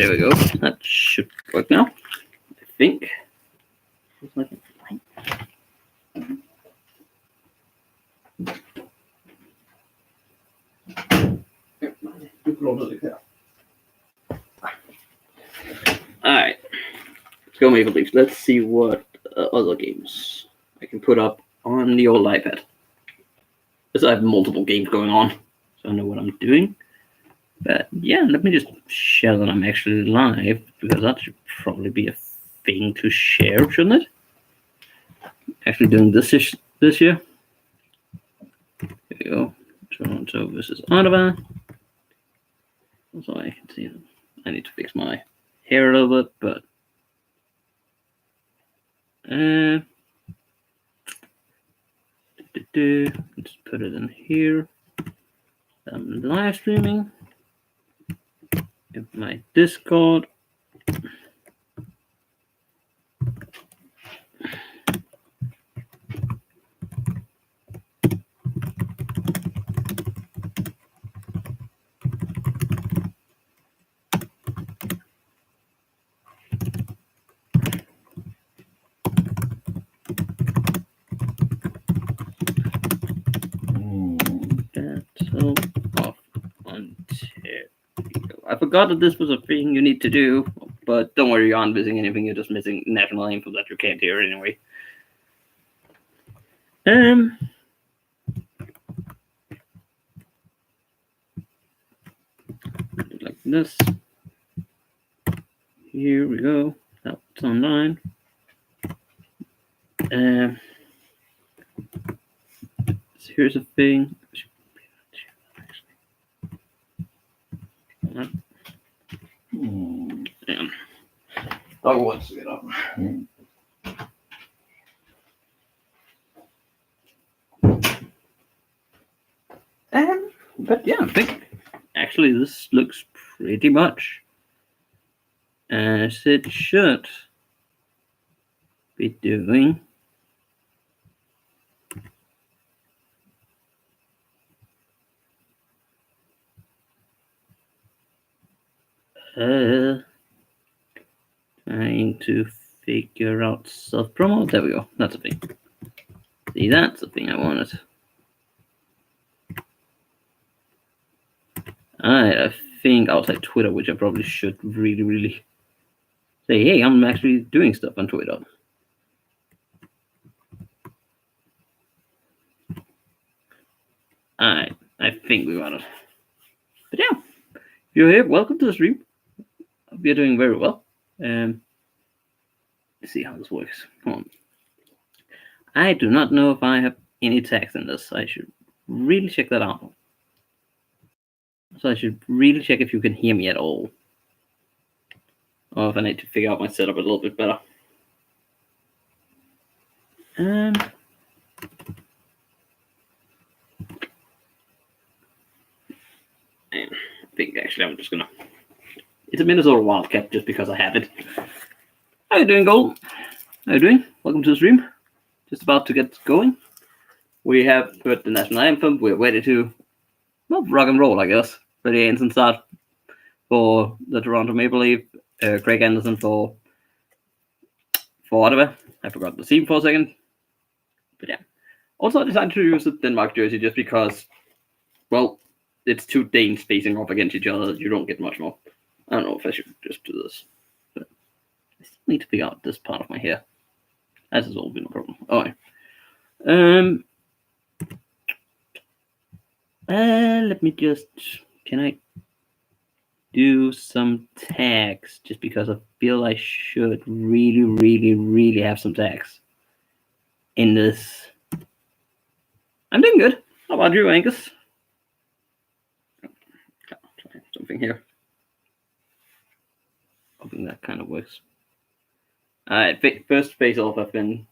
there we go. That should work now, I think. Alright, let's go Maple Leafs. Let's see what other games I can put up on the old iPad. Because I have multiple games going on, so I know what I'm doing. But yeah, let me just share that I'm actually live, because that should probably be a thing to share, shouldn't it? Actually doing this year. There we go. Toronto versus Ottawa. So I can see them. I need to fix my hair a little bit, but let's put it in here. I'm live streaming in my Discord. I forgot that this was a thing you need to do, but don't worry, you aren't missing anything. You're just missing national anthem that you can't hear anyway. Like this. Here we go. That's online. So here's a thing. Damn. Dog wants to get up. But yeah, I think actually this looks pretty much as it should be doing. Trying to figure out self-promo. There we go. That's a thing. See, that's the thing I wanted. I think outside Twitter, which I probably should really say, hey, I'm actually doing stuff on Twitter. Alright, I think we got it. But yeah, if you're here, welcome to the stream. Hope you're doing very well. Let's see how this works. Come on. I do not know if I have any text in this. I should really check that out. So I should really check if you can hear me at all. Or if I need to figure out my setup a little bit better. I think actually I'm just gonna. It's a Minnesota Wildcat just because I have it. How you doing, Gold? How you doing? Welcome to the stream. Just about to get going. We have heard the national anthem. We're ready to, well, rock and roll, I guess. Freddie Anderson start for the Toronto Maple Leaf. Craig Anderson for Ottawa. I forgot the team for a second. But yeah. Also, I decided to use the Denmark jersey just because, well, it's two Danes facing off against each other. You don't get much more. I don't know if I should just do this. But I still need to figure out this part of my hair. That has all been a problem. Alright. Let me just. Can I do some tags? Just because I feel I should really have some tags in this. I'm doing good. How about you, Angus? Try something here. Hoping that kind of works. Alright, first face-off I've been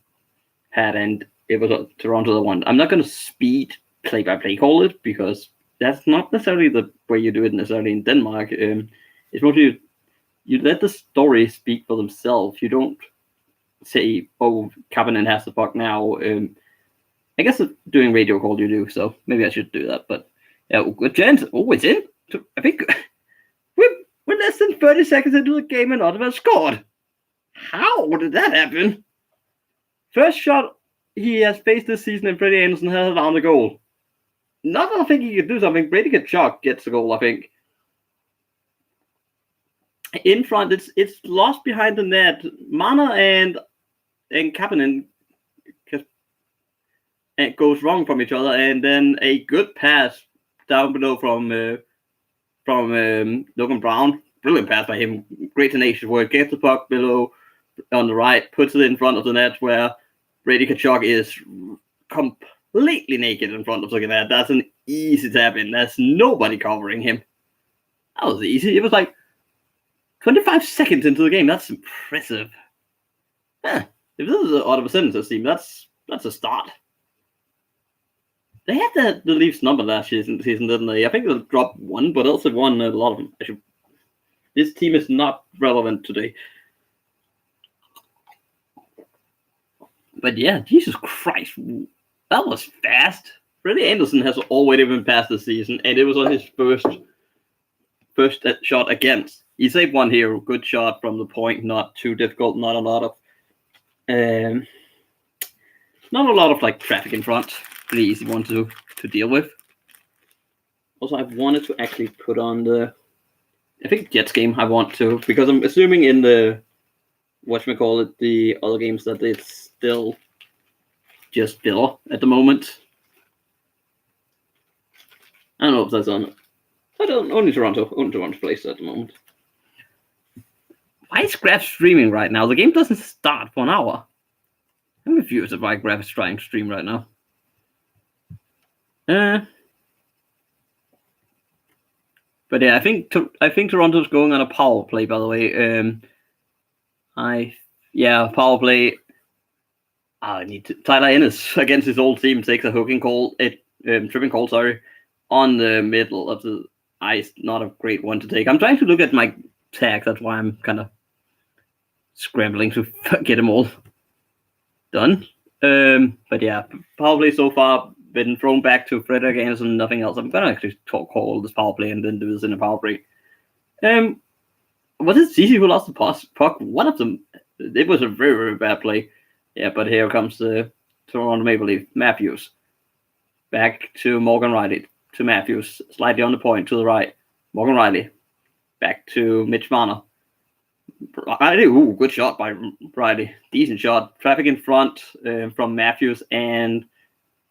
had, and it was Toronto the one. I'm not going to speed play-by-play call it, because that's not necessarily the way you do it necessarily in Denmark. It's mostly you let the story speak for themselves. You don't say, oh, Kapanen has the puck now. I guess doing radio call you do, so maybe I should do that. But yeah, good chance. Oh, it's in. I think we're We're less than 30 seconds into the game and Ottawa scored. How did that happen? First shot he has faced this season, and Freddie Anderson has down the goal. Not that I think he could do something. Brady Tkachuk gets the goal, I think. In front, it's lost behind the net. Mana and Kapanen goes wrong from each other, and then a good pass down below from Logan Brown. Brilliant pass by him. Great tenacious work. Gets the puck below on the right, puts it in front of the net where Brady Tkachuk is completely naked in front of the net. That's an easy tap in. There's nobody covering him. That was easy. It was like 25 seconds into the game. That's impressive. If this is the Ottawa Senators team, that's a start. They had the Leafs number last season, didn't they? I think they dropped one, but also won a lot of them. This team is not relevant today. But yeah, Jesus Christ, that was fast. Freddie Anderson has already been passed this season, and it was on his first shot against. He saved one here, good shot from the point, not too difficult, not a lot of like traffic in front. Pretty easy one to deal with. Also, I wanted to actually put on the Jets game. I want to, because I'm assuming in the the other games that it's still just Bill at the moment. I don't know if that's on. I don't. Only Toronto plays at the moment. Why is Grab streaming right now? The game doesn't start for an hour. I'm confused at why Grab is trying to stream right now. But yeah, I think Toronto's going on a power play. By the way, power play. I need to. Tyler Ennis against his old team takes a tripping call. On the middle of the ice. Not a great one to take. I'm trying to look at my tags. That's why I'm kind of scrambling to get them all done. But yeah, power play so far been thrown back to Frederick Anderson. Nothing else. I'm gonna actually call this power play and then do this in a power break. Was it CC who lost the puck? One of them. It was a very, very bad play. Yeah, but here comes the Toronto Maple Leaf. Matthews. Back to Morgan Riley. To Matthews. Slightly on the point to the right. Morgan Riley. Back to Mitch Marner. Riley. Ooh, good shot by Riley. Decent shot. Traffic in front from Matthews, and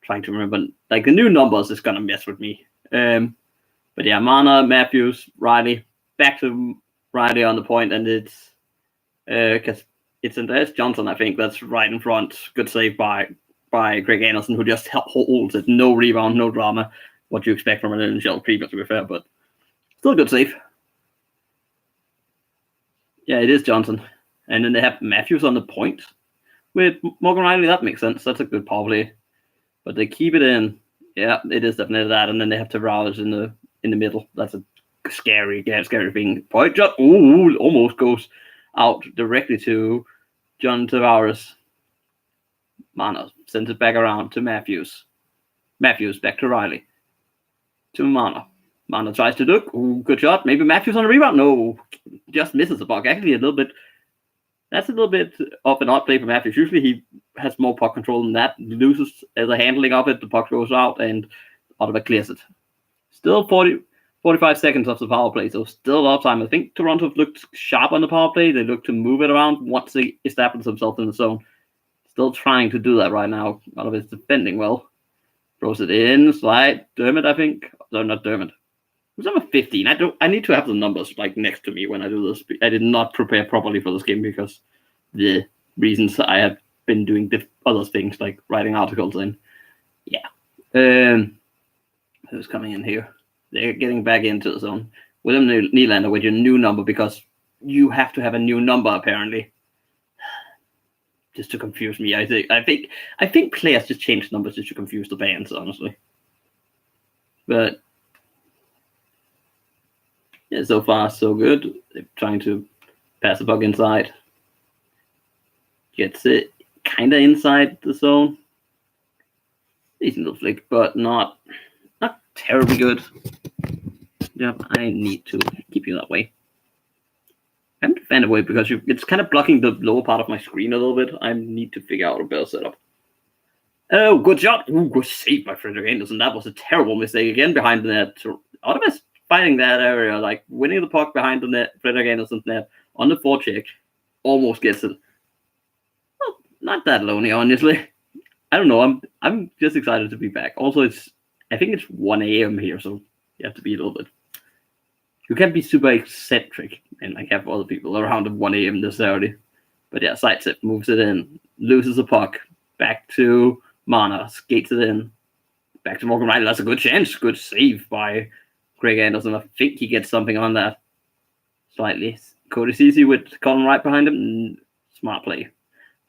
trying to remember. Like, the new numbers is going to mess with me. But yeah, Marner, Matthews, Riley. Back to Riley on the point, and it's because it's Andreas Johnson, I think, that's right in front. Good save by Greg Anderson, who just holds it. No rebound, no drama. What you expect from an NHL preview, to be fair, but still a good save. Yeah, it is Johnson. And then they have Matthews on the point with Morgan Riley. That makes sense. That's a good power play. But they keep it in. Yeah, it is definitely that. And then they have Tavares in the middle. That's a scary thing. Point shot. Ooh, almost goes out directly to John Tavares. Mana sends it back around to Matthews. Matthews back to Riley. To Mana. Mana tries to look. Ooh, good shot. Maybe Matthews on the rebound. No, just misses the puck. Actually, that's a little bit of an odd play for Matthews. Usually he has more puck control than that. He loses the handling of it. The puck goes out and Ottawa clears it. Still 45 seconds of the power play, so still a lot of time. I think Toronto looked sharp on the power play. They looked to move it around once they established themselves in the zone. Still trying to do that right now. Ottawa's defending well. Throws it in, slide. Dermott, I think. No, not Dermott. Who's number 15? I need to have the numbers like next to me when I do this. I did not prepare properly for this game because the reasons I have been doing other things like writing articles and yeah. Who's coming in here? They're getting back into the zone. William Nylander with your new number, because you have to have a new number apparently. Just to confuse me. I think players just change numbers just to confuse the fans, honestly. But yeah, so far so good. They're trying to pass the puck inside. Gets it kinda inside the zone. Decent little flick, but not terribly good. Yep, I need to keep you that way. I'm a fan of it because it's kind of blocking the lower part of my screen a little bit. I need to figure out a better setup. Oh, good job. Ooh, good save by Frederick Anderson. That was a terrible mistake again behind the net. Ottawa's fighting that area, like winning the puck behind the net, Frederick Anderson's net on the forecheck. Almost gets it. Well, not that lonely, honestly. I don't know. I'm just excited to be back. Also, I think it's 1 a.m. here, so you have to be a little bit. You can't be super eccentric and like have other people around at 1 a.m. necessarily. But yeah, sidestep moves it in, loses the puck, back to Mana, skates it in, back to Morgan Riley. That's a good chance. Good save by Craig Anderson. I think he gets something on that slightly. Cody Ceci with Colin Wright behind him. Smart play.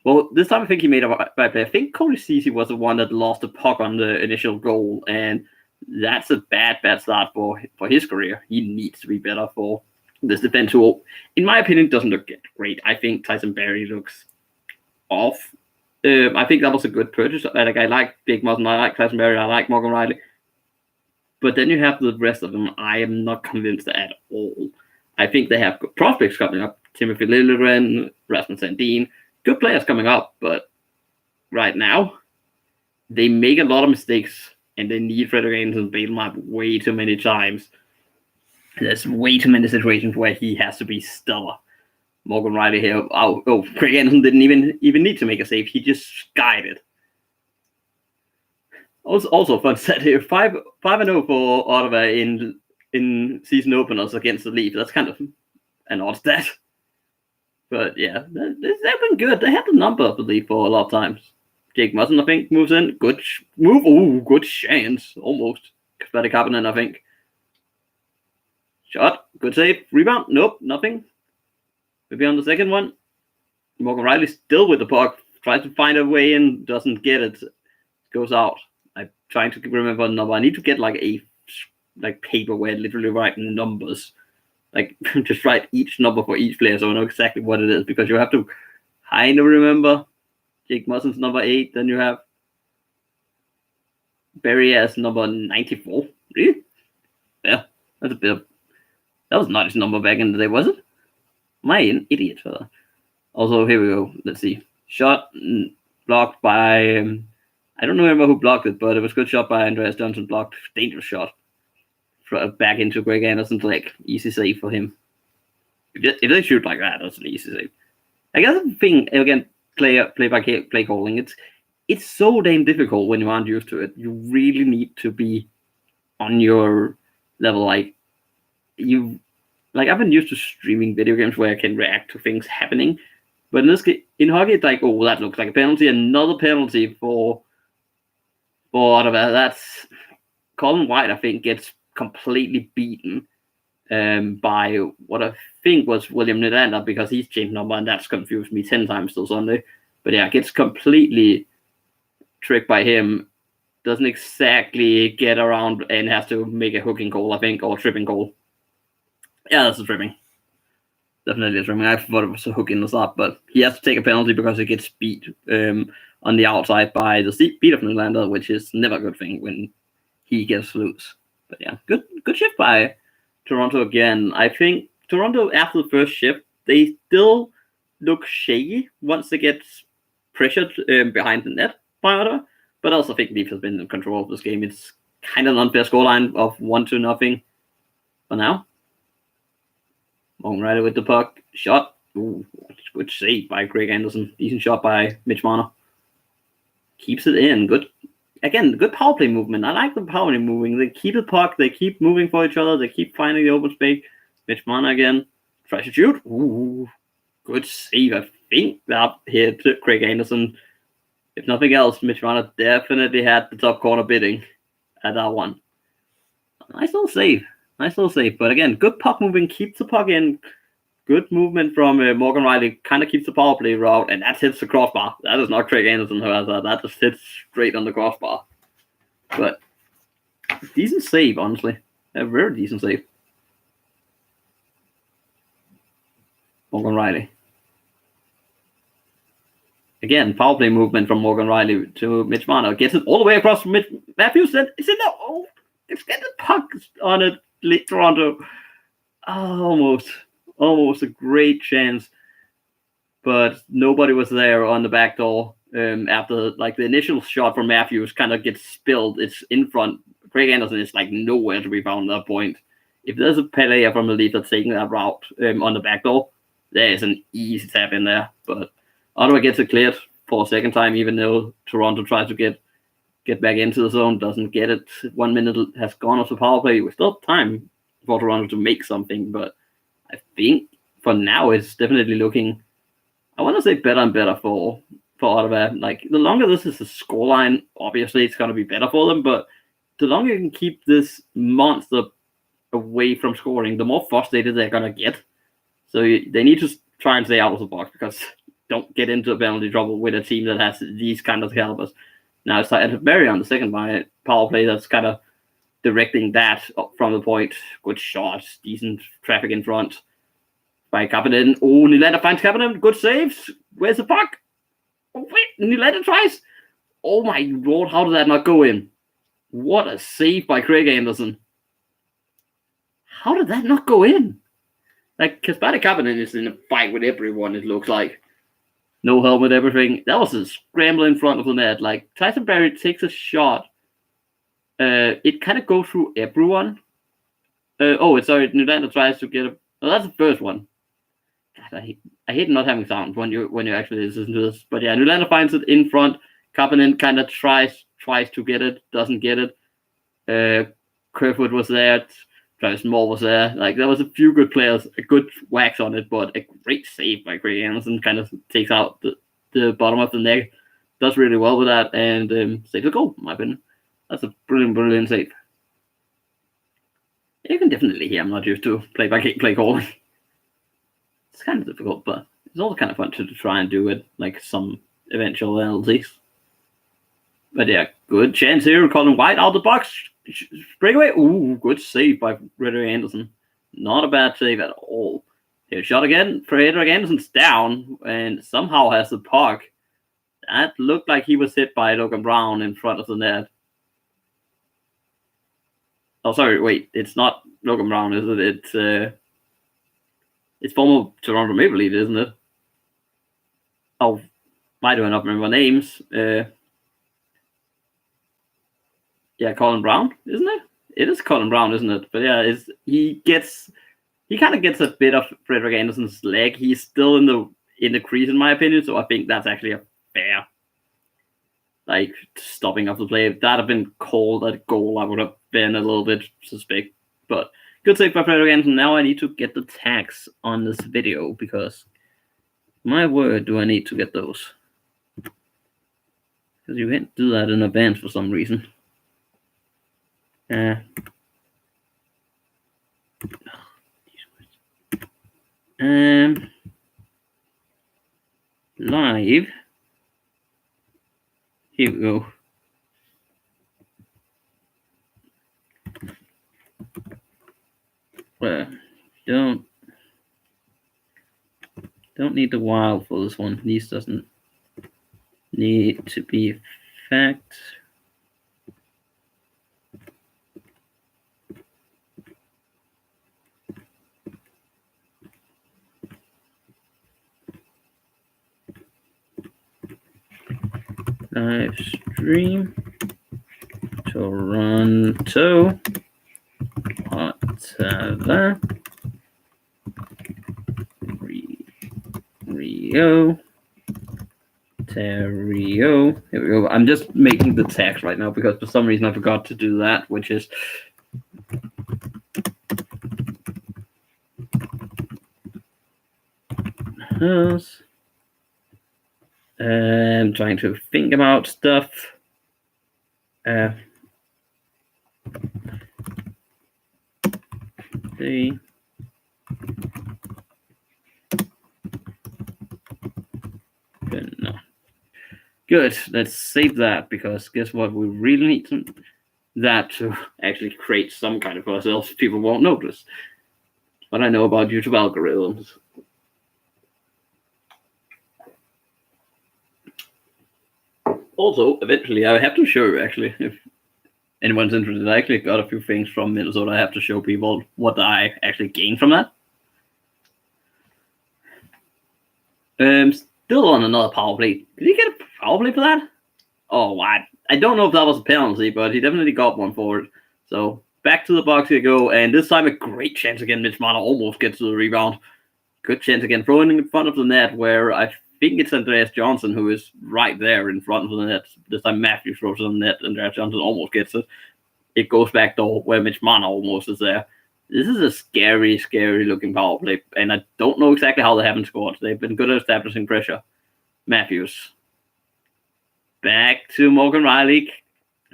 Well, this time I think he made a right play. I think Cody Ceci was the one that lost the puck on the initial goal, and that's a bad start for his career. He needs to be better for this defense, who, in my opinion, doesn't look great. I think Tyson Barrie looks off. I think that was a good purchase. Like, I like Jake Muzzin, I like Tyson Barrie, I like Morgan Riley. But then you have the rest of them. I am not convinced at all. I think they have good prospects coming up. Timothy Liljegren, Rasmus Sandin. Good players coming up, but right now, they make a lot of mistakes, and they need Frederick Anderson to bail them up way too many times. There's way too many situations where he has to be stellar. Morgan Riley here. Craig Anderson didn't even need to make a save. He just skied it. Also fun set here. 5-0 for Ottawa in season openers against the Leafs. That's kind of an odd stat. But yeah, they've been good. They had the number, I believe, for a lot of times. Jake Muzzin, I think, moves in. Good move. Ooh, good chance. Almost. Kasperi Kapanen, I think. Shot. Good save. Rebound. Nope, nothing. Maybe on the second one. Morgan Riley still with the puck. Tries to find a way in. Doesn't get it. Goes out. I'm trying to remember the number. I need to get like a paper where I literally write numbers. Like, just write each number for each player so I know exactly what it is, because you have to kind of remember Jake Muzzin's number 8. Then you have Barrie as number 94. Really? Yeah, that's a bit of... That was not his number back in the day, was it? Am I an idiot for that? Also, here we go. Let's see. Shot blocked by... I don't remember who blocked it, but it was a good shot by Andreas Johnson. Blocked. Dangerous shot. Back into Greg Anderson's leg. Easy save for him. If they shoot like that, that's an easy save. I guess the thing, again, play calling, it's so damn difficult when you aren't used to it. You really need to be on your level. Like, I've been used to streaming video games where I can react to things happening. But in this case, in hockey, it's like, oh, that looks like a penalty. Another penalty for Ottawa. That's Colin White, I think, gets completely beaten by what I think was William Nylander, because he's changed number, and that's confused me 10 times till Sunday. But yeah, gets completely tricked by him. Doesn't exactly get around and has to make a hooking goal, I think, or tripping goal. Yeah, that's a tripping. Definitely a tripping. I thought it was a hook in the start, but he has to take a penalty because he gets beat on the outside by the speed of Nylander, which is never a good thing when he gets loose. But yeah, good shift by Toronto again. I think Toronto, after the first shift, they still look shaky once they get pressured behind the net by Ottawa. But I also think Leafs has been in control of this game. It's kind of an unfair scoreline of 1-0 for now. Morgan Riley with the puck. Shot. Ooh, good save by Craig Anderson. Decent shot by Mitch Marner. Keeps it in. Good. Again, good power play movement. I like the power play moving. They keep the puck. They keep moving for each other. They keep finding the open space. Mitch Marner again. Tries to shoot. Ooh, good save. I think that hit Craig Anderson. If nothing else, Mitch Marner definitely had the top corner bidding at that one. Nice little save. But again, good puck moving. Keeps the puck in. Good movement from Morgan Riley. Kind of keeps the power play route, and that hits the crossbar. That is not Craig Anderson who has that. That just hits straight on the crossbar. But decent save, honestly. A very decent save. Morgan Riley. Again, power play movement from Morgan Riley to Mitch Marner. Gets it all the way across from Matthews. And is it no? Oh, it's getting the puck on it. Toronto. Oh, almost a great chance, but nobody was there on the back door. After like the initial shot from Matthews kind of gets spilled, it's in front. Craig Anderson is like nowhere to be found at that point. If there's a player from the lead that's taking that route on the back door, there is an easy tap in there. But Ottawa gets it cleared for a second time, even though Toronto tries to get back into the zone, doesn't get it. 1 minute has gone off the power play. We still have time for Toronto to make something, but I think for now it's definitely looking, I want to say, better and better for Ottawa. Like, the longer this is a scoreline, obviously it's going to be better for them, but the longer you can keep this monster away from scoring, the more frustrated they're going to get. So they need to try and stay out of the box, because don't get into penalty trouble with a team that has these kind of calibers. Now it's at Barry on the second power play that's kind of directing that from the point. Good shot, decent traffic in front by Kapanen. Oh, Nylander finds Kapanen. Good saves. Where's the puck? Oh, wait, Nylander tries. Oh my lord, how did that not go in? What a save by Craig Anderson. How did that not go in? Like, Kasperi Kapanen is in a fight with everyone, it looks like. No helmet, everything. That was a scramble in front of the net. Like, Tyson Barrie takes a shot. It kind of goes through everyone. Nylander tries to get a... Oh, that's the first one. God, I hate not having sound when you actually listen to this. But yeah, Nylander finds it in front. Kapanen kind of tries to get it, doesn't get it. Kerfoot was there. Travis Moore was there. Like, there was a few good players, a good wax on it, but a great save by Craig Anderson. Kind of takes out the bottom of the net. Does really well with that, and saves a goal, in my opinion. That's a brilliant save. You can definitely hear I'm not used to play calling. It's kind of difficult, but it's also kind of fun to try and do it, like some eventual penalties. But yeah, good chance here. Colin White out the box. Breakaway. Ooh, good save by Frederick Anderson. Not a bad save at all. Here, shot again. Frederick Anderson's down and somehow has the puck. That looked like he was hit by Logan Brown in front of the net. Oh, sorry. Wait, it's not Logan Brown, is it? It's former Toronto Maple Leaf, isn't it? Oh, why do I not remember names? Yeah, Colin Brown, isn't it? It is Colin Brown, isn't it? But yeah, he kind of gets a bit of Frederick Anderson's leg. He's still in the crease, in my opinion. So I think that's actually a fair, like, stopping of the play. If that had been called a goal, I would have been a little bit suspect. But good save by Frederick Anderson. Now I need to get the tags on this video, because my word, do I need to get those? Because you can't do that in advance for some reason. Live. Here we go. Well, don't need the wild for this one. These doesn't need to be fact. Live stream Toronto Ottawa Rio Terrio. Here we go. I'm just making the text right now because for some reason I forgot to do that, which is I'm trying to think about stuff. No. Good. Let's save that, because guess what? We really need that to actually create some kind of buzz, else people won't notice. What I know about YouTube algorithms. Also, eventually, I have to show you, actually, if anyone's interested. I actually got a few things from Minnesota. I have to show people what I actually gained from that. Still on another power play. Did he get a power play for that? Oh, I don't know if that was a penalty, but he definitely got one for it. So back to the box you go, and this time a great chance again. Mitch Marner almost gets to the rebound. Good chance again, throwing in front of the net where I think it's Andreas Johnson who is right there in front of the net. This time Matthew throws it on the net. Andreas Johnson almost gets it. It goes back door where Mitch Marner almost is there. This is a scary, scary looking power play, and I don't know exactly how they haven't scored. They've been good at establishing pressure. Matthews. Back to Morgan Riley.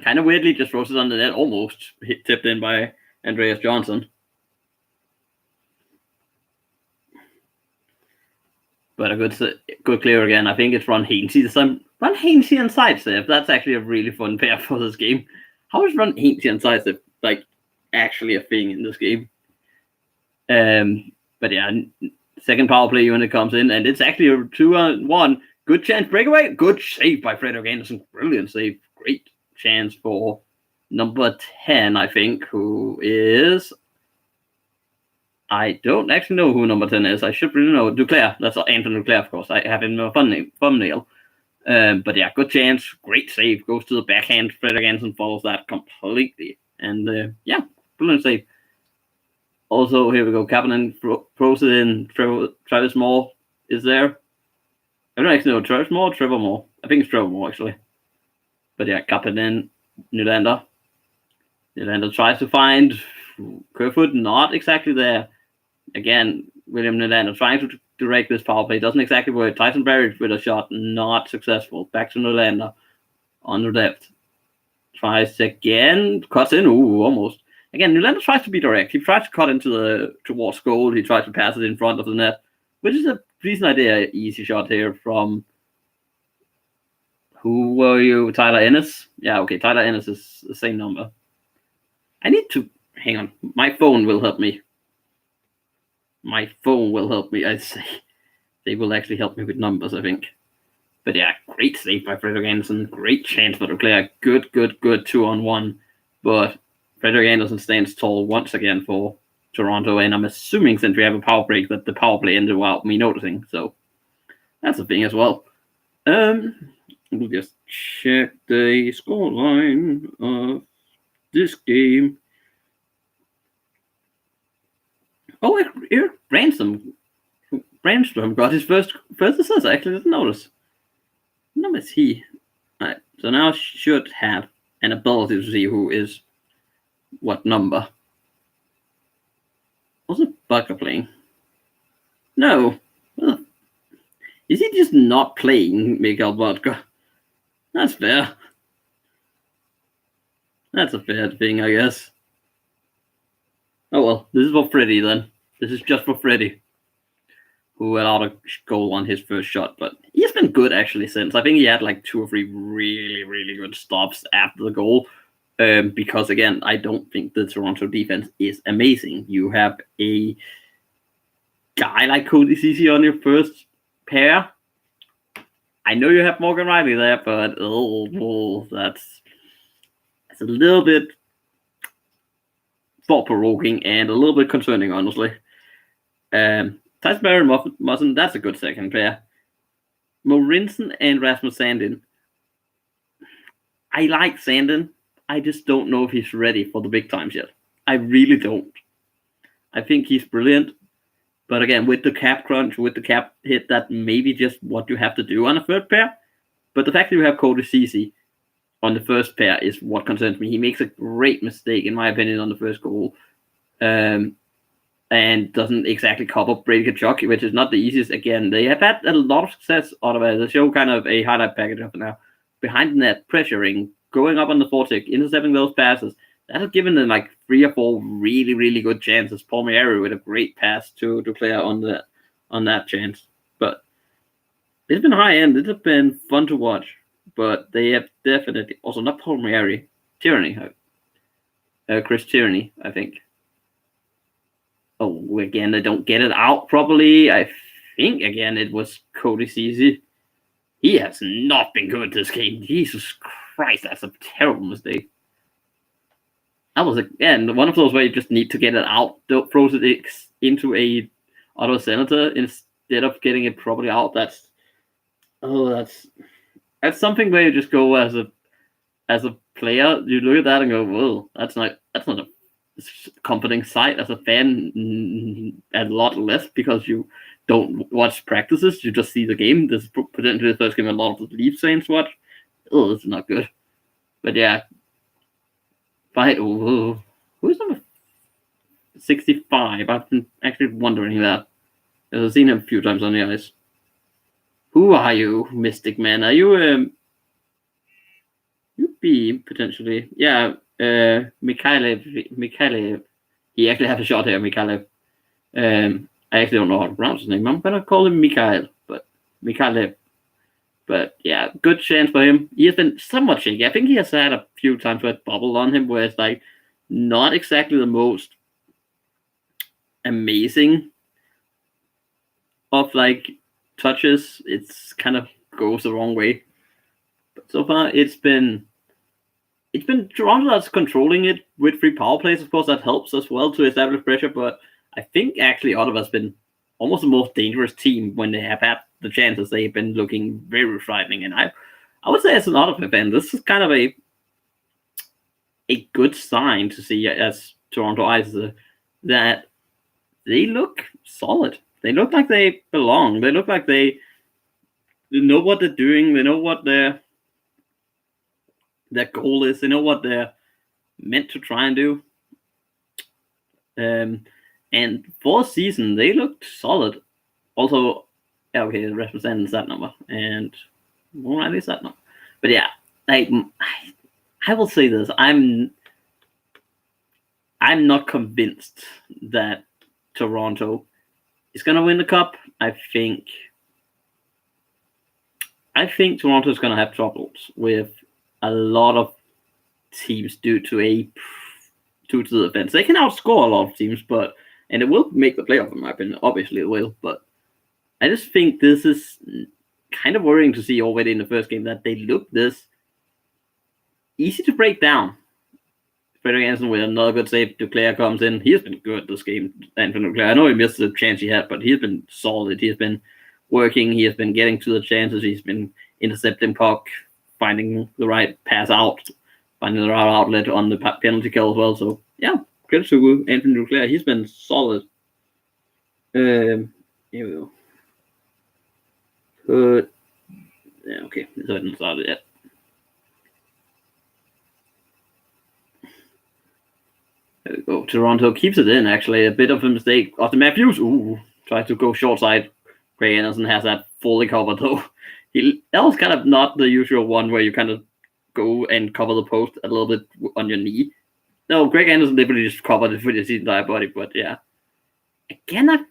Kind of weirdly just throws it on the net, almost tipped in by Andreas Johnson. But a good clear again. I think it's Ron Hainsey this time. Ron Hainsey and Sidestep. That's actually a really fun pair for this game. How is Ron Hainsey and Sidestep like actually a thing in this game? But yeah, second power play when it comes in, and it's actually a 2-on-1. Good chance breakaway. Good save by Fredrik Andersen. Brilliant save. Great chance for number 10, I think, who is... I don't actually know who number 10 is. I should really know. Duclair. That's Anthony Duclair, of course. I have him in my thumbnail. But yeah, good chance. Great save. Goes to the backhand. Fredrik Andersen follows that completely. And yeah, brilliant save. Also, here we go. Kapanen throws it in. Travis Moore is there. I don't actually know. Travis Moore or Trevor Moore? I think it's Trevor Moore, actually. But yeah, Kapanen, Nylander. Nylander tries to find Kerfoot. Not exactly there. Again, William Nylander trying to direct this power play. Doesn't exactly work. Tyson Barry with a shot. Not successful. Back to Nylander on the left. Tries again. Cuts in. Ooh, almost. Again, Nylander tries to be direct. He tries to cut towards goal. He tries to pass it in front of the net, which is a decent idea. Easy shot here from... Who were you? Tyler Ennis? Yeah, okay. Tyler Ennis is the same number. I need to... Hang on. My phone will help me. I'd say. They will actually help me with numbers, I think. But yeah, great save by Fredrik Andersen. Great chance for Duclair. Good 2-on-1. But Fredrik Andersen stands tall once again for Toronto. And I'm assuming since we have a power break that the power play ended without me noticing. So that's a thing as well. We'll just check the scoreline of this game. Oh, Eric Brandstrom got his first assist. I actually didn't notice. What number is he? Alright, so now I should have an ability to see who is what number. Wasn't Bucker playing? No. Is he just not playing Mikael Vodka? That's fair. That's a fair thing, I guess. Oh well, this is for Freddie then. This is just for Freddie, who allowed a goal on his first shot. But he's been good actually since. I think he had like 2 or 3 really, really good stops after the goal. Because again, I don't think the Toronto defense is amazing. You have a guy like Cody Ceci on your first pair. I know you have Morgan Riley there, but that's a little bit thought-provoking and a little bit concerning, honestly. Tyson Barry Mussen, that's a good second pair. Morinson and Rasmus Sandin. I like Sandin. I just don't know if he's ready for the big times yet. I really don't. I think he's brilliant. But again, with the cap crunch, with the cap hit, that may be just what you have to do on a third pair. But the fact that you have Cody Ceci on the first pair is what concerns me. He makes a great mistake, in my opinion, on the first goal. And doesn't exactly cover Brady Kachuk, which is not the easiest. Again, they have had a lot of success out of it. They show kind of a highlight package of it now. Behind the net, pressuring, going up on the forecheck, intercepting those passes. That has given them like 3 or 4 really, really good chances. Palmieri with a great pass to Duclair on that chance. But it's been high end. It's been fun to watch. But they have definitely also not Palmieri, Tierney, Chris Tierney, I think. Oh, again, they don't get it out properly. I think again it was Cody Ceci. He has not been good this game. Jesus Christ, that's a terrible mistake. That was again one of those where you just need to get it out. Don't throws it into a Ottawa Senator instead of getting it properly out, that's something where you just go as a player, you look at that and go, well, that's not a comforting sight. As a fan, a lot less, because you don't watch practices, you just see the game. This is potentially the first game a lot of the Leafs fans watch. Oh, this is not good. But yeah, who's number 65? I've been actually wondering that. I've seen him a few times on the ice. Who are you, Mystic Man? Are you you'd be potentially, yeah, Mikhailov. He actually has a shot here, Mikhailov. I actually don't know how to pronounce his name. I'm gonna call him Mikhail, but Mikhailov. But yeah, good chance for him. He has been somewhat shaky. I think he has had a few times where it's bubbled on him, where it's like not exactly the most amazing of like touches. It's kind of goes the wrong way. But so far, it's been Toronto that's controlling it with free power plays. Of course, that helps as well to establish pressure. But I think actually Ottawa's been almost the most dangerous team when they have had the chances. They've been looking very frightening, and I would say as an Ottawa fan, this is kind of a good sign to see as Toronto eyes that they look solid. They look like they belong. They look like they know what they're doing. They know what their goal is. They know what they're meant to try and do. And for a season, they looked solid. Also, okay, it represents that number, and more at least that number. But yeah, I will say this: I'm not convinced that Toronto is going to win the cup. I think Toronto is going to have troubles with a lot of teams due to the defense. They can outscore a lot of teams, and it will make the playoff, in my opinion. Obviously, it will. But I just think this is kind of worrying to see already in the first game that they look this easy to break down. Frederick Anderson with another good save. Duclair comes in. He's been good this game. Anthony Duclair. I know he missed the chance he had, but he's been solid. He's been working. He has been getting to the chances. He's been intercepting puck, finding the right pass out, finding the right outlet on the penalty kill as well. So yeah, credit to Anthony Duclair. He's been solid. Here we go. Good. Yeah, okay. So I haven't started yet. There we go. Toronto keeps it in, actually. A bit of a mistake. Austin Matthews, tried to go short side. Greg Anderson has that fully covered, though. That was kind of not the usual one where you kind of go and cover the post a little bit on your knee. No, Greg Anderson literally just covered it with his entire body, but yeah. Again,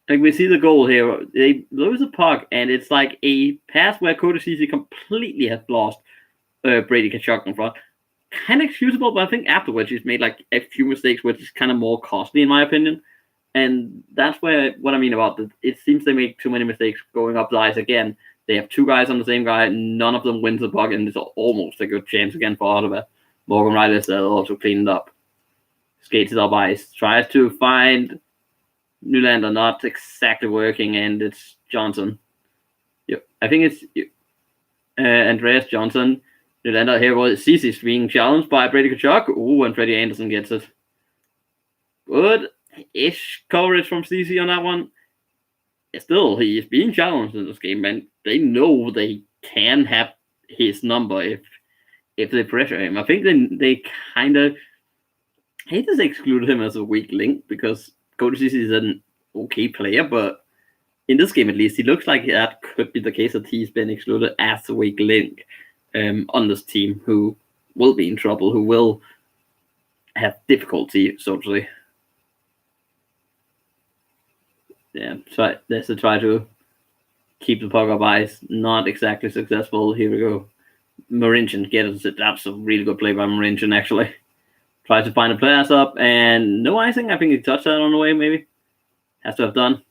we see the goal here. They lose a puck, and it's like a pass where Cody Ceci completely has lost Brady Tkachuk in front. Kind of excusable, but I think afterwards he's made like a few mistakes, which is kind of more costly in my opinion. And that's what I mean about it. It seems they make too many mistakes going up the ice again. They have two guys on the same guy. None of them wins the puck, and it's almost a good chance again for Ottawa. Morgan Riley also cleaned up. Skates it up ice. Tries to find Nylander, not exactly working, and it's Johnson. Yep. I think it's Andreas Johnson. Nylander here was Ceci's being challenged by Brady Tkachuk. And Freddie Anderson gets it. Good-ish coverage from Ceci on that one. Still, he is being challenged in this game, and they know they can have his number if they pressure him. I think they kind of hate to exclude him as a weak link, because Cody Ceci is an okay player, but in this game at least, he looks like that could be the case that he's been excluded as a weak link on this team, who will be in trouble, who will have difficulty, so to say. Yeah, that's to try to keep the puck up ice. Not exactly successful. Here we go. Marincin gets it. That's a really good play by Marincin, actually. Tries to find a pass up, and no icing. I think he touched that on the way, maybe. Has to have done.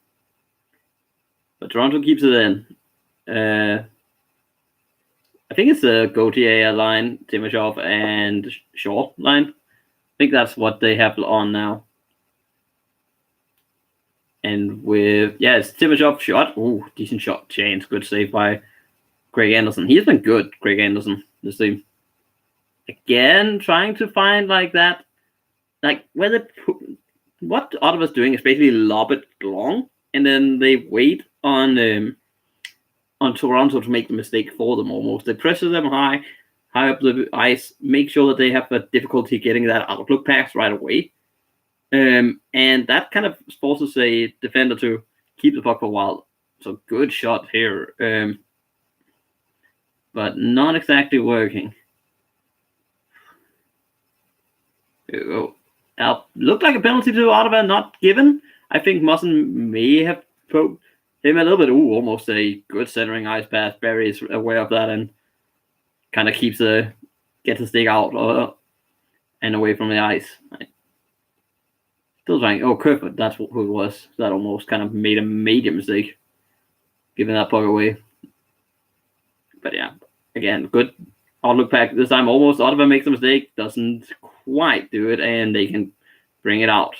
But Toronto keeps it in. I think it's the Gauthier line, Timashov, and Shaw line. I think that's what they have on now. And with, it's Timashov shot. Ooh, decent shot chance. Good save by Greg Anderson. He's been good, Greg Anderson, this team. Again, trying to find like that, like what Ottawa's doing is basically lob it long, and then they wait on Toronto to make the mistake for them almost. They pressure them high up the ice, make sure that they have a difficulty getting that outlook pass right away. And that kind of forces a defender to keep the puck for a while. So good shot here. But not exactly working. Here we go. Looked like a penalty to Ottawa, not given. I think Mussen may have poked him a little bit. Ooh, almost a good centering ice pass. Barry is aware of that and kind of gets the stick out and away from the ice. Still trying. Oh, Kerfoot, that's who it was. That almost kind of made a major mistake, giving that puck away. But yeah, again, good outlook pack this time. Almost Ottawa makes a mistake, doesn't quite do it, and they can bring it out.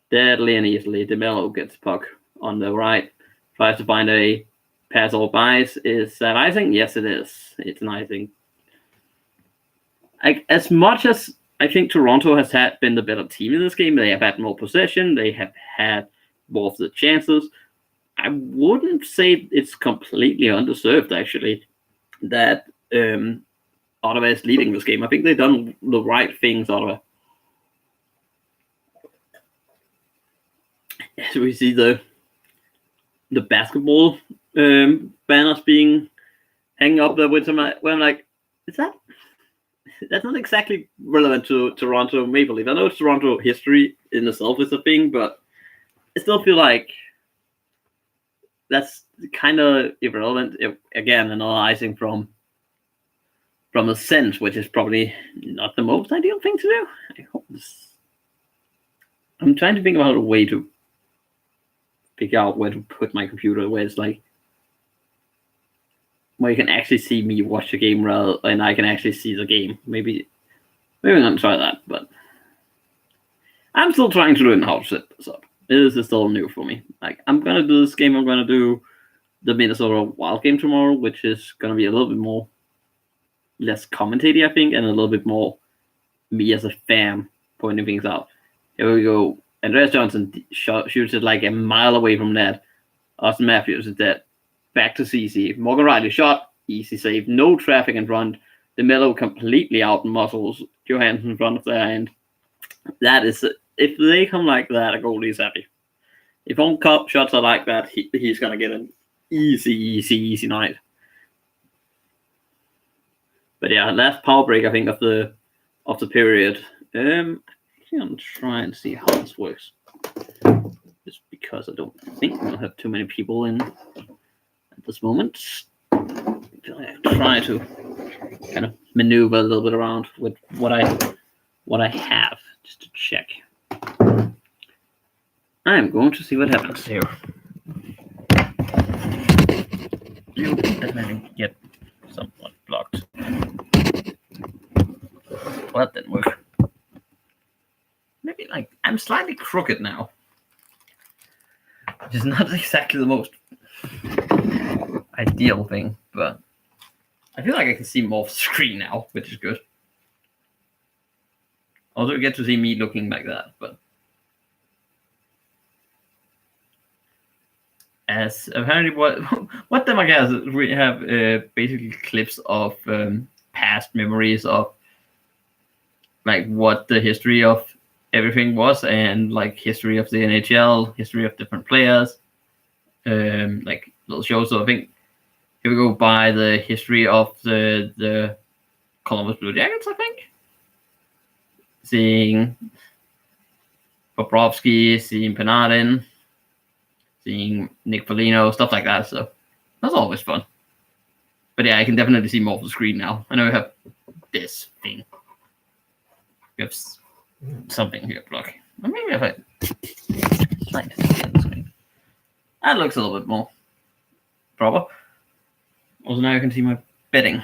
Steadily and easily, DeMello gets puck on the right, tries to find a pass all buys. Is that icing? Yes, it is. It's an icing. As much as I think Toronto has been the better team in this game, they have had more possession, they have had more of the chances. I wouldn't say it's completely undeserved, actually, that Ottawa is leading this game. I think they've done the right things, Ottawa. So we see the basketball banners being hanging up there with some, where I'm like, that's not exactly relevant to Toronto Maple Leafs. I know Toronto history in itself is a thing, but I still feel like that's kind of irrelevant. Again, another icing from a sense, which is probably not the most ideal thing to do. I hope I'm trying to think about a way to figure out where to put my computer, where it's like where you can actually see me watch the game and I can actually see the game. Maybe I'm gonna try that, but I'm still trying to learn how to set this up. This is still new for me. Like, I'm gonna do this game. I'm gonna do the Minnesota Wild game tomorrow, which is gonna be a little bit less commentating, I think, and a little bit more me as a fan pointing things out. Here we go. Andreas Johnson shoots it like a mile away from net. Austin Matthews is dead. Back to CC. Morgan Riley shot. Easy save. No traffic in front. DeMello completely out muscles Johansson in front of there. And that is, if they come like that, a goalie is happy. If on cup shots are like that, he's going to get an easy night. But yeah, last power break, I think, of the period. I'm going to try and see how this works. Just because I don't think we'll have too many people in at this moment. I try to kind of maneuver a little bit around with what I have, just to check. I'm going to see what happens here. You definitely get somewhat blocked. Well, that didn't work. Maybe like I'm slightly crooked now, which is not exactly the most ideal thing, but I feel like I can see more of the screen now, which is good. Also, you get to see me looking like that, but as apparently what the Mac has, we have basically clips of past memories of like what the history of everything was, and like history of the NHL, history of different players, like little shows. So I think here we go by the history of the Columbus Blue Jackets, I think. Seeing Bobrovsky, seeing Panarin, seeing Nick Foligno, stuff like that. So that's always fun. But yeah, I can definitely see more of the screen now. I know we have this thing. We have something here blocking. Or maybe if I slightly see the screen. That looks a little bit more proper. Also, now you can see my bedding.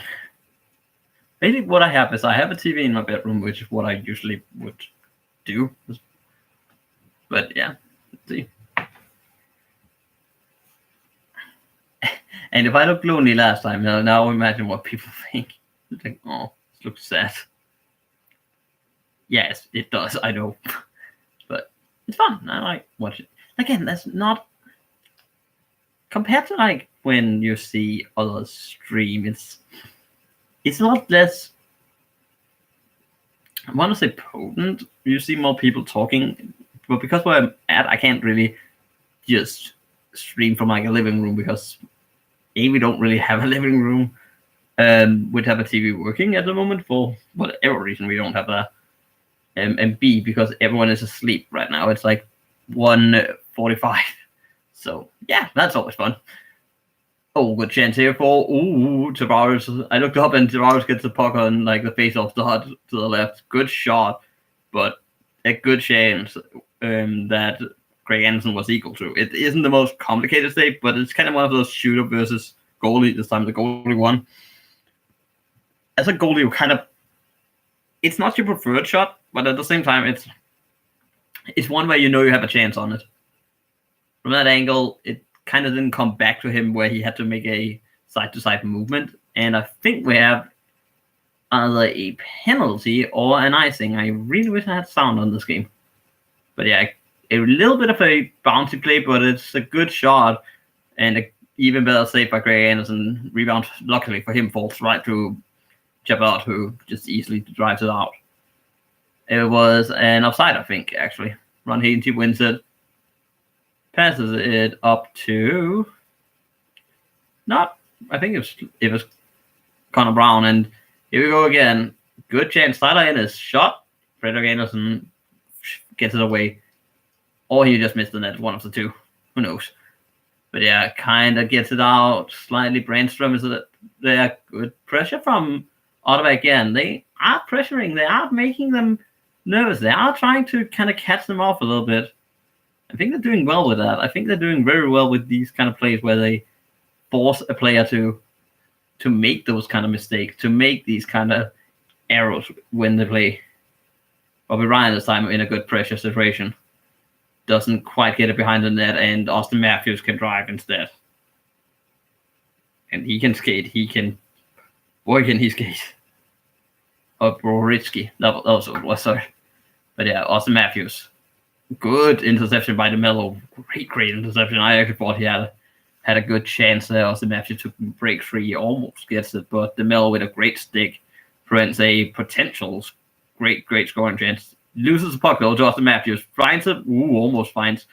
Basically, what I have is I have a TV in my bedroom, which is what I usually would do. But yeah, let's see. And if I looked lonely last time, now imagine what people think. It's like, oh, this looks sad. Yes, it does. I know, but it's fun. I like watching. Again, that's not compared to like when you see others stream. It's a lot less. I want to say potent. You see more people talking, but because where I'm at, I can't really just stream from like a living room because we don't really have a living room. We'd have a TV working at the moment for whatever reason we don't have that. And B, because everyone is asleep right now. It's like 1:45. So yeah, that's always fun. Oh, good chance here for Tavares. I looked up and Tavares gets the puck on like the face-off dot to the left. Good shot, but a good chance that Craig Anderson was equal to. It isn't the most complicated save, but it's kind of one of those shooter versus goalie. This time the goalie won. As a goalie, you kind of it's not your preferred shot, but at the same time, it's one where you know you have a chance on it. From that angle, it kind of didn't come back to him where he had to make a side-to-side movement, and I think we have either a penalty or an icing. I really wish I had sound on this game, but yeah, a little bit of a bouncy play, but it's a good shot and a even better save by Craig Anderson. Rebound, luckily for him, falls right to Chabot, who just easily drives it out. It was an offside, I think, actually. Ron Hagenty wins it. Passes it up to I think it was Connor Brown, and here we go again. Good chance. Slider in his shot. Fredrik Andersen gets it away. Or he just missed the net, one of the two. Who knows? But yeah, kind of gets it out. Slightly Brandstrom is there. Good pressure from Ottawa again. They are pressuring. They are making them nervous. They are trying to kind of catch them off a little bit. I think they're doing well with that. I think they're doing very well with these kind of plays where they force a player to make those kind of mistakes, to make these kind of errors when they play. Bobby Ryan this time in a good pressure situation. Doesn't quite get it behind the net, and Austin Matthews can drive instead. And he can skate. Boy, can he skate. Oh, Boritsky. That was what it was, sorry. But yeah, Austin Matthews. Good interception by DeMello. Great interception. I actually thought he had a good chance there. Austin Matthews took break free. Almost gets it, but DeMello with a great stick prevents a potential great scoring chance. Loses the puck though. Austin Matthews finds it. Almost finds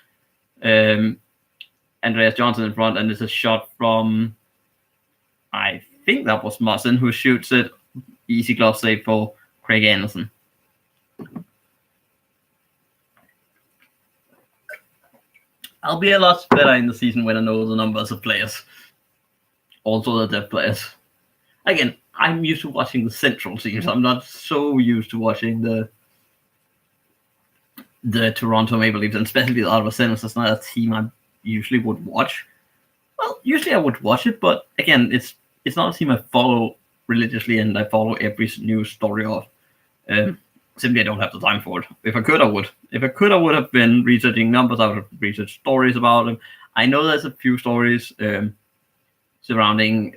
Andreas Johnson in front, and it's a shot from I think that was Musin who shoots it. Easy glove save for Craig Anderson. I'll be a lot better in the season when I know the numbers of players. Also the depth players. Again, I'm used to watching the central teams. I'm not so used to watching the Toronto Maple Leafs, and especially the Ottawa Senators. That's not a team I usually would watch. Well, usually I would watch it, but again, it's not a team I follow religiously, and I follow every news story of. Simply, I don't have the time for it. If I could, I would. If I could, I would have been researching numbers. I would have researched stories about them. I know there's a few stories surrounding.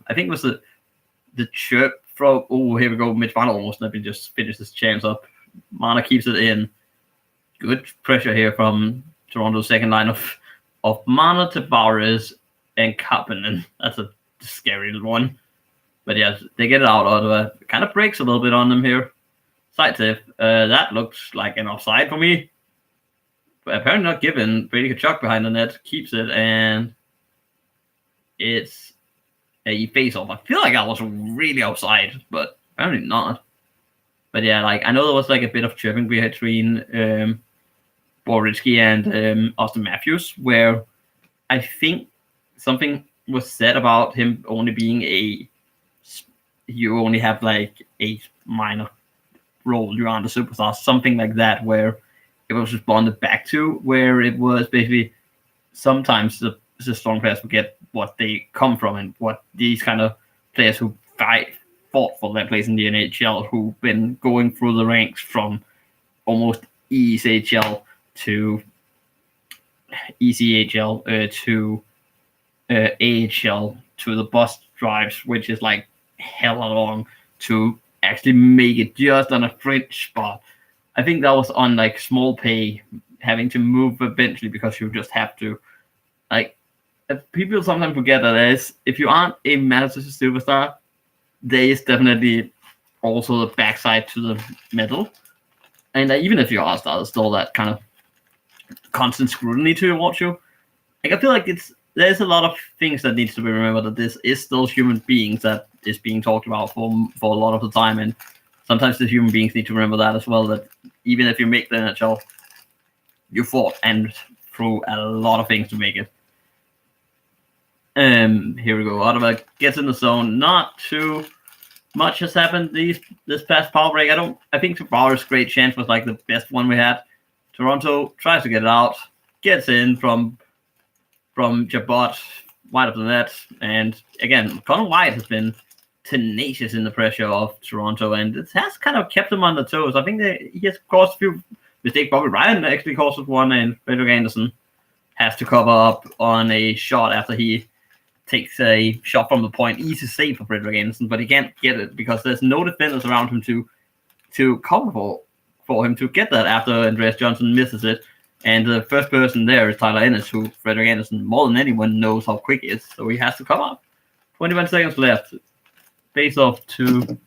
I think it was the chirp from. Oh, here we go. Mitch Marner almost. Let me just finish this chance up. Marner keeps it in. Good pressure here from Toronto's second line of Marner, Tavares, and Kapanen. That's a scary little one. But yeah, they get it out. Ottawa kind of breaks a little bit on them here. Side tip. That looks like an offside for me. But apparently not given. Brady Tkachuk behind the net keeps it, and it's a face-off. I feel like that was really offside, but apparently not. But yeah, like I know there was like a bit of chirping between Boritsky and Austin Matthews, where I think something was said about him only being you only have like a minor role, you're on the superstar, something like that, where it was responded back to, where it was basically sometimes the strong players forget what they come from and what these kind of players who fought for their place in the NHL, who've been going through the ranks from almost ECHL to ECHL to AHL to the bus drives, which is like hella long to actually make it just on a fringe spot. I think that was on like small pay, having to move eventually because you just have to. Like, people sometimes forget that if you aren't a Massachusetts superstar, there is definitely also the backside to the medal. And even if you are a star, there's still that kind of constant scrutiny to watch you. Like, I feel like there's a lot of things that needs to be remembered, that this is still human beings that is being talked about for a lot of the time, and sometimes the human beings need to remember that as well, that even if you make the NHL, you fought and through a lot of things to make it. Here we go. Ottawa gets in the zone. Not too much has happened this past power break. I think Bauer's great chance was like the best one we had. Toronto tries to get it out, gets in from Jabot, wide of the net, and again, Connor White has been tenacious in the pressure of Toronto, and it has kind of kept him on the toes. I think he has caused a few mistakes. Bobby Ryan actually caused one, and Fredrik Andersen has to cover up on a shot after he takes a shot from the point. Easy save for Fredrik Andersen, but he can't get it because there's no defenders around him to cover for him to get that after Andreas Johnson misses it. And the first person there is Tyler Ennis, who Fredrik Andersen, more than anyone, knows how quick he is. So he has to come up. 21 seconds left. Face off in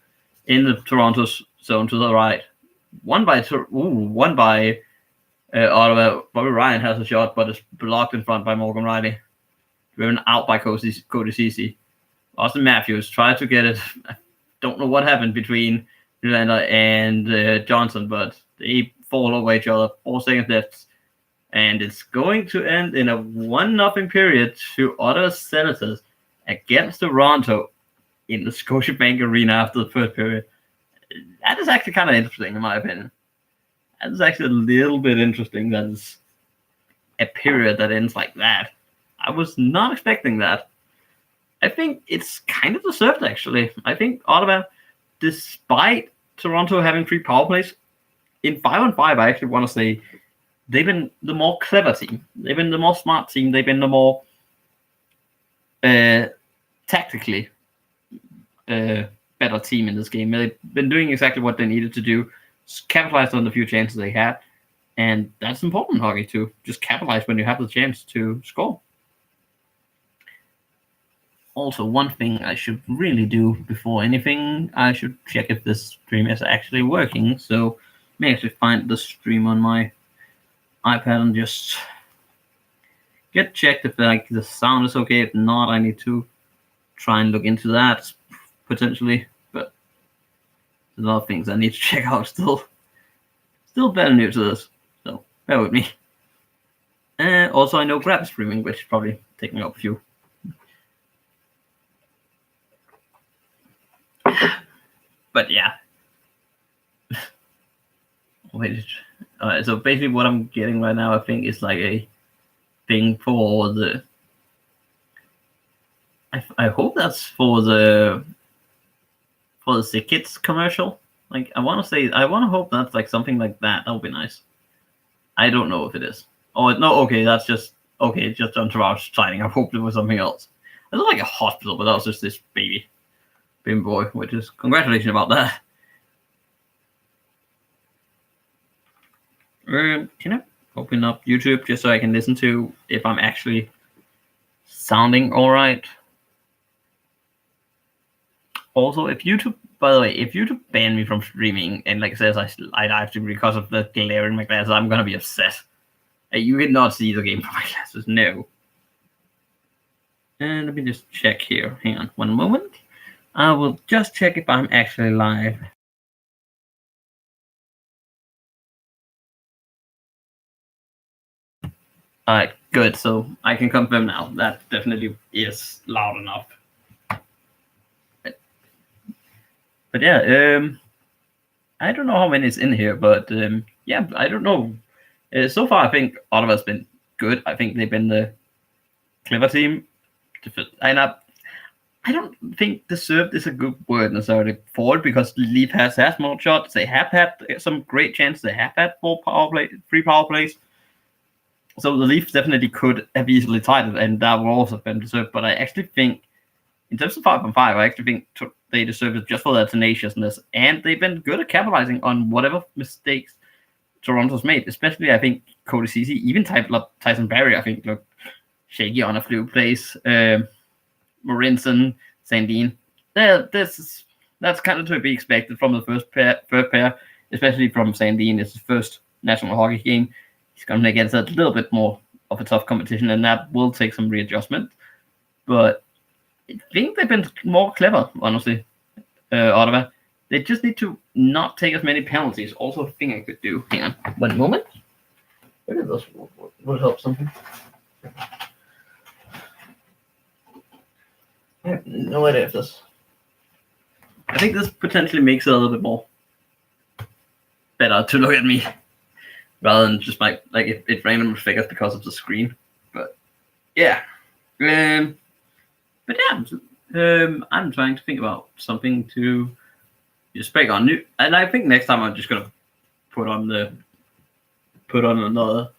the Toronto zone to the right. One by Ottawa. Bobby Ryan has a shot, but it's blocked in front by Morgan Riley. Driven out by Cody Ceci. Austin Matthews tried to get it. I don't know what happened between Nylander and Johnson, but they fall over each other. 4 seconds left. And it's going to end in a 1-0 period to Ottawa Senators against Toronto in the Scotiabank Arena after the first period. That is actually kind of interesting, in my opinion. That is actually a little bit interesting. That is a period that ends like that. I was not expecting that. I think it's kind of deserved, actually. I think Ottawa, despite Toronto having 3 power plays, in 5-on-5, I actually want to say they've been the more clever team. They've been the more smart team. They've been the more tactically better team in this game. They've been doing exactly what they needed to do, capitalized on the few chances they had, and that's important in hockey too. Just capitalize when you have the chance to score. Also, one thing I should really do before anything, I should check if this stream is actually working. So, may actually find the stream on my iPad and just get checked if like the sound is okay. If not, I need to try and look into that potentially. But there's a lot of things I need to check out still. Still very new to this, so bear with me. Also, I know Grab is streaming, which is probably taking up a few. But yeah. Wait. So basically, what I'm getting right now, I think, is like a thing for the. I hope that's for the Sick Kids commercial. Like, I want to hope that's like something like that. That would be nice. I don't know if it is. Oh no, okay, that's just just Entourage signing. I hoped it was something else. It was like a hospital, but that was just this baby boy, which is congratulations about that. Can I open up YouTube just so I can listen to if I'm actually sounding all right? Also, if YouTube ban me from streaming and like says I live stream because of the glare in my glasses, I'm gonna be upset. You cannot see the game from my glasses, no. And let me just check here. Hang on one moment. I will just check if I'm actually live. Alright, good. So I can confirm now. That definitely is loud enough. But yeah, I don't know how many is in here, but yeah, I don't know. So far, I think Ottawa's been good. I think they've been the clever team. I don't think deserved is a good word necessarily for it, because Leaf has more shots. They have had some great chances. They have had 3 power plays. So the Leafs definitely could have easily tied it, and that would also have been deserved. But I actually think, in terms of 5-on-5, I actually think they deserve it just for their tenaciousness, and they've been good at capitalizing on whatever mistakes Toronto's made. Especially, I think Cody Ceci, even Tyson Barrie, I think looked shaky on a few plays. Morinson, Sandin, that's kind of to be expected from the third pair, especially from Sandin. It's his first national hockey game. He's going to against a little bit more of a tough competition, and that will take some readjustment. But I think they've been more clever, honestly, Ottawa. They just need to not take as many penalties. Also, a thing I could do. Hang on, 1 moment. Where did this? Will help something? I have no idea if this. I think this potentially makes it a little bit more better to look at me, rather than just like it randomly figures because of the screen. But yeah, I'm trying to think about something to just break on new, and I think next time I'm just gonna put on another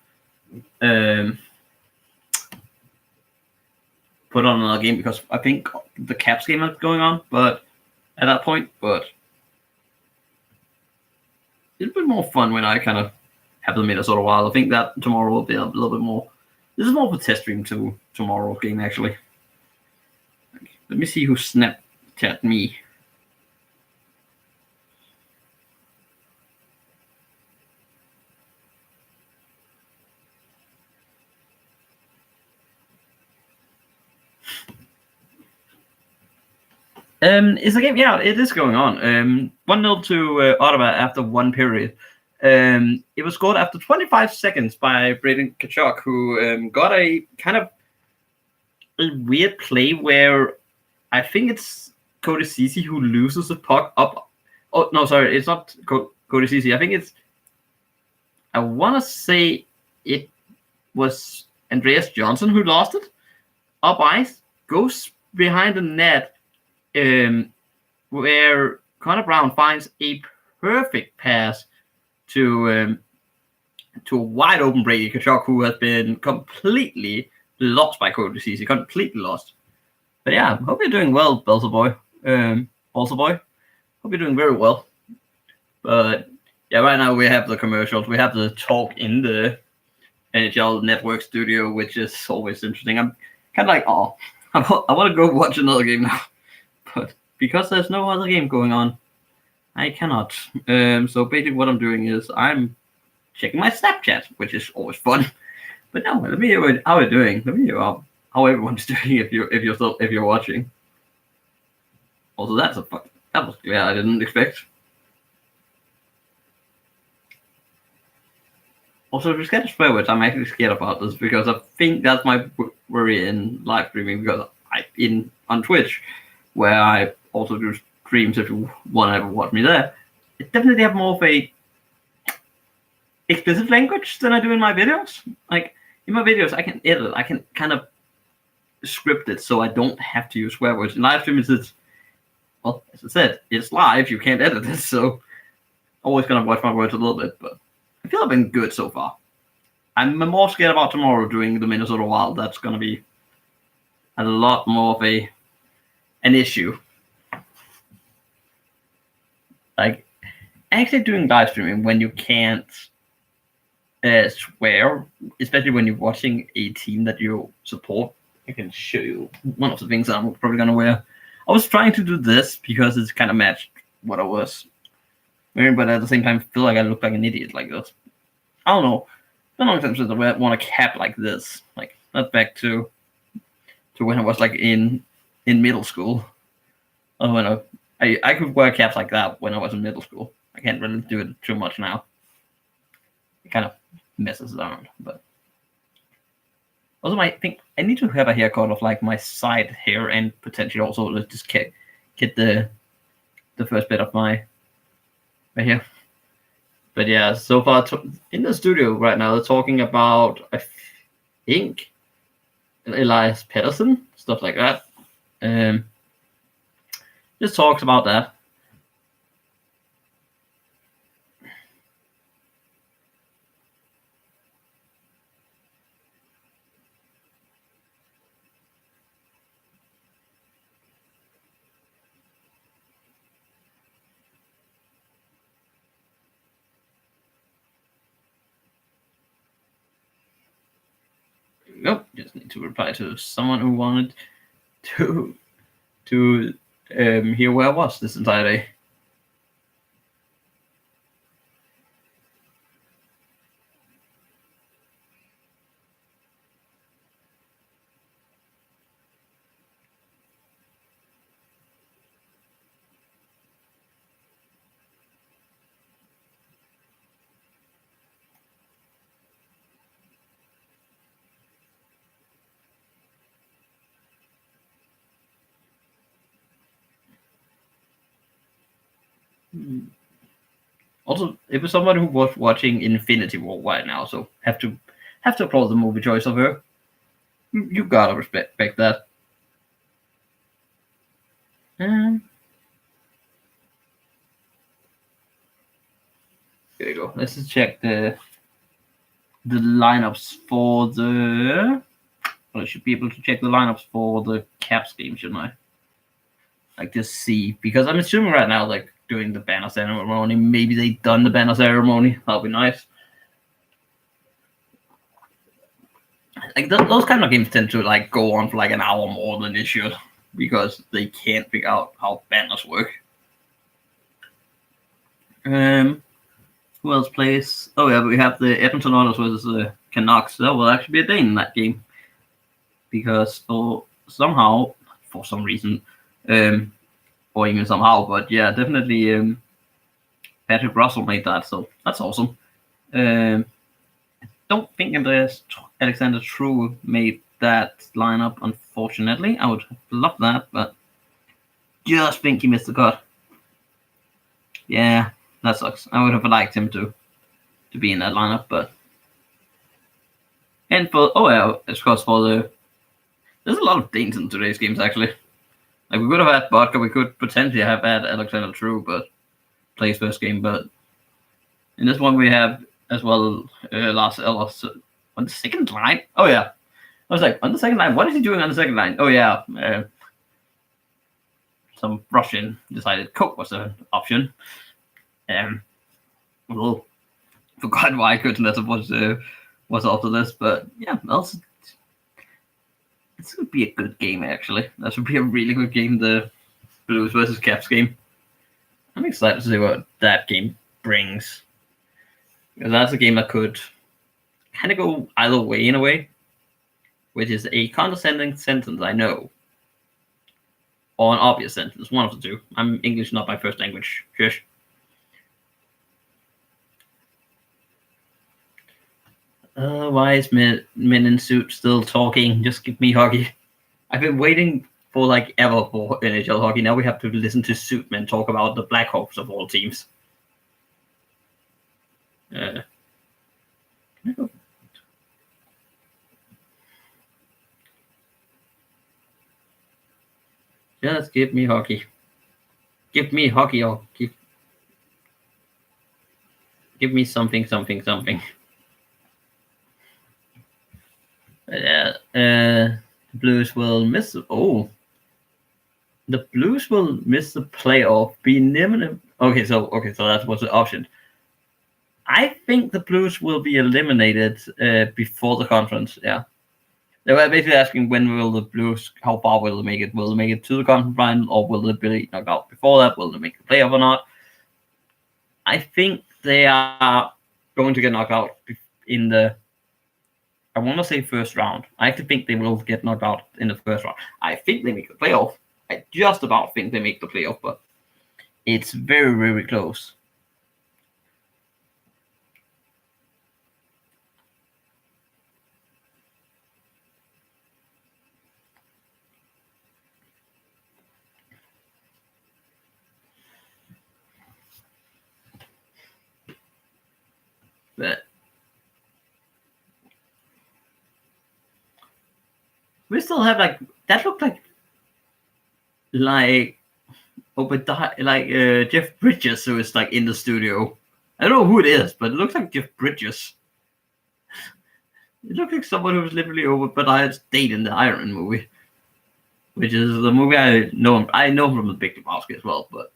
game, because I think the Caps game is going on, but at that point, but it'll be more fun when I kind of have the Minnesota Wild. I think that tomorrow will be a little bit more. This is more of a test stream to tomorrow's game, actually. Let me see who Snapchat me. Is the game? Yeah, it is going on. 1-0 to Ottawa after one period. It was scored after 25 seconds by Brayden Tkachuk, who got a kind of a weird play where I think it's Cody Ceci who loses the puck up. Oh no, sorry, it's not Cody Ceci. I think it's. I want to say it was Andreas Johnson who lost it. Up ice, goes behind the net. Where Connor Brown finds a perfect pass to a wide open Brady Tkachuk, who has been completely lost by Cody Ceci, completely lost. But yeah, hope you're doing well, Belzer boy. Hope you're doing very well. But yeah, right now we have the commercials. We have the talk in the NHL Network studio, which is always interesting. I'm kind of like, I want to go watch another game now. But because there's no other game going on, I cannot. So basically what I'm doing is I'm checking my Snapchat, which is always fun. But no, let me hear how you're doing. Let me hear how everyone's doing if you're watching. Also, that was clear. I didn't expect. Also, if you're scared of swear words, I'm actually scared about this, because I think that's my worry in live streaming, because on Twitch, where I also do streams, if you want to ever watch me there, I definitely have more of a explicit language than I do in my videos. Like, in my videos, I can edit, I can kind of script it so I don't have to use swear words. In live streams, well, as I said, it's live, you can't edit it, so always gonna watch my words a little bit, but I feel I've been good so far. I'm more scared about tomorrow doing the Minnesota Wild. That's gonna be a lot more of an issue. Like, actually doing live streaming when you can't swear, especially when you're watching a team that you support. I can show you one of the things I'm probably gonna wear. I was trying to do this because it's kind of matched what I was wearing, but at the same time, I feel like I look like an idiot like this. I don't know. It's been a long time since I want a cap like this. Like, that's back to when I was like in middle school. Oh, when I could wear caps like that when I was in middle school. I can't really do it too much now. It kind of messes around, but also I think I need to have a haircut of like my side hair, and potentially also just get the first bit of my hair. But yeah, so far in the studio right now, they're talking about, I think, Elias Pettersson, stuff like that. Just talks about that. we go. Just need to reply to someone who wanted to hear where I was this entire day. Also, it was somebody who was watching Infinity War right now, so have to applaud the movie choice of her. You gotta respect that. Here we go. Let's just check the lineups for the. Well, I should be able to check the lineups for the Caps game, shouldn't I? Like just see, because I'm assuming right now, like doing the banner ceremony, maybe they've done the banner ceremony. That'll be nice. Like those kind of games tend to like go on for like an hour more than they should, because they can't figure out how banners work. Who else plays? Oh yeah, we have the Edmonton Oilers versus the Canucks. That will actually be a Dane in that game, because for some reason, or even somehow, but yeah, definitely Patrick Russell made that, so that's awesome. I don't think Alexander True made that lineup, unfortunately. I would love that, but just think he missed the cut. Yeah, that sucks. I would have liked him to be in that lineup, but and for of course there's a lot of Danes in today's games actually. Like we could have had Bodka, we could potentially have had Alexander True, but plays first game. But in this one we have as well Lars Ellis on the second line. Oh yeah, I was like on the second line. What is he doing on the second line? Oh yeah, some Russian decided Coke was an option. Well, forgot why Kurtlev was after this, but yeah, also this would be a good game actually. That would be a really good game, the Blues versus Caps game. I'm excited to see what that game brings, because that's a game that could kind of go either way in a way, which is a condescending sentence, I know, or an obvious sentence, one of the two. I'm English not my first language. Shush. Why is men in suits still talking? Just give me hockey. I've been waiting for like ever for NHL hockey. Now we have to listen to suit men talk about the Blackhawks of all teams. Just give me hockey. Give me hockey or give me something. The Blues will miss. The Blues will miss the playoff. Be eliminated. Okay, so that was the option. I think the Blues will be eliminated before the conference. Yeah, they were basically asking when will the Blues, how far will they make it? Will they make it to the conference final, or will they be knocked out before that? Will they make the playoff or not? I think they are going to get knocked out in the. I want to say first round. I actually think they will get knocked out in the first round. I think they make the playoff. I just about think they make the playoff, but it's very, very close. But we still have like that looked like Jeff Bridges, who is like in the studio. I don't know who it is, but it looks like Jeff Bridges. It looks like someone who was literally Obadiah Stane in the Iron Man movie, which is the movie I know him. I know him from The Big Lebowski as well, but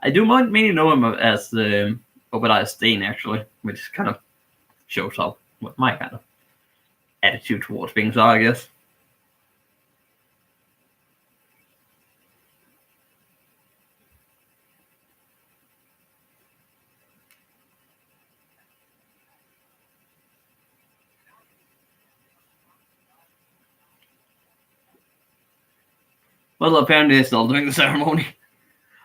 I do mainly know him as Obadiah Stane actually, which kind of shows how what my kind of attitude towards things are, I guess. Well, apparently they're still doing the ceremony.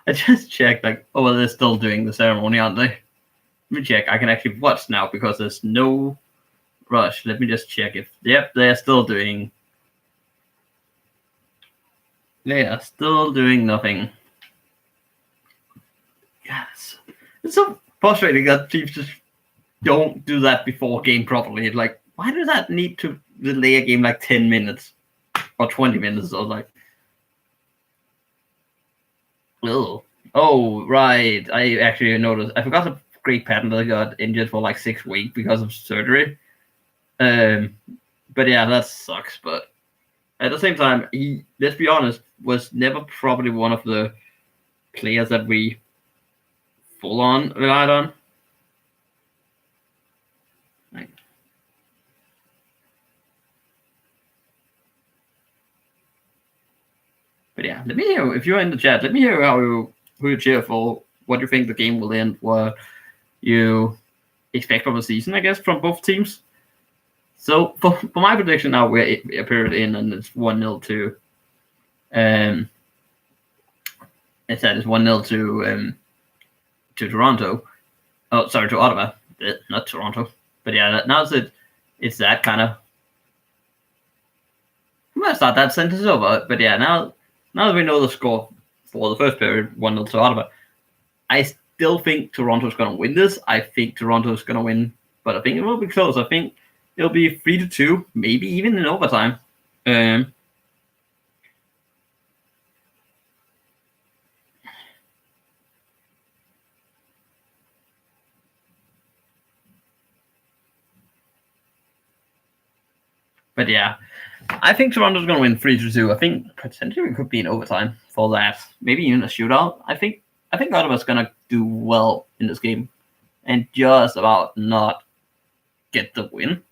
I just checked, like, oh, well, they're still doing the ceremony, aren't they? Let me check. I can actually watch now because there's no rush. Let me just check if, yep, they're still doing. They are still doing nothing. Yes. It's so frustrating that teams just don't do that before a game properly. It's like, why does that need to delay a game like 10 minutes or 20 minutes or like? Oh, right. I actually noticed. I forgot the great pattern that I got injured for like 6 weeks because of surgery. But yeah, that sucks. But at the same time, he, let's be honest, was never probably one of the players that we full on relied on. But yeah, let me hear if you're in the chat. Let me hear who you cheer for. What you think the game will end? What you expect from the season? I guess from both teams. So for my prediction now, we're a period in, and it's 1-0 to. It said it's 1-0 to Toronto. Oh, sorry, to Ottawa, not Toronto. But yeah, now it's that kind of. I'm gonna start that sentence over. But yeah, now that we know the score for the first period, 1-0 to Ottawa, I still think Toronto's gonna win this. I think Toronto's gonna win, but I think it will be close. I think it'll be 3-2, maybe even in overtime. But yeah, I think Toronto's going to win 3-2. I think potentially it could be an overtime for that. Maybe even a shootout. I think Ottawa's going to do well in this game and just about not get the win,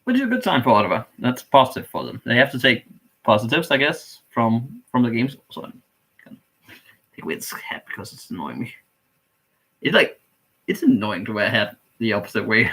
which is a good sign for Ottawa. That's positive for them. They have to take positives, I guess, from the games. So I'm going to take away this hat because it's annoying me. It's annoying to wear a hat the opposite way.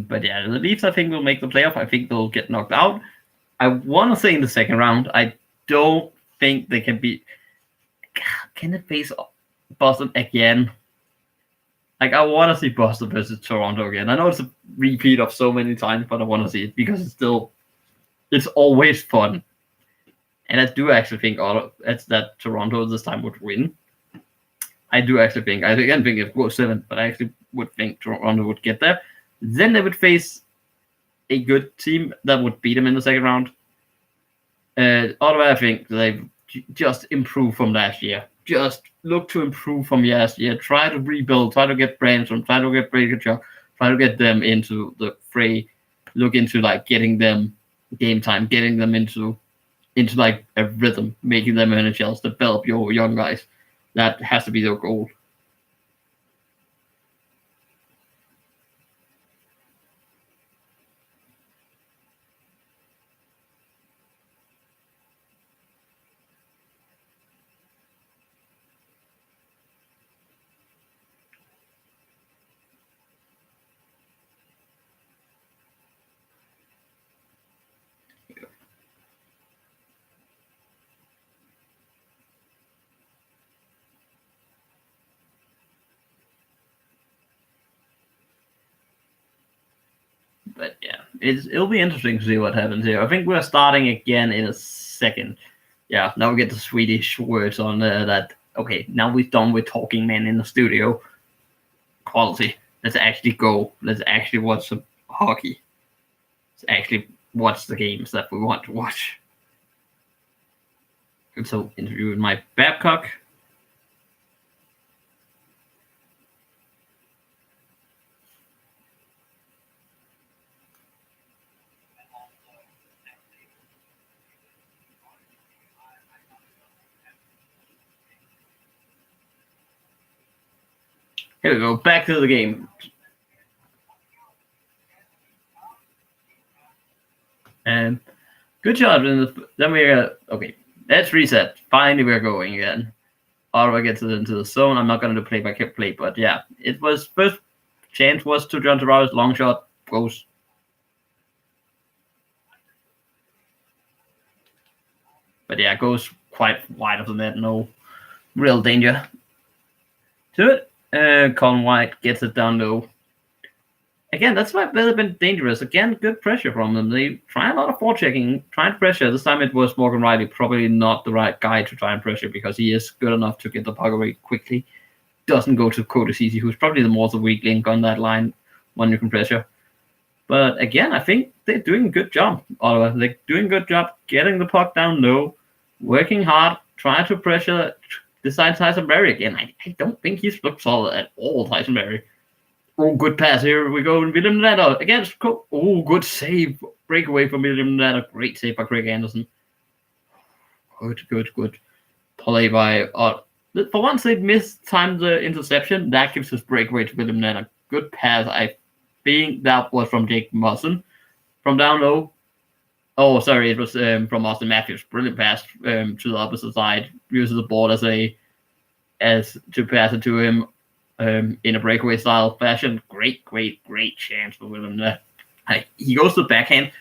But yeah, the Leafs I think will make the playoff. I think they'll get knocked out. I want to say in the second round. I don't think they can beat. Can they face Boston again? Like, I want to see Boston versus Toronto again. I know it's a repeat of so many times, but I want to see it because it's always fun. And I do actually think that Toronto this time would win. I do actually think. I again think it goes 7, but I actually would think Toronto would get there. Then they would face a good team that would beat them in the second round. Ottawa, I think they've just improved from last year. Just look to improve from last year. Try to rebuild. Try to get Branson. Try to get Breaker. Try to get them into the fray. Look into like getting them game time, getting them into like a rhythm, making them NHLs, develop your young guys. That has to be their goal. But yeah, it'll be interesting to see what happens here. I think we're starting again in a second. Yeah, now we get the Swedish words on that. Okay, now we're done with talking men in the studio. Quality. Let's actually go. Let's actually watch some hockey. Let's actually watch the games that we want to watch. So interviewing my Babcock. Here we go. Back to the game. And good job. Then we're okay. Let's reset. Finally, we're going again. Ottawa gets it into the zone. I'm not going to do play-by-play, but yeah, it was first chance was to John Tavares. Long shot goes. But yeah, goes quite wide of the net. No real danger to it. Colin White gets it down low. Again, that's why they've been dangerous. Again, good pressure from them. They try a lot of forechecking, trying to pressure. This time it was Morgan Riley, probably not the right guy to try and pressure because he is good enough to get the puck away quickly. Doesn't go to Cody Ceci, who's probably the more the weak link on that line when you can pressure. But again, I think they're doing a good job, Ottawa. They're doing a good job getting the puck down low, working hard, trying to pressure this side Tyson Berry again. I don't think he's looked solid at all, Tyson Berry. Oh, good pass. Here we go. William Nylander against. Oh, good save. Breakaway from William Nylander. Great save by Craig Anderson. Good. Play by. For once, they mistimed the interception. That gives us breakaway to William Nylander. Good pass. I think that was from Jake Muzzin. From down low. Oh, sorry. It was from Austin Matthews. Brilliant pass to the opposite side. Uses the ball as to pass it to him. In a breakaway style fashion. Great chance for William. He goes to the backhand,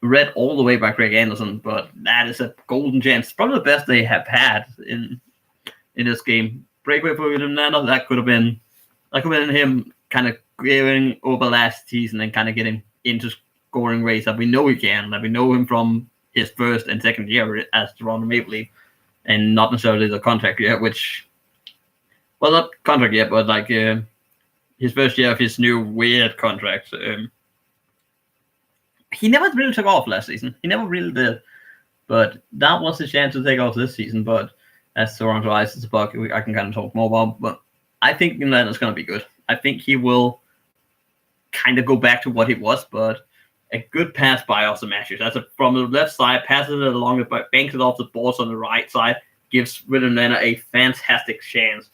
read all the way by Craig Anderson, but that is a golden chance. Probably the best they have had in this game. Breakaway for William Nylander. That could have been him kind of going over last season and kind of getting into scoring race that we know he can. That we know him from his first and second year as Toronto Maple Leaf, and not necessarily the contract year, which. Well, not contract yet, but like his first year of his new weird contract. He never really took off last season. He never really did. But that was his chance to take off this season. But as Toronto ices the puck, I can kind of talk more about. But I think Nylander's going to be good. I think he will kind of go back to what he was. But a good pass by Austin Matthews. That's from the left side, passes it along, but banks it off the balls on the right side. Gives William Nylander a fantastic chance.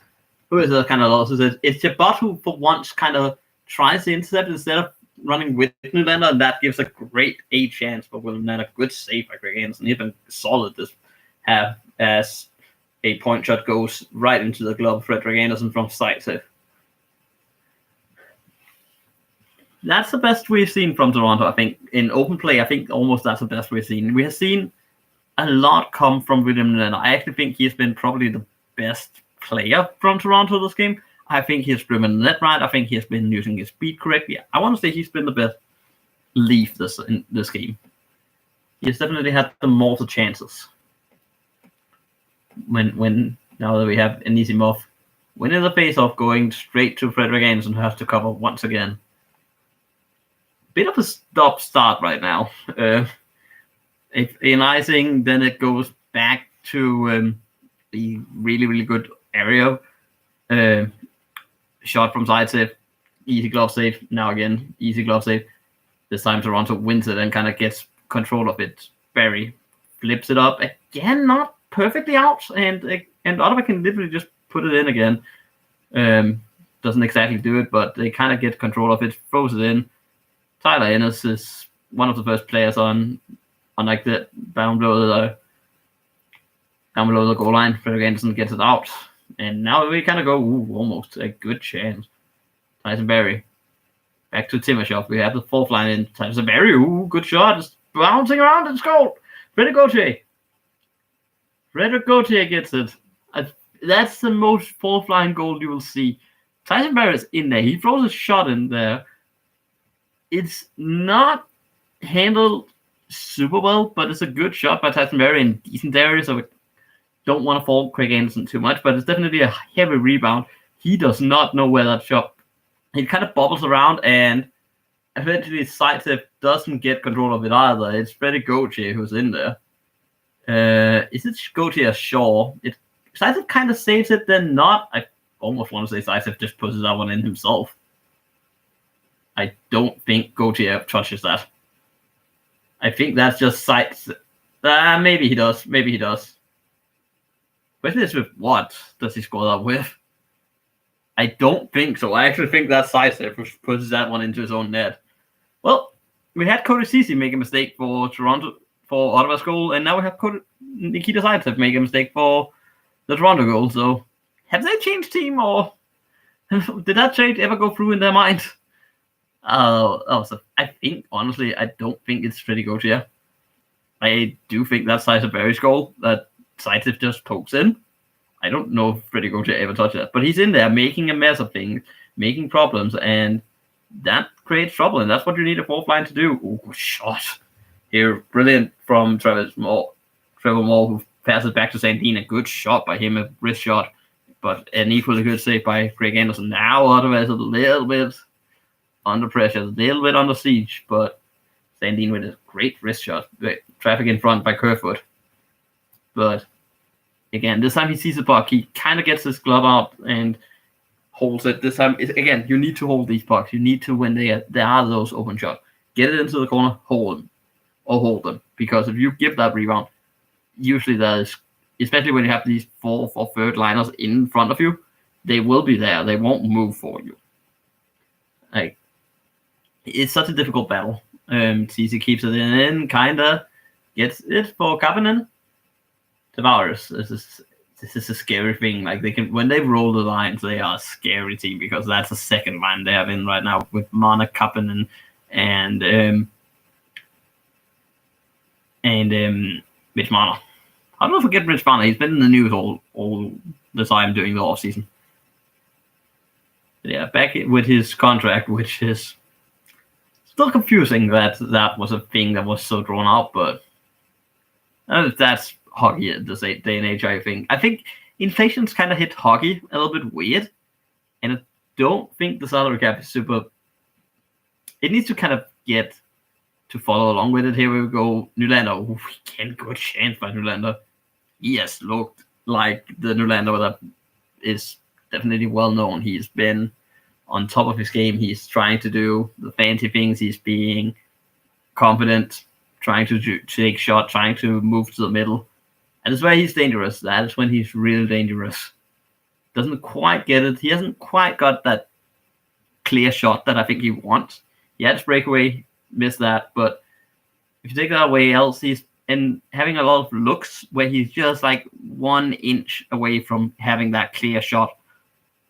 Who is kind of losses? It's Chabot who, for once, kind of tries to intercept instead of running with Nylander, and that gives a great chance for William Nylander. Good save by Craig Anderson. He's been solid this half as a point shot goes right into the glove of Frederik Andersen from side save. That's the best we've seen from Toronto, I think. In open play, I think almost that's the best we've seen. We have seen a lot come from William Nylander. I actually think he's been probably the best player from Toronto this game. I think he's driven the net right. I think he's been using his speed correctly. I want to say he's been the best Leaf in this game. He's definitely had the most chances. When now that we have Anisimov winning the face-off, going straight to Frederik Andersen, who has to cover once again. Bit of a stop-start right now. If in icing, then it goes back to the really good area. Shot from side save, easy glove save. Now again, easy glove save. This time Toronto wins it and kind of gets control of it. Barry flips it up again, not perfectly out, and Ottawa can literally just put it in again. Doesn't exactly do it, but they kind of get control of it. Throws it in. Tyler Ennis is one of the first players on like that down below the goal line. Frederik Andersen gets it out. And now we kind of go, almost a good chance. Tyson Berry. Back to Timashov. We have the fourth line in. Tyson Berry, good shot. It's bouncing around and scored. Frederik Gauthier gets it. That's the most fourth line goal you will see. Tyson Berry is in there. He throws a shot in there. It's not handled super well, but it's a good shot by Tyson Berry in decent areas. So don't want to fault Craig Anderson too much, but it's definitely a heavy rebound. He does not know where that shot. He kind of bobbles around, and eventually Zaitsev doesn't get control of it either. It's Frederik Gauthier who's in there. Is it Gautier? Sure. Zaitsev kind of saves it, then not. I almost want to say Zaitsev just pushes that one in himself. I don't think Gautier touches that. I think that's just Zaitsev. Maybe he does. Maybe he does. Question is with what does he score that with? I don't think so. I actually think that's Zaitsev who pushes that one into his own net. Well, we had Cody Ceci make a mistake for Ottawa's goal, and now we have Nikita Zaitsev make a mistake for the Toronto goal. So, have they changed team, or did that change ever go through in their mind? So I think, honestly, I don't think it's Freddie Gauthier. I do think that's Zaitsev Berry's goal that Zaitsev just pokes in. I don't know if Freddie Gauthier ever touched that, but he's in there making a mess of things, making problems, and that creates trouble, and that's what you need a fourth line to do. Ooh, shot. Here, brilliant from Trevor Moore, who passes back to Sandin. A good shot by him, a wrist shot, but an equally good save by Greg Anderson. Now Ottawa is a little bit under pressure, a little bit under siege, but Sandin with a great wrist shot. Traffic in front by Kerfoot. But again, this time he sees the puck. He kind of gets his glove out and holds it. This time, again, you need to hold these pucks. You need to, when there are those open shots, get it into the corner, hold them. Because if you give that rebound, usually there's, especially when you have these fourth or third liners in front of you, they will be there. They won't move for you. Like, it's such a difficult battle. Cece keeps it in, kind of gets it for Kapanen. Tavares, this is a scary thing. Like, they can, when they roll the lines, they are a scary team because that's the second line they have in right now with Mana, Kapanen, and Mitch Marner. How do I forget Mitch Marner? He's been in the news all the time during the offseason. Yeah, back with his contract, which is still confusing that was a thing that was so drawn out, but that's hockey at this day and age, I think. I think inflation's kind of hit hockey a little bit weird, and I don't think the salary cap is super. It needs to kind of get to follow along with it. Here we go, Nylander. We can't good chance by Nylander. He has looked like the Nylander that is definitely well known. He's been on top of his game. He's trying to do the fancy things. He's being confident, trying to take shot, trying to move to the middle. And that's where he's dangerous. That is when he's really dangerous. Doesn't quite get it. He hasn't quite got that clear shot that I think he wants. He had his breakaway, missed that. But if you take that away, else he's having a lot of looks where he's just like 1 inch away from having that clear shot.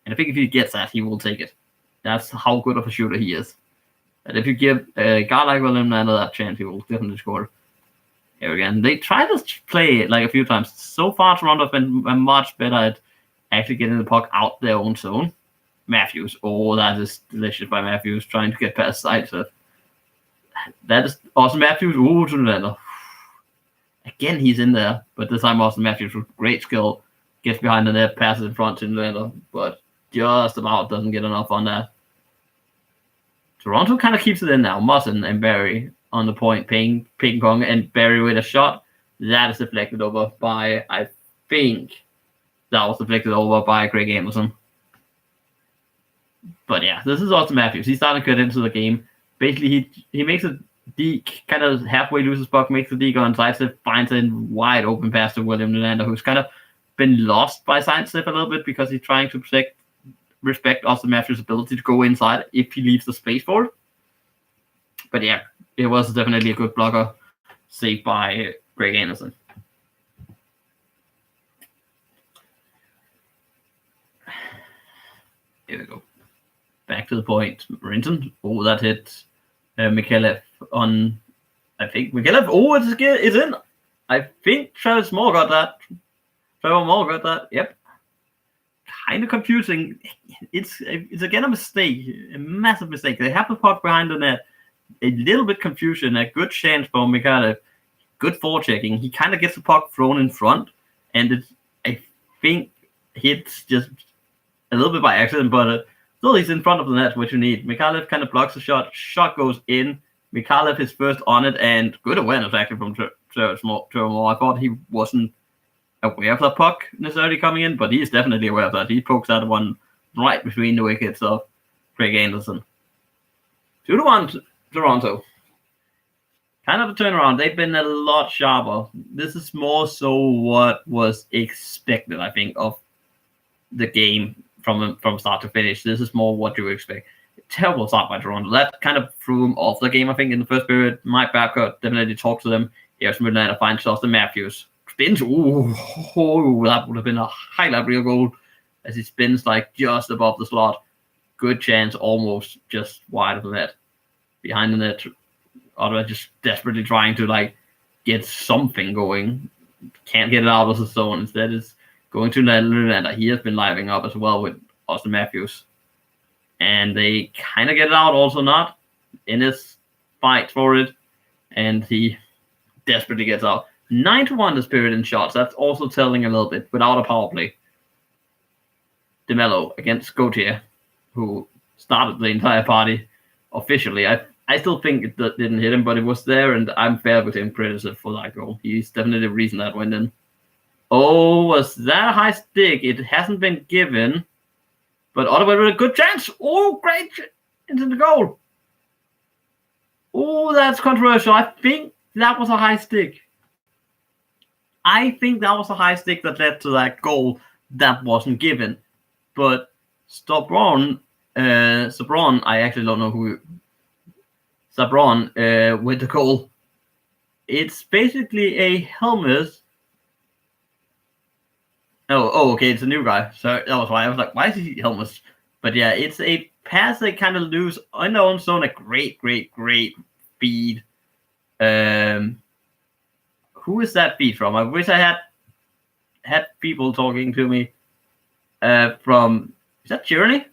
And I think if he gets that, he will take it. That's how good of a shooter he is. And if you give a guy like William Nylander that chance, he will definitely score. Here again, they try to play it like a few times. So far, Toronto have been much better at actually getting the puck out their own zone. Matthews, that is delicious by Matthews, trying to get past Zaitsev. That is Austin Matthews. Ooh, to Nylander. Again, he's in there, but this time Austin Matthews with great skill gets behind the net, passes in front to Nylander, but just about doesn't get enough on that. Toronto kind of keeps it in now. Musson and Barry on the point, ping pong, and Barry with a shot. That is deflected over by, I think, that was deflected over by Greg Anderson. But yeah, this is Austin Matthews. He's starting to get into the game. Basically, he makes a deke, kind of halfway loses puck, makes the deke on Zaitsev, finds a wide open pass to William Nylander, who's kind of been lost by Zaitsev a little bit because he's trying to respect Austin Matthews' ability to go inside if he leaves the space for it. But yeah, it was definitely a good blocker saved by Greg Anderson. Here we go. Back to the point. Marinton. Oh, that hit Mikhailov on, I think. Mikhailov. Oh, it's in. I think Travis Moore got that. Trevor Moore got that. Yep. Kind of confusing. It's again a mistake. A massive mistake. They have the puck behind the net. A little bit confusion. A good chance for Mikhailov. Good forechecking. He kind of gets the puck thrown in front. And I think hits just a little bit by accident, but still he's in front of the net, which you need. Mikhailov kind of blocks the shot. Shot goes in. Mikhailov is first on it, and good awareness actually from more. I thought he wasn't aware of the puck necessarily coming in, but he's definitely aware of that. He pokes that one right between the wickets of Craig Anderson. 2-1 Toronto. Kind of a turnaround. They've been a lot sharper. This is more so what was expected, I think, of the game from start to finish. This is more what you expect. Terrible start by Toronto. That kind of threw them off the game, I think, in the first period. Mike Babcock definitely talked to them. Here's Midnight to find Austin Matthews. Spins. Ooh, that would have been a highlight reel goal as he spins like just above the slot. Good chance, almost just wide of the net. Behind the net, Ottawa just desperately trying to like get something going. Can't get it out of the zone. Instead, it's going to Nylander. He has been living up as well with Austin Matthews. And they kind of get it out, also not in his fight for it. And he desperately gets out. 9-1 this period in shots. That's also telling a little bit without a power play. DeMello against Gauthier, who started the entire party officially. I still think it didn't hit him, but it was there, and I'm fair with him criticism for that goal. He's definitely the reason that went in. Oh, was that a high stick? It hasn't been given, but Ottawa with a good chance. Oh, great into the goal. Oh, that's controversial. I think that was a high stick. I think that was a high stick that led to that goal that wasn't given. But Sabron, I actually don't know who. Sabron with the goal. It's basically a helmet. Oh, okay, it's a new guy. So that was why I was like, why is he helmet? But yeah, it's a pass they kind of lose on their own zone. A great feed. Who is that feed from? I wish I had people talking to me. From is that Journey?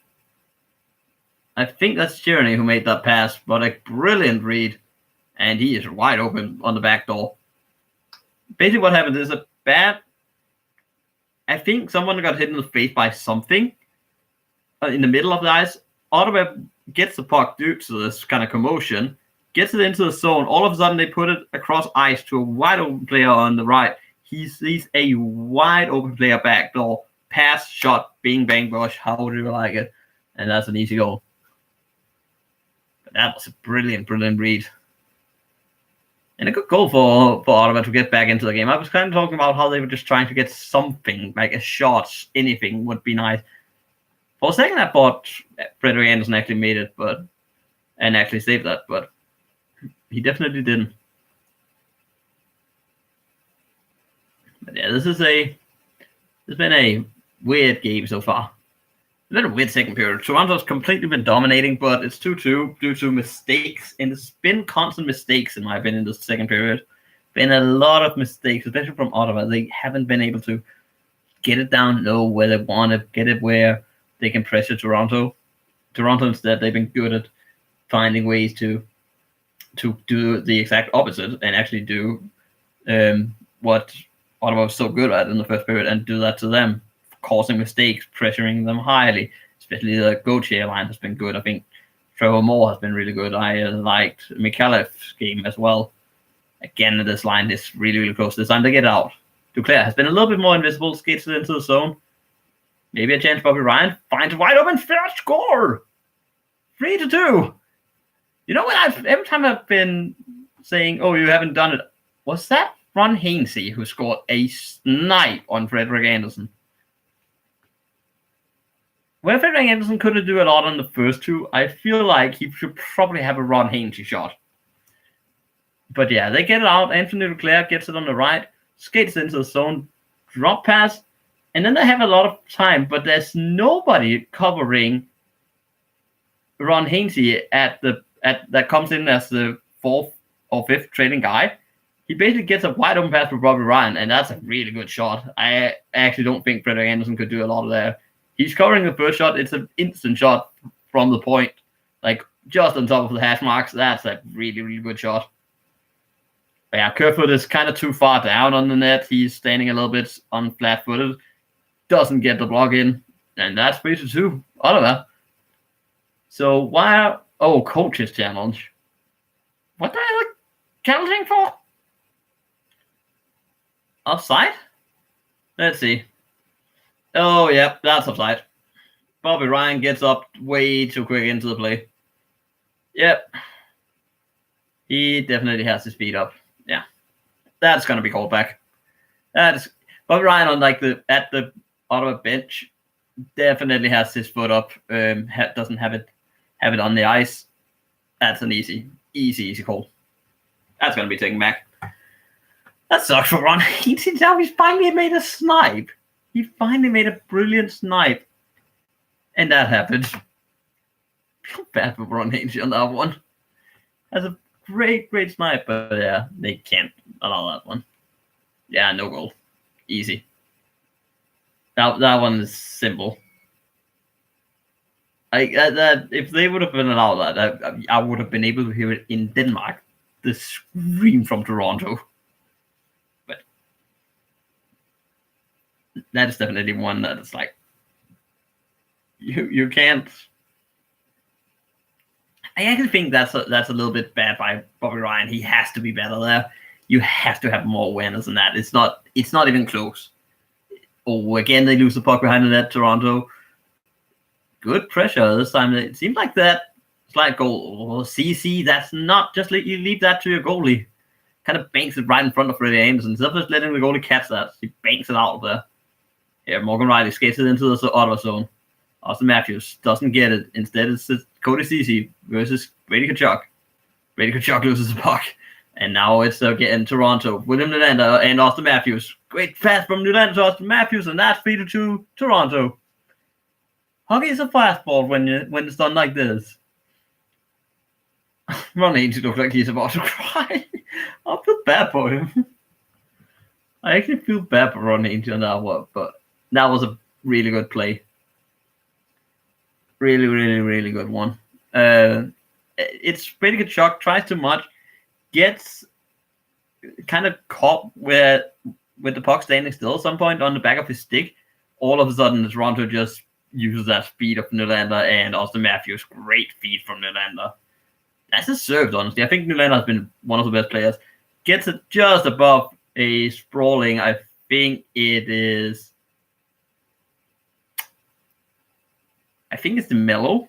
I think that's Journey who made that pass, but a brilliant read, and he is wide open on the back door. Basically, what happened is a bad. I think someone got hit in the face by something in the middle of the ice. Ottawa gets the puck due to this kind of commotion, gets it into the zone. All of a sudden, they put it across ice to a wide open player on the right. He sees a wide open player back door. Pass, shot, bing, bang, bush. How do you like it? And that's an easy goal. But that was a brilliant read. And a good goal for Ottawa to get back into the game. I was kind of talking about how they were just trying to get something, like a shot, anything would be nice. For a second, I thought Frederik Andersen actually made it, and actually saved that, but he definitely didn't. But yeah, this has been a weird game so far. It's been a weird second period. Toronto's completely been dominating, but it's 2-2 due to mistakes. And it's been constant mistakes, in my opinion, in the second period. Been a lot of mistakes, especially from Ottawa. They haven't been able to get it down low where they want to get it where they can pressure Toronto. Toronto, instead, they've been good at finding ways to do the exact opposite and actually do what Ottawa was so good at in the first period and do that to them, causing mistakes, pressuring them highly. Especially the Gauthier line has been good. I think Trevor Moore has been really good. I liked Mikhailev's game as well. Again, this line is really close. This time they get out. Duclair has been a little bit more invisible, skates it into the zone. Maybe a chance. Bobby Ryan finds a wide open first score. 3-2. You know what? Every time I've been saying, "Oh, you haven't done it," was that Ron Hainsey who scored a snipe on Frederik Andersen? Where Frederik Andersen couldn't do a lot on the first two, I feel like he should probably have a Ron Hainsey shot. But yeah, they get it out. Anthony Duclair gets it on the right, skates into the zone, drop pass, and then they have a lot of time, but there's nobody covering Ron Hainsey that comes in as the fourth or fifth trailing guy. He basically gets a wide open pass for Bobby Ryan, and that's a really good shot. I actually don't think Frederik Andersen could do a lot of there. He's covering the first shot. It's an instant shot from the point, like just on top of the hash marks. That's a really good shot. But yeah, Kerfoot is kind of too far down on the net. He's standing a little bit on flat-footed. Doesn't get the block in, and that's 3-2 Ottawa. So why? Coach's challenge. What the hell are challenging for? Offside? Let's see. Oh, yeah, that's offside. Bobby Ryan gets up way too quick into the play. Yep. He definitely has his feet up. Yeah. That's going to be called back. That's Bobby Ryan on at the Ottawa bench definitely has his foot up. Doesn't have it on the ice. That's an easy call. That's going to be taken back. That sucks for Ron. Now he's finally made a snipe. He finally made a brilliant snipe. And that happened. I feel bad for Ron Hainsey on that one. That's a great snipe, but yeah, they can't allow that one. Yeah, no goal. Easy. That one is simple. If they would have been allowed that, I would have been able to hear it in Denmark. The scream from Toronto. But that is definitely one that is like you can't. I actually think that's a little bit bad by Bobby Ryan. He has to be better there. You have to have more awareness than that. It's not even close. Oh, again, they lose the puck behind the net, Toronto. Good pressure this time. It seems like that slight goal. Oh, CC, that's not just you leave that to your goalie. Kind of banks it right in front of Freddie Anderson. Instead of just letting the goalie catch that, he banks it out of there. Yeah, Morgan Riley skates it into the Ottawa zone. Austin Matthews doesn't get it. Instead, it's Cody Ceci versus Brady Tkachuk. Brady Tkachuk loses the puck. And now it's getting Toronto. William Nylander and Austin Matthews. Great pass from Nylander to Austin Matthews, and that's 3-2 Toronto. Hockey is a fastball when it's done like this. Ron Hainsey looks like he's about to cry. I feel bad for him. I actually feel bad for Ron Hainsey on that one, but that was a really good play. Really good one. It's Brady Tkachuk tries too much, gets kind of caught with the puck standing still at some point on the back of his stick. All of a sudden, Toronto just uses that speed of Nylander and Austin Matthews. Great feed from Nylander. That's deserved, honestly. I think Nylander has been one of the best players. Gets it just above a sprawling. I think it's the Mellow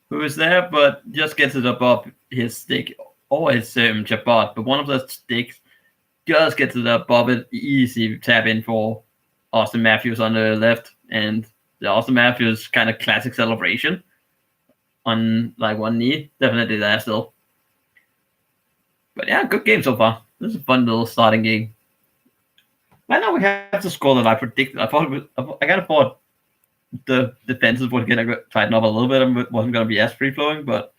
who is there, but just gets it above his stick. Or his Chabot, but one of the sticks just gets it above it. Easy tap in for Austin Matthews on the left, and the Austin Matthews kind of classic celebration on like one knee. Definitely there still. But yeah, good game so far. This is a fun little starting game. Right now we have the score that I predicted. I kind of thought the defenses were going to tighten up a little bit and wasn't going to be as free flowing, but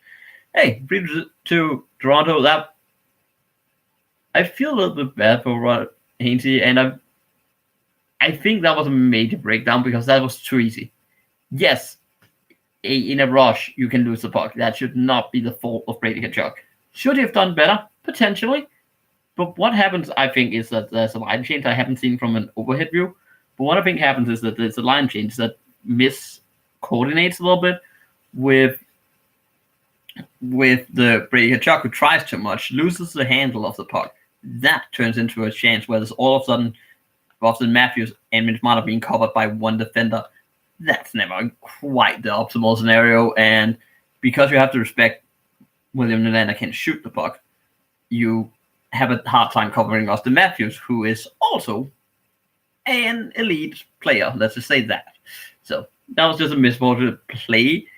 hey, 3-2 Toronto. That I feel a little bit bad for Ron Hainsey, and I think that was a major breakdown because that was too easy. Yes, in a rush you can lose the puck. That should not be the fault of Brady Tkachuk. Should he have done better? Potentially. But what happens, I think, is that there's a line change I haven't seen from an overhead view. But what I think happens is that there's a line change that miscoordinates a little bit with the Brady Tkachuk, who tries too much, loses the handle of the puck. That turns into a chance where there's all of a sudden Austin Matthews and Mitch Marner being covered by one defender. That's never quite the optimal scenario. And because you have to respect William Nylander can shoot the puck, you have a hard time covering Austin Matthews, who is also an elite player. Let's just say that. So that was just a misfortunate play.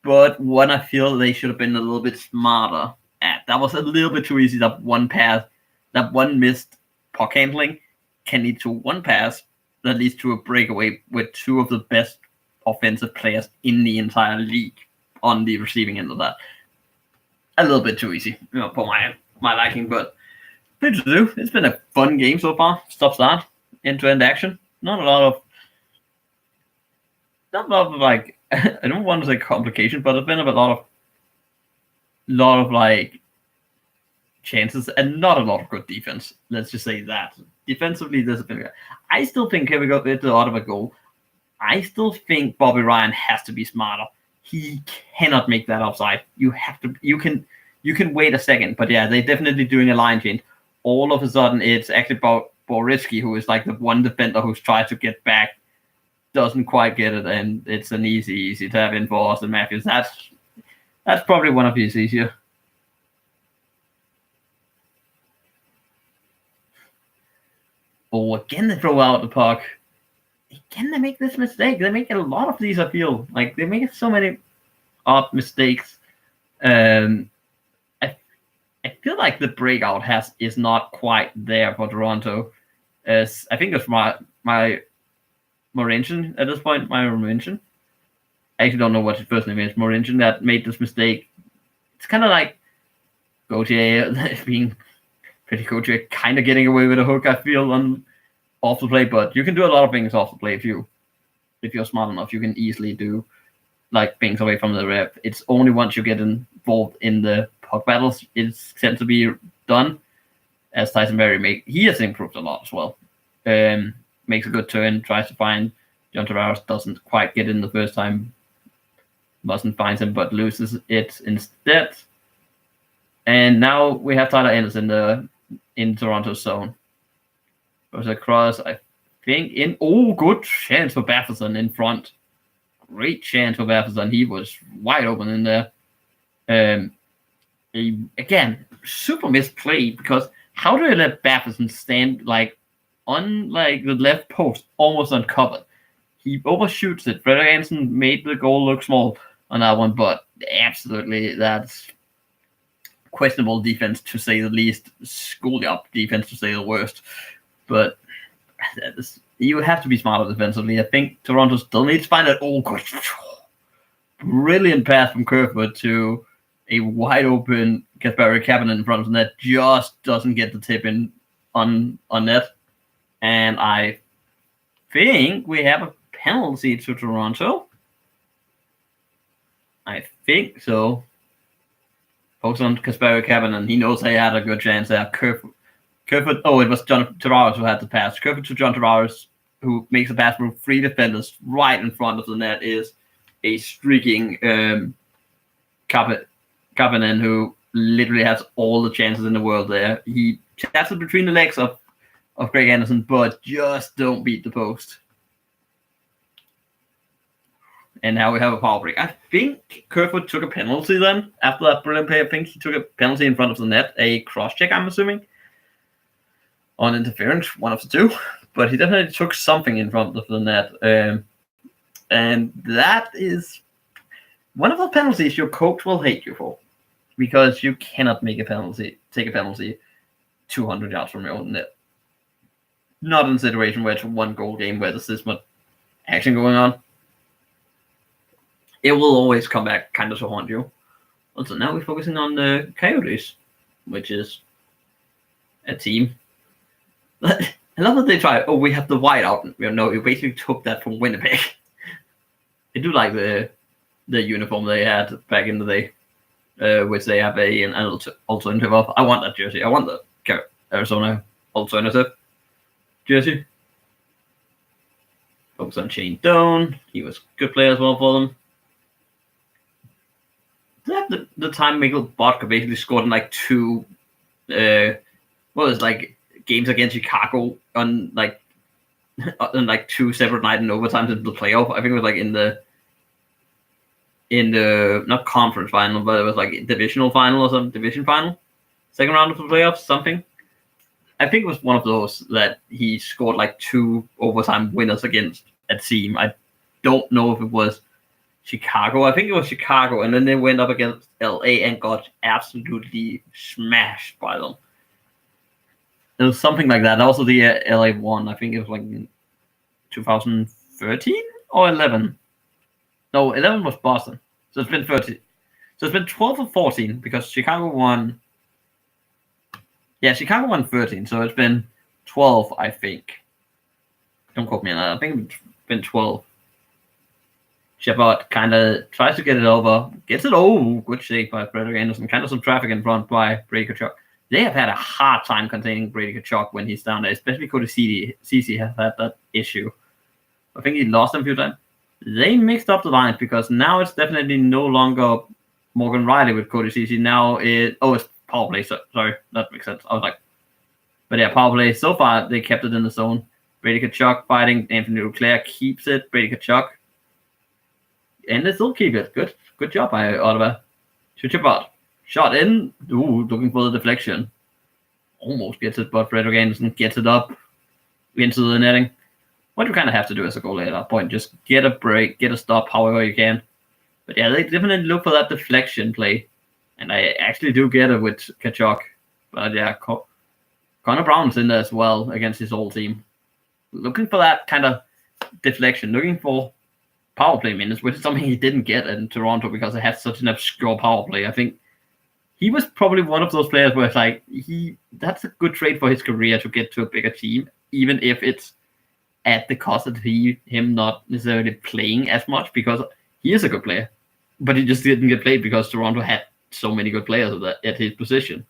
But one I feel they should have been a little bit smarter at. That was a little bit too easy. That one pass, that one missed puck handling can lead to one pass that leads to a breakaway with two of the best offensive players in the entire league on the receiving end of that. A little bit too easy, for my liking, but good to do. It's been a fun game so far. Stop-start, end-to-end action. Not a lot of like, I don't want to say complications, but there's been a lot of like chances and not a lot of good defense. Let's just say that. Defensively, there's been. I still think, here we go with the Ottawa goal. I still think Bobby Ryan has to be smarter. He cannot make that offside. You can wait a second, but yeah, they're definitely doing a line change. all of a sudden it's actually Boritsky who is like the one defender who's tried to get back, doesn't quite get it, and it's an easy tap in for Austin Matthews. That's probably one of his easier. Oh, again they throw out the puck. Again they make this mistake. They make a lot of these, I feel. Like, they make so many odd mistakes. I feel like the breakout is not quite there for Toronto. As I think it's my Morinchen at this point, my Morinchen. I actually don't know what his first name is. Morinchen that made this mistake. It's kind of like Gauthier being pretty Gauthier, kind of getting away with a hook, I feel, on off the play. But you can do a lot of things off the play if you're smart enough. You can easily do like things away from the ref. It's only once you get involved in the puck battles it's tends to be done. As Tyson Berry he has improved a lot as well. Makes a good turn, tries to find John Tavares, doesn't quite get in the first time. Mustn't find him, but loses it instead. And now we have Tyler Ennis in Toronto's zone. Goes across, I think, good chance for Batherson in front. Great chance for Batherson. He was wide open in there. Again, super misplay, because how do you let Batherson stand like on like the left post, almost uncovered? He overshoots it. Frederik Andersen made the goal look small on that one, but absolutely that's questionable defense to say the least. School up defense to say the worst. But you have to be smarter defensively. I think Toronto still needs to find that. Oh, good. Brilliant pass from Kerfoot to a wide open Kasperi Kapanen in front of the net. Just doesn't get the tip in on net. And I think we have a penalty to Toronto. I think so. Focus on Kasperi Kapanen. He knows they had a good chance there. Kerfoot. It was John Tavares who had the pass. Kerfoot to John Tavares, who makes a pass from 3 defenders right in front of the net, is a streaking Kapanen, who literally has all the chances in the world there. He taps it between the legs of Greg Anderson, but just don't beat the post. And now we have a power break. I think Kerfoot took a penalty then after that brilliant play. I think he took a penalty in front of the net, a cross check, I'm assuming, on interference, one of the two. But he definitely took something in front of the net. And that is one of the penalties your coach will hate you for, because you cannot take a penalty 200 yards from your own net. Not in a situation where it's a 1-goal game where there's this much action going on. It will always come back kind of to haunt you. Also, now we're focusing on the Coyotes, which is a team. I love that they try. Oh, we have the whiteout. No, you basically took that from Winnipeg. I do like the uniform they had back in the day, which they have an alternative of. I want that jersey. I want the Arizona alternative jersey. Focus on Shane Doan. He was a good player as well for them. The time Mikkel Botka basically scored in like 2 games against Chicago on 2 separate nights in overtime into the playoff. I think it was like in the not conference final, but it was like divisional final or some division final, second round of the playoffs, something. I think it was one of those that he scored like 2 overtime winners against a team. I don't know if it was Chicago. I think it was Chicago, and then they went up against LA and got absolutely smashed by them. It was something like that. Also, the LA won. I think it was like in 2013 or 11. No, 11 was Boston. So it's been 13. So it's been 12 or 14 because Chicago won. Yeah, Chicago won 13. So it's been 12, I think. Don't quote me on that. I think it's been 12. Shepard kind of tries to get it over. Gets it. Oh, good shake by Frederik Andersen. Kind of some traffic in front by Brady Tkachuk. They have had a hard time containing Brady Tkachuk when he's down there, especially Cody Ceci has had that issue. I think he lost him a few times. They mixed up the lines because now it's definitely no longer Morgan Riley with Cody Ceci. Now it's power play. Sorry, that makes sense. I was like, But yeah, power play, so far, they kept it in the zone. Brady Kachuk fighting. Anthony Duclair keeps it. Brady Kachuk. And they still keep it. Good job by Ottawa. To chip out. Shot in. Ooh, looking for the deflection. Almost gets it, but Frederick Anderson gets it up into the netting. What you kind of have to do as a goalie at that point, just get a break, get a stop, however you can. But yeah, they definitely look for that deflection play. And I actually do get it with Kachuk. But yeah, Connor Brown's in there as well against his old team. Looking for that kind of deflection, looking for power play minutes, which is something he didn't get in Toronto because they had such an obscure power play. I think he was probably one of those players where it's like that's a good trade for his career to get to a bigger team, even if it's at the cost of him not necessarily playing as much, because he is a good player, but he just didn't get played because Toronto had so many good players at his position.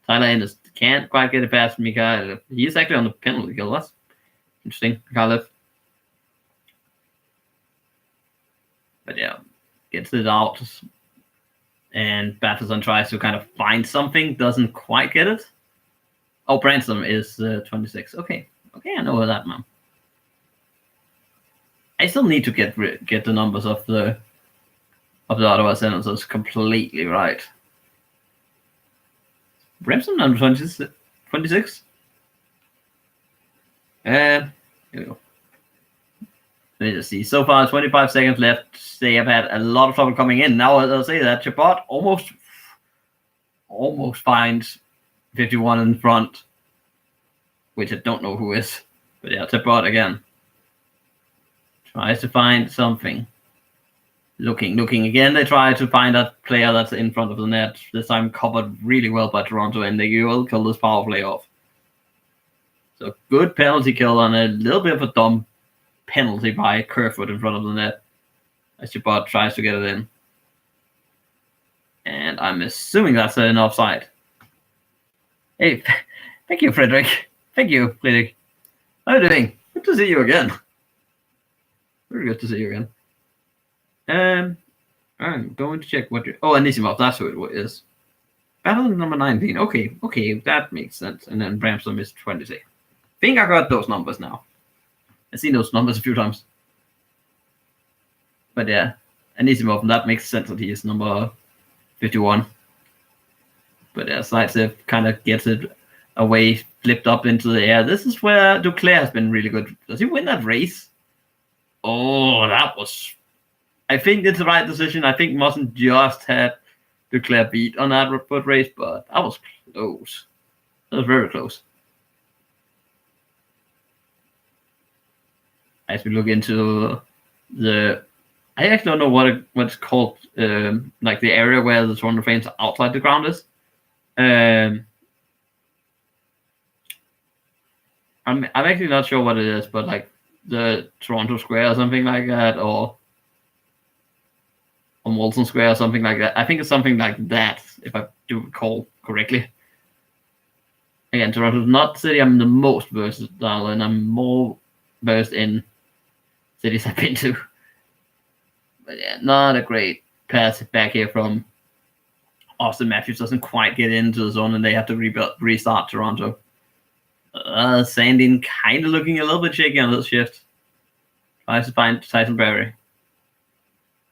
Tyler Ennis can't quite get it past Mikhailov. He's actually on the penalty kill. That's interesting, Mikhailov. But yeah, gets it out. And Batterson tries to kind of find something, doesn't quite get it. Oh, Branson is 26. Okay, I know that, man. I still need to get the numbers of the Ottawa Senators completely right. Branson number 26. Here we go. Let me just see. So far, 25 seconds left. They have had a lot of trouble coming in. Now, I'll say that Chabot almost finds 51 in front, which I don't know who is. But yeah, Chabot again. Tries to find something. Looking again. They try to find that player that's in front of the net. This time covered really well by Toronto, and they will kill this power play off. So good penalty kill on a little bit of a dumb penalty by Kerfoot in front of the net as Chabot tries to get it in. And I'm assuming that's an offside. Hey, thank you, Frederick. Thank you, Frederick. How are you doing? Good to see you again. Very good to see you again. I'm going to check what you're... Oh, Anisimov, that's who it is. Battle number 19. Okay, that makes sense. And then Bramson is 26. Think I got those numbers now. I've seen those numbers a few times. But yeah, Anisimov, that makes sense that he is number 51. But yeah, Zaitsev kind of gets it away, flipped up into the air. This is where Duclair has been really good. Does he win that race? Oh, that was... I think it's the right decision. I think Mussen just had Duclair beat on that foot race, but that was close. That was very close. As we look into the... I actually don't know what's called, like the area where the Toronto Flames outside the ground is. I'm actually not sure what it is, but like the Toronto Square or something like that, or Molson Square or something like that. I think it's something like that, if I do recall correctly. Again, Toronto's not the city I'm the most versed in, and I'm more versed in cities I've been to. But yeah, not a great pass back here from Austin Matthews. Doesn't quite get into the zone, and they have to restart Toronto. Sandin kind of looking a little bit shaky on this shift. Tries to find Tyson Berry.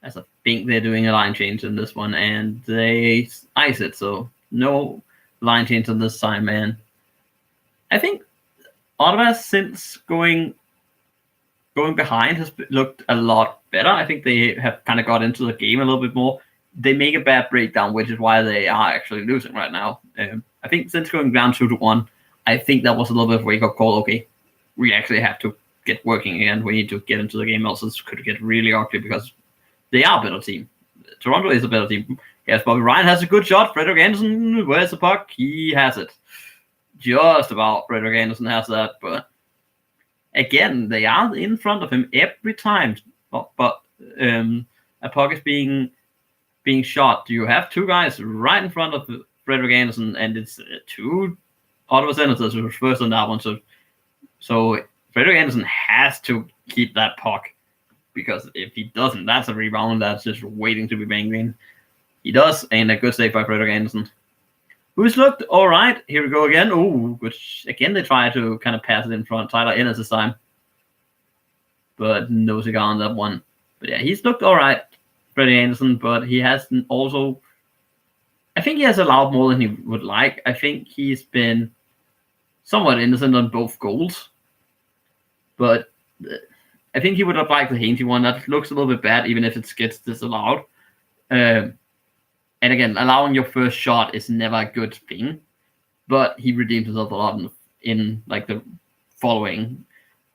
As I think they're doing a line change in this one, and they ice it, so no line change on this time, man. I think Ottawa, since going behind, has looked a lot better. I think they have kind of got into the game a little bit more. They make a bad breakdown, which is why they are actually losing right now. I think since going down 2-1, I think that was a little bit of a wake-up call. Okay, we actually have to get working again. We need to get into the game, else this could get really ugly because they are a better team. Toronto is a better team. Yes, Bobby Ryan has a good shot. Frederick Anderson, where's the puck? He has it. Just about. Frederick Anderson has that, but again, they are in front of him every time. But a puck is being shot. You have two guys right in front of Frederick Anderson, and it's two Ottawa Senators who were first on that one. So Frederick Anderson has to keep that puck, because if he doesn't, that's a rebound that's just waiting to be banged in. He does, and a good save by Frederick Anderson. who's looked all right. Here we go again. Oh, which again they try to kind of pass it in front. Tyler Ennis this time, but no cigar on that one. But yeah, he's looked all right, Freddie Anderson, but he has also. I think he has allowed more than he would like. I think he's been somewhat innocent on both goals, but I think he would have liked the Hainsey one. That looks a little bit bad, even if it gets disallowed. And again, allowing your first shot is never a good thing, but he redeemed himself a lot in like the following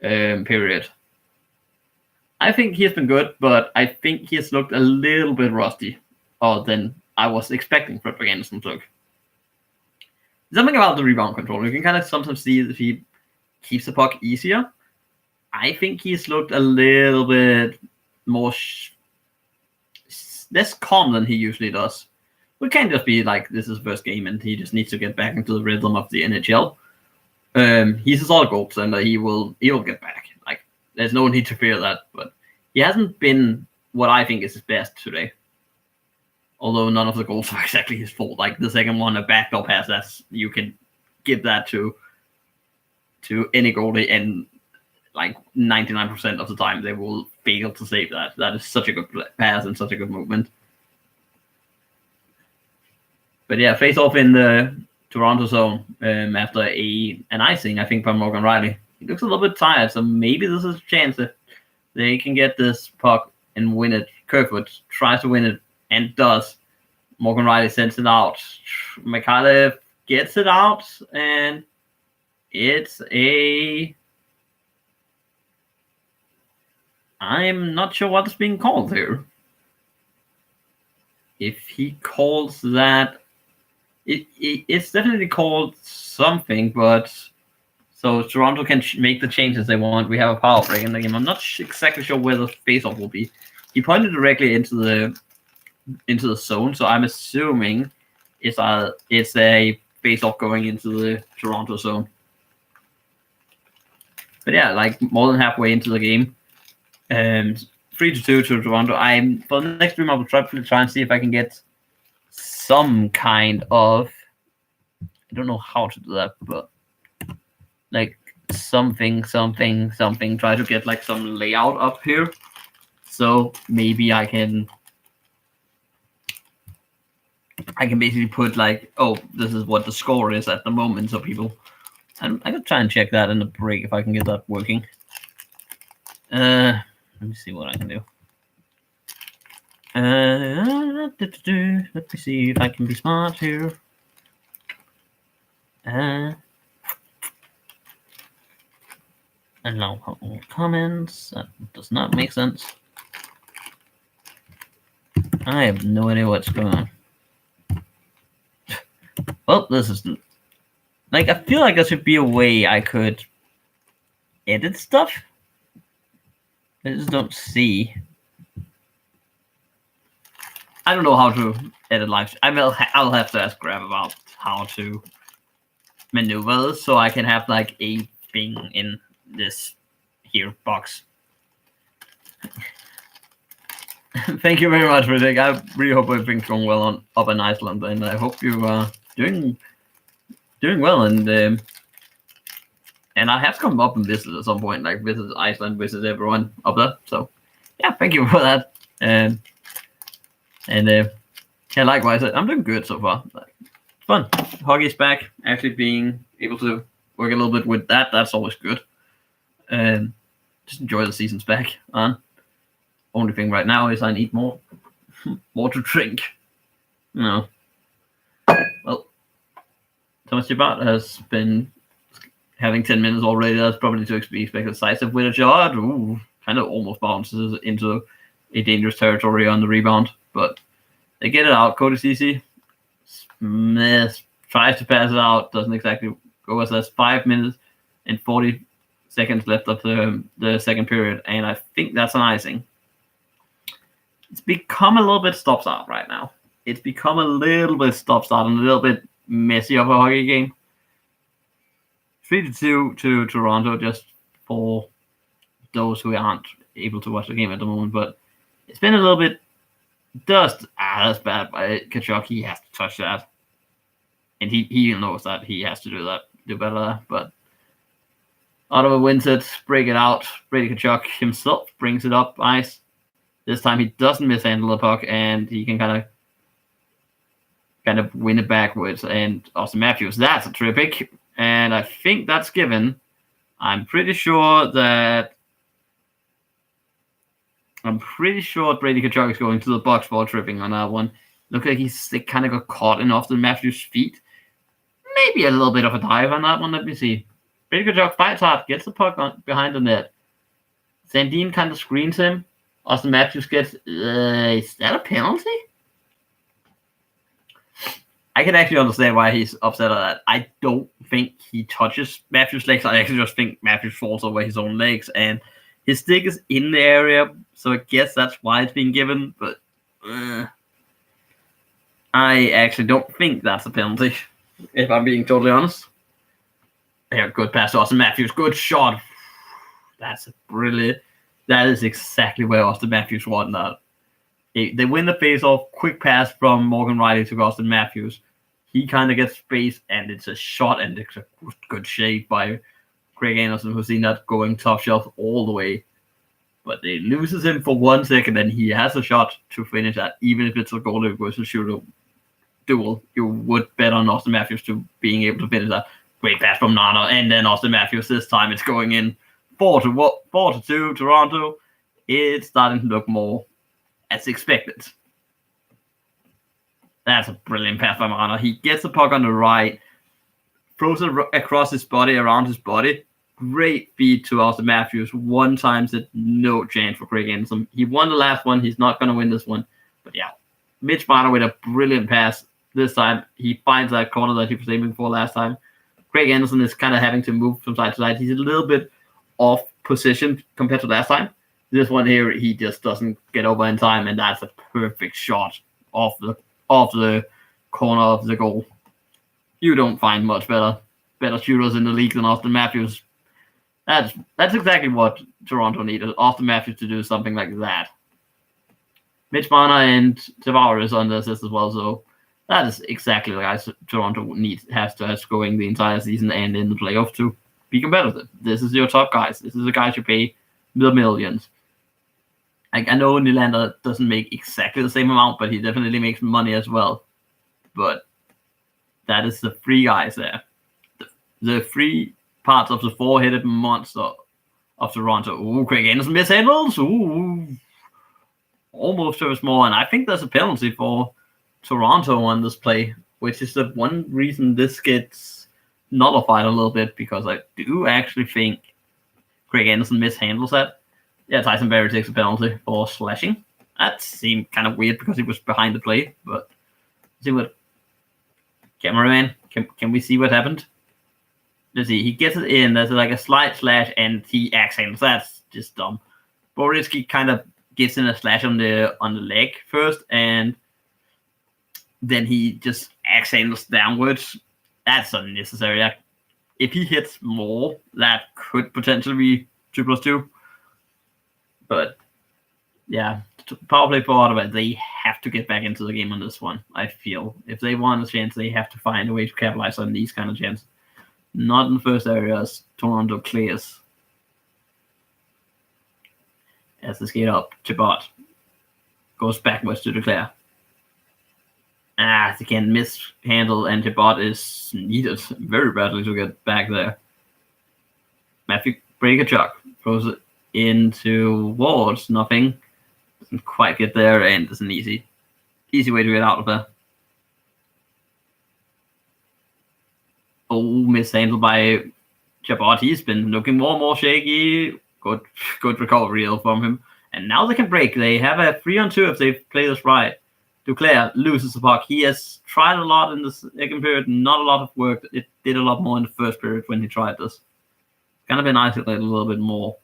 period. I think he has been good, but I think he has looked a little bit rusty than I was expecting Fredrik Andersen to look. Something about the rebound control. You can kind of sometimes see if he keeps the puck easier. I think he's looked a little bit more less calm than he usually does. It can't just be like this is his first game and he just needs to get back into the rhythm of the NHL. He's a solid goaltender. He'll get back. Like there's no need to fear that. But he hasn't been what I think is his best today. Although none of the goals are exactly his fault. Like the second one, a backdoor pass, you can give that to any goalie, and like 99% of the time they will fail to save that. That is such a good pass and such a good movement. But yeah, face off in the Toronto zone after an icing, I think, by Morgan Riley. He looks a little bit tired, so maybe this is a chance that they can get this puck and win it. Kerfoot tries to win it and does. Morgan Riley sends it out. Mikhailov gets it out, and it's a... I'm not sure what's being called here. If he calls that... It's definitely called something, but... So Toronto can make the changes they want. We have a power break in the game. I'm not exactly sure where the face-off will be. He pointed directly into the zone, so I'm assuming it's a face-off going into the Toronto zone. But yeah, like more than halfway into the game, 3-2 to Toronto. For the next stream I will try and see if I can get some kind of, I don't know how to do that, but like something. Try to get like some layout up here, so maybe I can basically put like, oh, this is what the score is at the moment, so people. I could try and check that in the break if I can get that working. Let me see what I can do. Let me see if I can be smart here. Allow comments. That does not make sense. I have no idea what's going on. Well, this is... Like, I feel like there should be a way I could edit stuff. I just don't see. I don't know how to edit live. I'll have to ask Graham about how to maneuver this so I can have like a thing in this here box. Thank you very much, Riddick. I really hope everything's going well up in Iceland, and I hope you are doing well. And I have to come up and visit at some point, like visit Iceland, visit everyone up there. So yeah, thank you for that. And yeah, likewise, I'm doing good so far. It's fun. Hockey's back. Actually being able to work a little bit with that's always good. Just enjoy the season's back on. Only thing right now is I need more to drink. No. Well, Thomas Chabot has been having 10 minutes already. That's probably to be expected. Size with a shot. Ooh, kind of almost bounces into a dangerous territory on the rebound. But they get it out. Cody Ceci tries to pass it out. Doesn't exactly go as that's 5 minutes and 40 seconds left of the second period. And I think that's an icing. It's become a little bit stop-start right now. It's become a little bit stop-start and a little bit messy of a hockey game. 3-2 to Toronto, just for those who aren't able to watch the game at the moment. But it's been a little bit that's bad by Kachuk. He has to touch that. And he knows that he has to do better. But Ottawa wins it, break it out. Brady Tkachuk himself brings it up ice. This time he doesn't mishandle the puck, and he can kind of win it backwards. And Austin Matthews, that's a terrific. And I think that's given. I'm pretty sure Brady Tkachuk is going to the box for tripping on that one. Looks like they kind of got caught in Austin Matthews' feet. Maybe a little bit of a dive on that one. Let me see. Brady Tkachuk fights hard, gets the puck behind the net. Sandin kind of screens him. Austin Matthews gets. Is that a penalty? I can actually understand why he's upset at that. I don't think he touches Matthews' legs. I actually just think Matthews falls over his own legs, and his stick is in the area, so I guess that's why it's being given. But I actually don't think that's a penalty, if I'm being totally honest. Yeah, good pass to Austin Matthews. Good shot. That's brilliant. That is exactly where Austin Matthews wanted that. They win the face-off. Quick pass from Morgan Riley to Austin Matthews. He kind of gets space, and it's a shot, and it's a good shave by Craig Anderson, who's seen that going top shelf all the way. But they loses him for 1 second, and he has a shot to finish that. Even if it's a goalie versus shooter duel, you would bet on Austin Matthews to being able to finish that. Great pass from Nana, and then Austin Matthews. This time it's going in 4-2 Toronto. It's starting to look more as expected. That's a brilliant pass by Marner. He gets the puck on the right, throws it across his body, around his body. Great feed to Austin Matthews. One time, said no chance for Craig Anderson. He won the last one. He's not going to win this one. But yeah, Mitch Marner with a brilliant pass. This time, he finds that corner that he was aiming for last time. Craig Anderson is kind of having to move from side to side. He's a little bit off position compared to last time. This one here, he just doesn't get over in time, and that's a perfect shot off the corner of the goal. You don't find much better shooters in the league than Austin Matthews. That's exactly what Toronto needed. Austin Matthews to do something like that. Mitch Marner and Tavares on the assist as well, so that is exactly the guys Toronto has to have going the entire season and in the playoffs to be competitive. This is your top guys. This is the guys you pay the millions. I know Nylander doesn't make exactly the same amount, but he definitely makes money as well. But that is the three guys there. The three parts of the four-headed monster of Toronto. Ooh, Craig Anderson mishandles. Ooh, almost serves more. And I think there's a penalty for Toronto on this play, which is the one reason this gets nullified a little bit, because I do actually think Craig Anderson mishandles that. Yeah, Tyson Barrie takes a penalty for slashing. That seemed kind of weird because he was behind the play, but see what cameraman, can we see what happened? Let's see, he gets it in, there's like a slight slash and he axe handles. That's just dumb. Boritsky kind of gets in a slash on the leg first, and then he just axe handles downwards. That's unnecessary. If he hits more, that could potentially be 2+2. But yeah, power play for Ottawa, they have to get back into the game on this one, I feel. If they want a chance, they have to find a way to capitalize on these kind of chances. Not in the first area as Toronto clears. As they skate up, Chabot goes backwards to declare. They can mishandle, and Chabot is needed very badly to get back there. Matthew Brady Tkachuk throws it into Wards. Nothing. Doesn't quite get there, and it's an easy way to get out of there. Oh, mishandled by Chabot. He's been looking more and more shaky. Good recovery from him. And now they can break. They have a 3-on-2 if they play this right. Duclair loses the puck. He has tried a lot in the second period. Not a lot of work. It did a lot more in the first period when he tried this. Kind of been isolated a little bit more.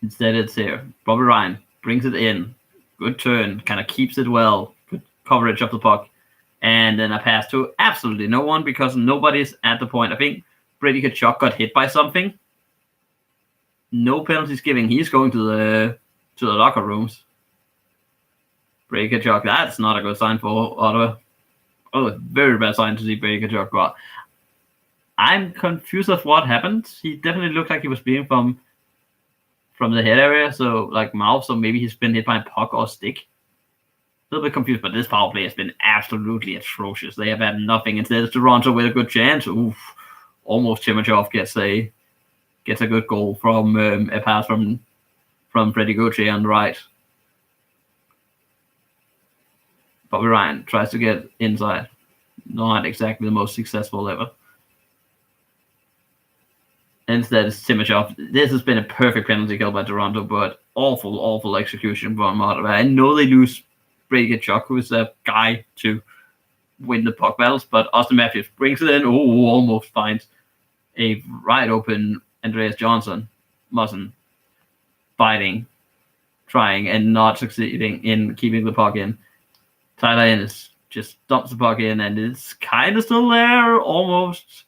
Instead, it's here. Bobby Ryan brings it in. Good turn. Kind of keeps it well. Good coverage of the puck. And then a pass to absolutely no one because nobody's at the point. I think Brady Tkachuk got hit by something. No penalties given. He's going to the locker rooms. Brady Tkachuk. That's not a good sign for Ottawa. Oh, a very bad sign to see Brady Tkachuk go out. I'm confused of what happened. He definitely looked like he was bleeding from the head area, so like mouth, so maybe he's been hit by a puck or stick. A little bit confused, but this power play has been absolutely atrocious. They have had nothing. Instead, it's Toronto with a good chance. Oof. Almost Chimachov gets a good goal from a pass from Freddie Gauthier on the right. Bobby Ryan tries to get inside. Not exactly the most successful ever. Instead, it's Chimachov. This has been a perfect penalty kill by Toronto, but awful execution from Ottawa. I know they lose Brady Tkachuk, who is a guy to win the puck battles, but Austin Matthews brings it in. Almost finds a wide open Andreas Johnson. Muzzin fighting, trying, and not succeeding in keeping the puck in. Tyler Ennis just dumps the puck in, and it's kind of still there, almost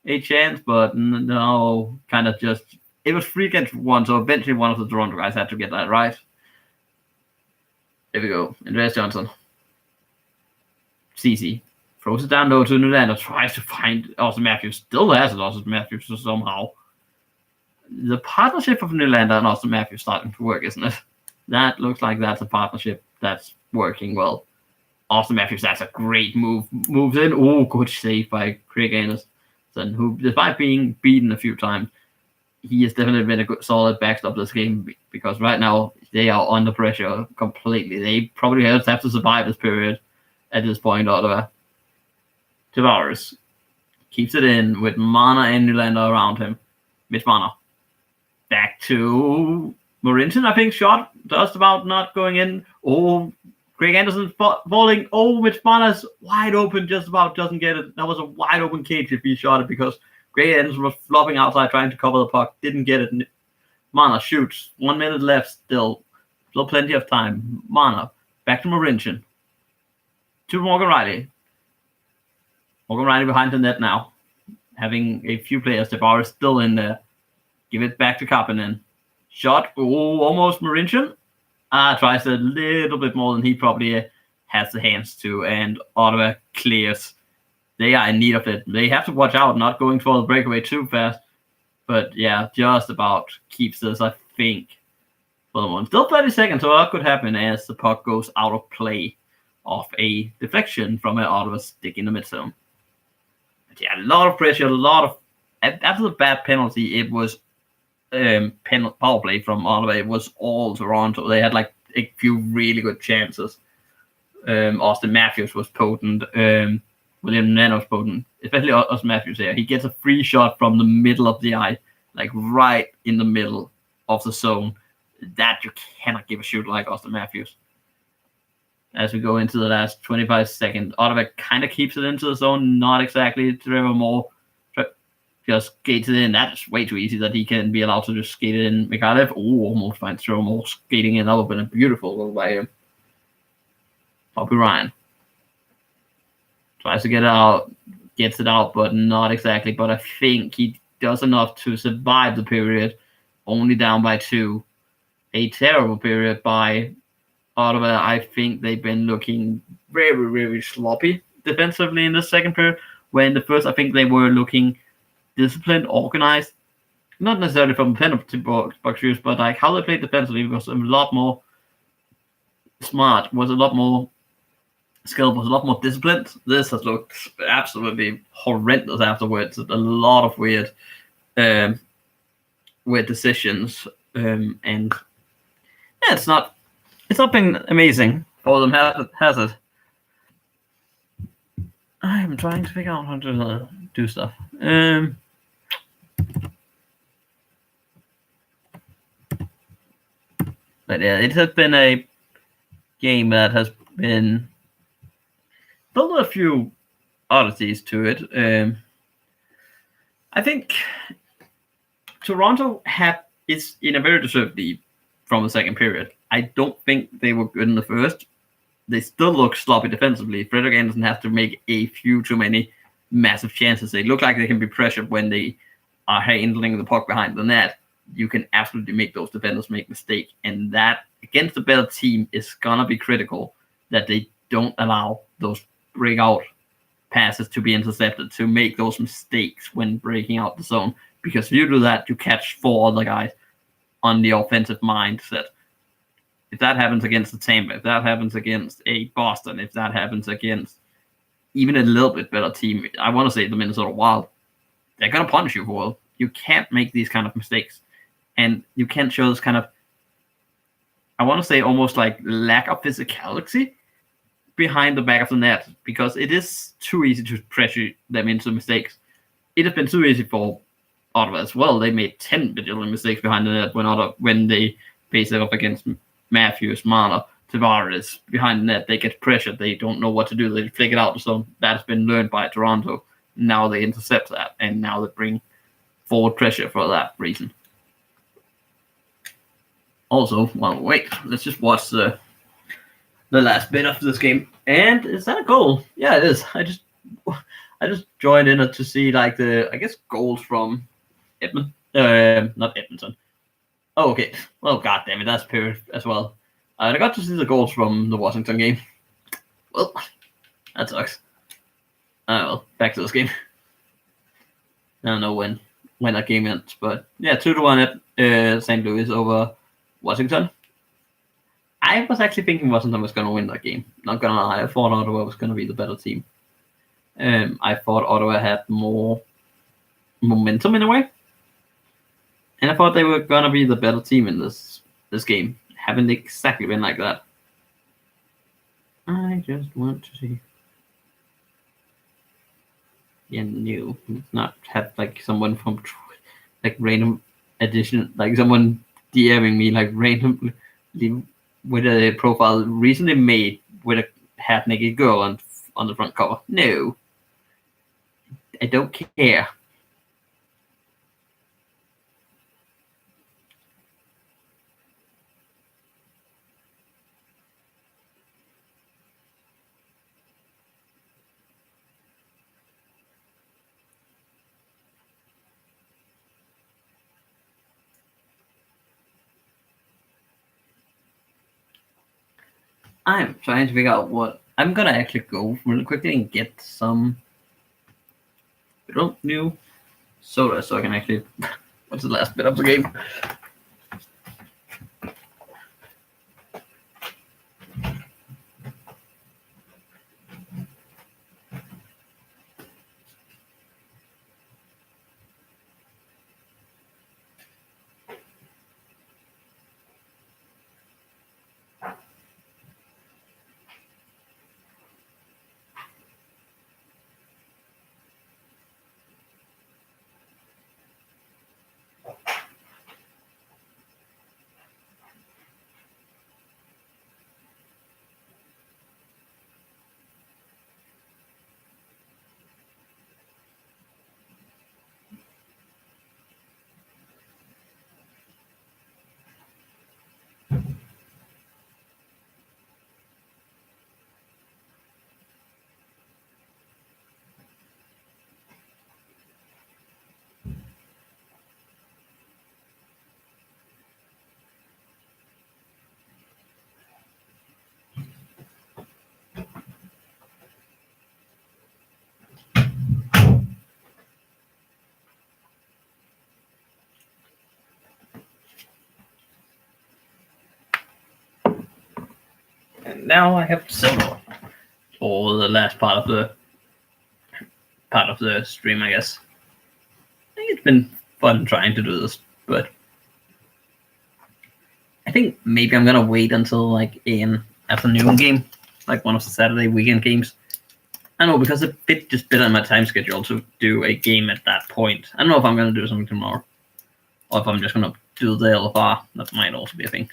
a chance, but no, kind of just, it was 3-1, so eventually one of the Toronto guys had to get that right. There we go. Andreas Johnson. CC throws it down low to Nylander, tries to find Austin Matthews, still has it, Austin Matthews somehow. The partnership of Nylander and Austin Matthews starting to work, isn't it? That looks like that's a partnership that's working well. Austin Matthews, that's a great move. Moves in. Oh, good save by Craig Anderson, who, despite being beaten a few times, he has definitely been a good, solid backstop this game, because right now they are under pressure completely. They probably have to survive this period at this point. Ottawa. Tavares keeps it in with Mana and Nylander around him. Mitch Mana. Back to Morinton, I think. Shot just about not going in. Oh, Craig Anderson falling. Oh, Mitch Mana's wide open, just about doesn't get it. That was a wide open cage if he shot it, because Craig Anderson was flopping outside trying to cover the puck. Didn't get it. Mana shoots. 1 minute left still. Still plenty of time. Mana. Back to Morinton. To Morgan Riley. Morgan Riley behind the net now. Having a few players. The bar is still in there. Give it back to Kapanen. Shot. Oh, almost Morinton. Tries a little bit more than he probably has the hands to. And Ottawa clears. They are in need of it. They have to watch out, not going for the breakaway too fast. But yeah, just about keeps this, I think, for the one. Still 30 seconds, so that could happen as the puck goes out of play off a deflection from an Ottawa stick in the midzone. But yeah, a lot of pressure, after the bad penalty, it was power play from Ottawa. It was all Toronto. They had like a few really good chances. Austin Matthews was potent. William Nylander was potent, especially Austin Matthews here. He gets a free shot from the middle of the eye, like right in the middle of the zone. That you cannot give a shoot like Austin Matthews. As we go into the last 25 seconds, Ottawa kind of keeps it into the zone. Not exactly. Trevor Moore just skates it in. That's way too easy that he can be allowed to just skate it in. Mikhailov, almost finds Trevor Moore skating in. That would have been a beautiful goal by him. Bobby Ryan tries to get it out, gets it out, but not exactly. But I think he does enough to survive the period. Only down by 2. A terrible period by Ottawa. I think they've been looking very, very sloppy defensively in the second period. When the first, I think they were looking disciplined, organized. Not necessarily from penalty box use, but like how they played defensively was a lot more smart, was a lot more skilled, was a lot more disciplined. This has looked absolutely horrendous afterwards. A lot of weird decisions, and yeah, it's not been amazing for them, has it? I'm trying to figure out how to do stuff. But yeah, it has been a game that has been still a few oddities to it. I think Toronto is in a very deserved lead from the second period. I don't think they were good in the first. They still look sloppy defensively. Frederik Andersen has to make a few too many massive chances. They look like they can be pressured when they are handling the puck behind the net. You can absolutely make those defenders make mistakes. And that, against a better team, is going to be critical. that they don't allow those breakout passes to be intercepted, to make those mistakes when breaking out the zone. Because if you do that, you catch 4 other guys on the offensive mindset. If that happens against the Tampa, if that happens against a Boston, if that happens against even a little bit better team, I want to say the Minnesota Wild, they're going to punish you for it. You can't make these kind of mistakes. And you can't show this kind of, I want to say almost like lack of physicality behind the back of the net, because it is too easy to pressure them into mistakes. It has been too easy for Ottawa as well. They made 10 bajillion mistakes behind the net when they face it up against Matthews, Marner, Tavares behind the net. They get pressured. They don't know what to do. They flick it out. So that's been learned by Toronto. Now they intercept that, and now they bring forward pressure for that reason. Also, well, wait, let's just watch the last bit of this game. And is that a goal? Yeah, it is. I just joined in to see like the, I guess, goals from Edmonton. Not Edmonton. Oh, okay. Well, god damn it, that's period as well. I got to see the goals from the Washington game. Well, that sucks. Well, back to this game. I don't know when that game ends, but yeah, 2-1 at St. Louis over Washington. I was actually thinking Washington was going to win that game. Not gonna lie, I thought Ottawa was going to be the better team. I thought Ottawa had more momentum in a way, and I thought they were going to be the better team in this game. Haven't exactly been like that. I just want to see. Yeah, new. Not have like someone from like random addition, like someone DMing me like randomly with a profile recently made with a half naked girl on the front cover. No, I don't care. I'm trying to figure out what I'm gonna actually go really quickly and get some new soda so I can actually what's the last bit of the game. And now I have soda for the last part of the stream, I guess. I think it's been fun trying to do this, but I think maybe I'm gonna wait until like an afternoon game, like one of the Saturday weekend games. I don't know, because it fit just better in my time schedule to do a game at that point. I don't know if I'm gonna do something tomorrow, or if I'm just gonna do the LFR. That might also be a thing.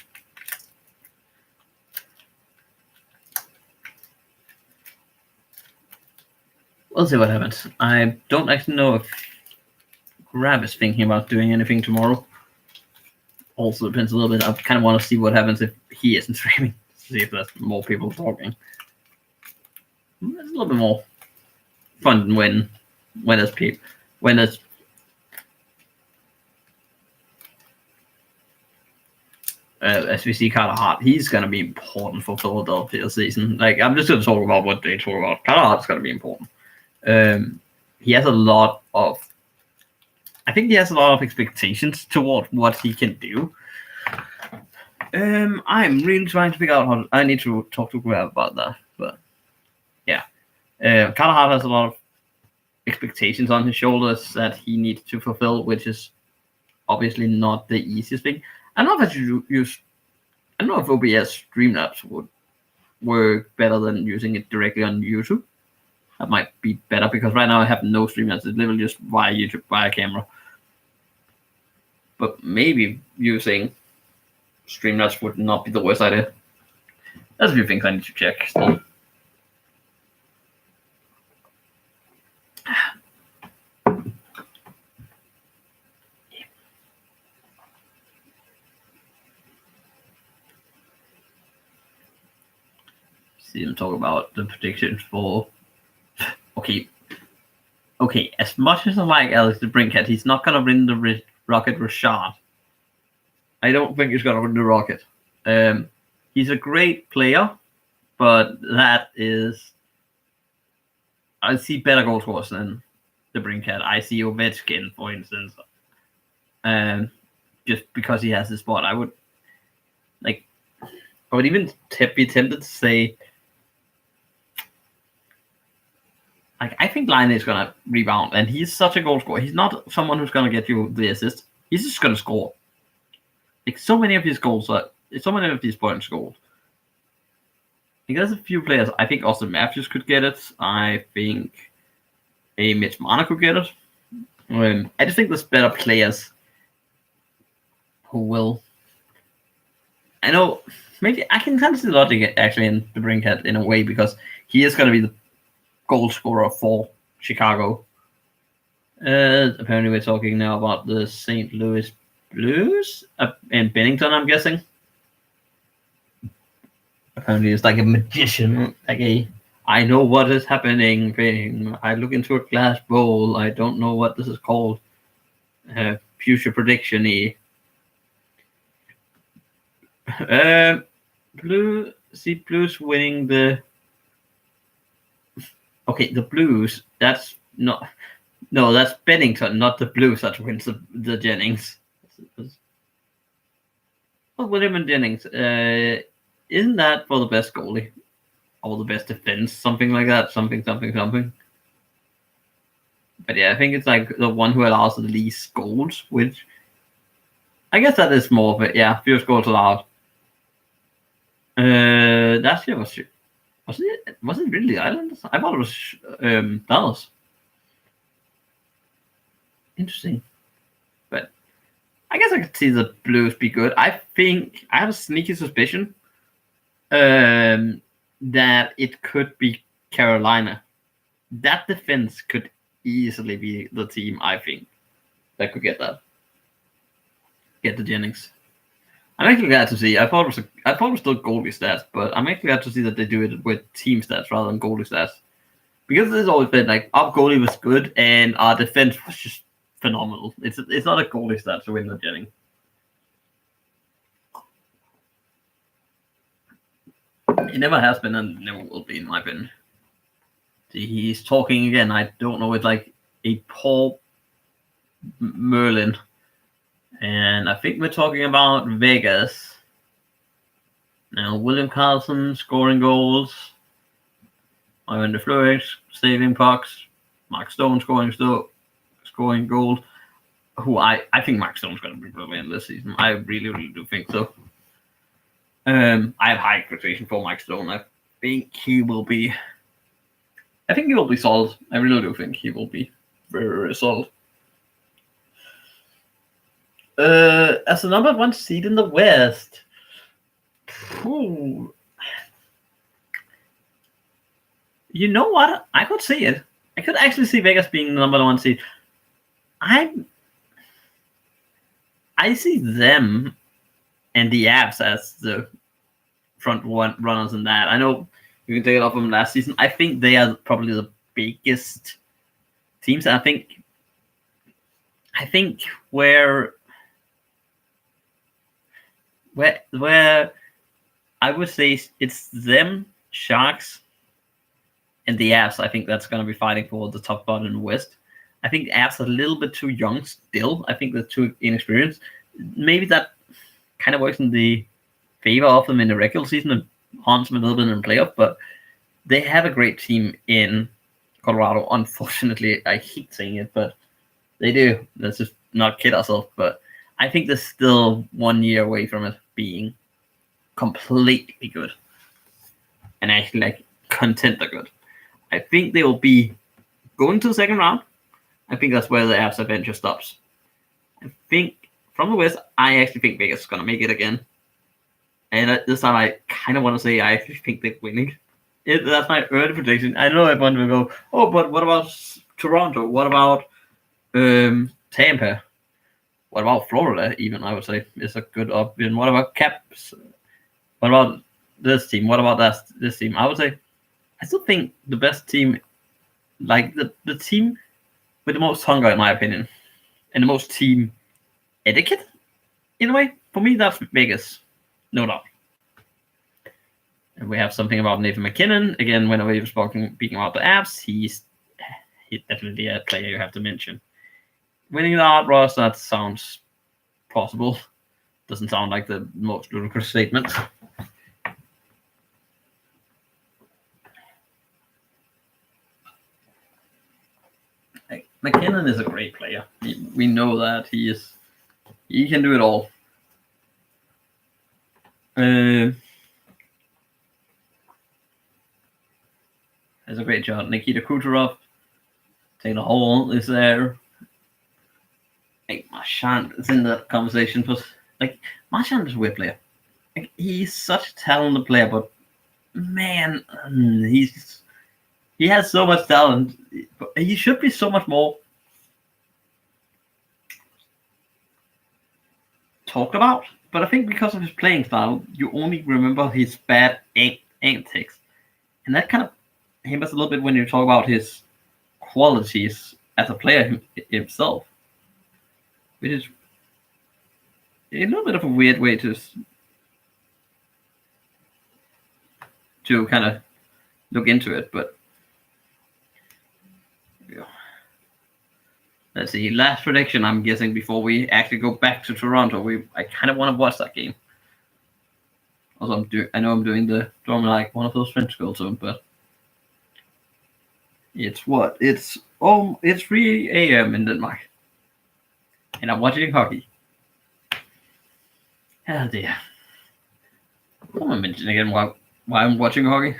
We'll see what happens. I don't actually know if Grab is thinking about doing anything tomorrow. Also depends a little bit. I kind of want to see what happens if he isn't streaming. See if there's more people talking. It's a little bit more fun when there's people, when as we see Carter Hart, he's going to be important for Philadelphia this season. Like, I'm just going to talk about what they talk about. Carter Hart's going to be important. He has a lot of, I think he has a lot of expectations toward what he can do. I'm really trying to figure out how I need to talk to Grab about that. But yeah, Carter Hart has a lot of expectations on his shoulders that he needs to fulfill, which is obviously not the easiest thing. I don't know if I don't know if OBS Streamlabs would work better than using it directly on YouTube. That might be better because right now I have no Streamlabs. It's literally just via YouTube, via camera. But maybe using Streamlabs would not be the worst idea. There's a few things I need to check still. See them talk about the predictions for. Okay. As much as I like Alex DeBrincat, he's not gonna win the Rocket Rashad. I don't think he's gonna win the Rocket. He's a great player, but that is. I see better goal scorers than DeBrincat. I see Ovechkin, for instance. Just because he has the spot, I would even be tempted to say. Like, I think Line is going to rebound, and he's such a goal scorer. He's not someone who's going to get you the assist. He's just going to score. Like, so many of his points scored. There's a few players. I think Austin Matthews could get it. I think a Mitch Marner could get it. I just think there's better players who will. I know, maybe I can kind of see the logic actually in the Brinkhead in a way because he is going to be the goal scorer for Chicago. Apparently we're talking now about the St. Louis Blues in Bennington, I'm guessing. Apparently it's like a magician, like a I know what is happening thing. I look into a glass bowl. I don't know what this is called. Future prediction-y. Blues winning the. Okay, the Blues. That's not. No, that's Bennington, not the Blues that wins the Jennings. Well, William and Jennings. Isn't that for the best goalie or the best defense? Something like that. Something. But yeah, I think it's like the one who allows the least goals, which I guess that is more of it. Yeah, fewest goals allowed. That year was it really the Islanders? I thought it was Dallas. Interesting. But I guess I could see the Blues be good. I think I have a sneaky suspicion that it could be Carolina. That defense could easily be the team, I think, that could get that. Get the Jennings. I'm actually glad to see. I thought it was still goalie stats, but I'm actually glad to see that they do it with team stats rather than goalie stats. Because there's always been like our goalie was good and our defense was just phenomenal. It's not a goalie stat to win the Jennings. It never has been and never will be, in my opinion. See, he's talking again. I don't know. It's like a Paul Merlin. And I think we're talking about Vegas. Now, William Karlsson scoring goals. Ivan de Fleury saving pucks. Mark Stone scoring goals. Who I think Mark Stone's going to be brilliant this season. I really, really do think so. I have high expectation for Mike Stone. I think he will be solid. I really do think he will be very, very solid. As the number one seed in the West. Ooh. You know what? I could see it. I could actually see Vegas being the number one seed. I see them and the Avs as the front runners in that. I know you can take it off from last season. I think they are probably the biggest teams. I think where where I would say it's them, Sharks, and the Avs. I think that's going to be fighting for the top spot in the West. I think the Avs are a little bit too young still. I think they're too inexperienced. Maybe that kind of works in the favor of them in the regular season and haunts them a little bit in the playoff, but they have a great team in Colorado. Unfortunately, I hate saying it, but they do. Let's just not kid ourselves. But I think they're still 1 year away from it being completely good and actually like contender good. I think they will be going to the second round. I think that's where the Avs adventure stops. I think from the West, I actually think Vegas is going to make it again. And this time, I kind of want to say I actually think they're winning. That's my early prediction. I know everyone will go, oh, but what about Toronto? What about Tampa? What about Florida? Even I would say is a good option. What about Caps? What about this team? What about this team? I would say I still think the best team, like the team with the most hunger, in my opinion, and the most team etiquette, in a way, for me, that's Vegas, no doubt. And we have something about Nathan McKinnon. Again, whenever you're speaking about the Avs, he's definitely a player you have to mention. Winning the Art Ross, that sounds possible. Doesn't sound like the most ludicrous statement. McKinnon is a great player. We know that he can do it all. Has a great job. Nikita Kucherov, Taylor Hall is there. Like Marchand is in that conversation, but like Marchand is a weird player. Like, he's such a talented player, but man, he has so much talent. He should be so much more talked about. But I think because of his playing style, you only remember his bad antics. And that kind of hampers a little bit when you talk about his qualities as a player himself. Which is a little bit of a weird way to kind of look into it, but yeah. Let's see. Last prediction, I'm guessing, before we actually go back to Toronto. I kind of want to watch that game. Also, I know I'm doing the normally like one of those French girls, but it's what? It's 3 a.m. in Denmark, and I'm watching hockey. Oh dear. What am I mentioning again? Why I'm watching hockey?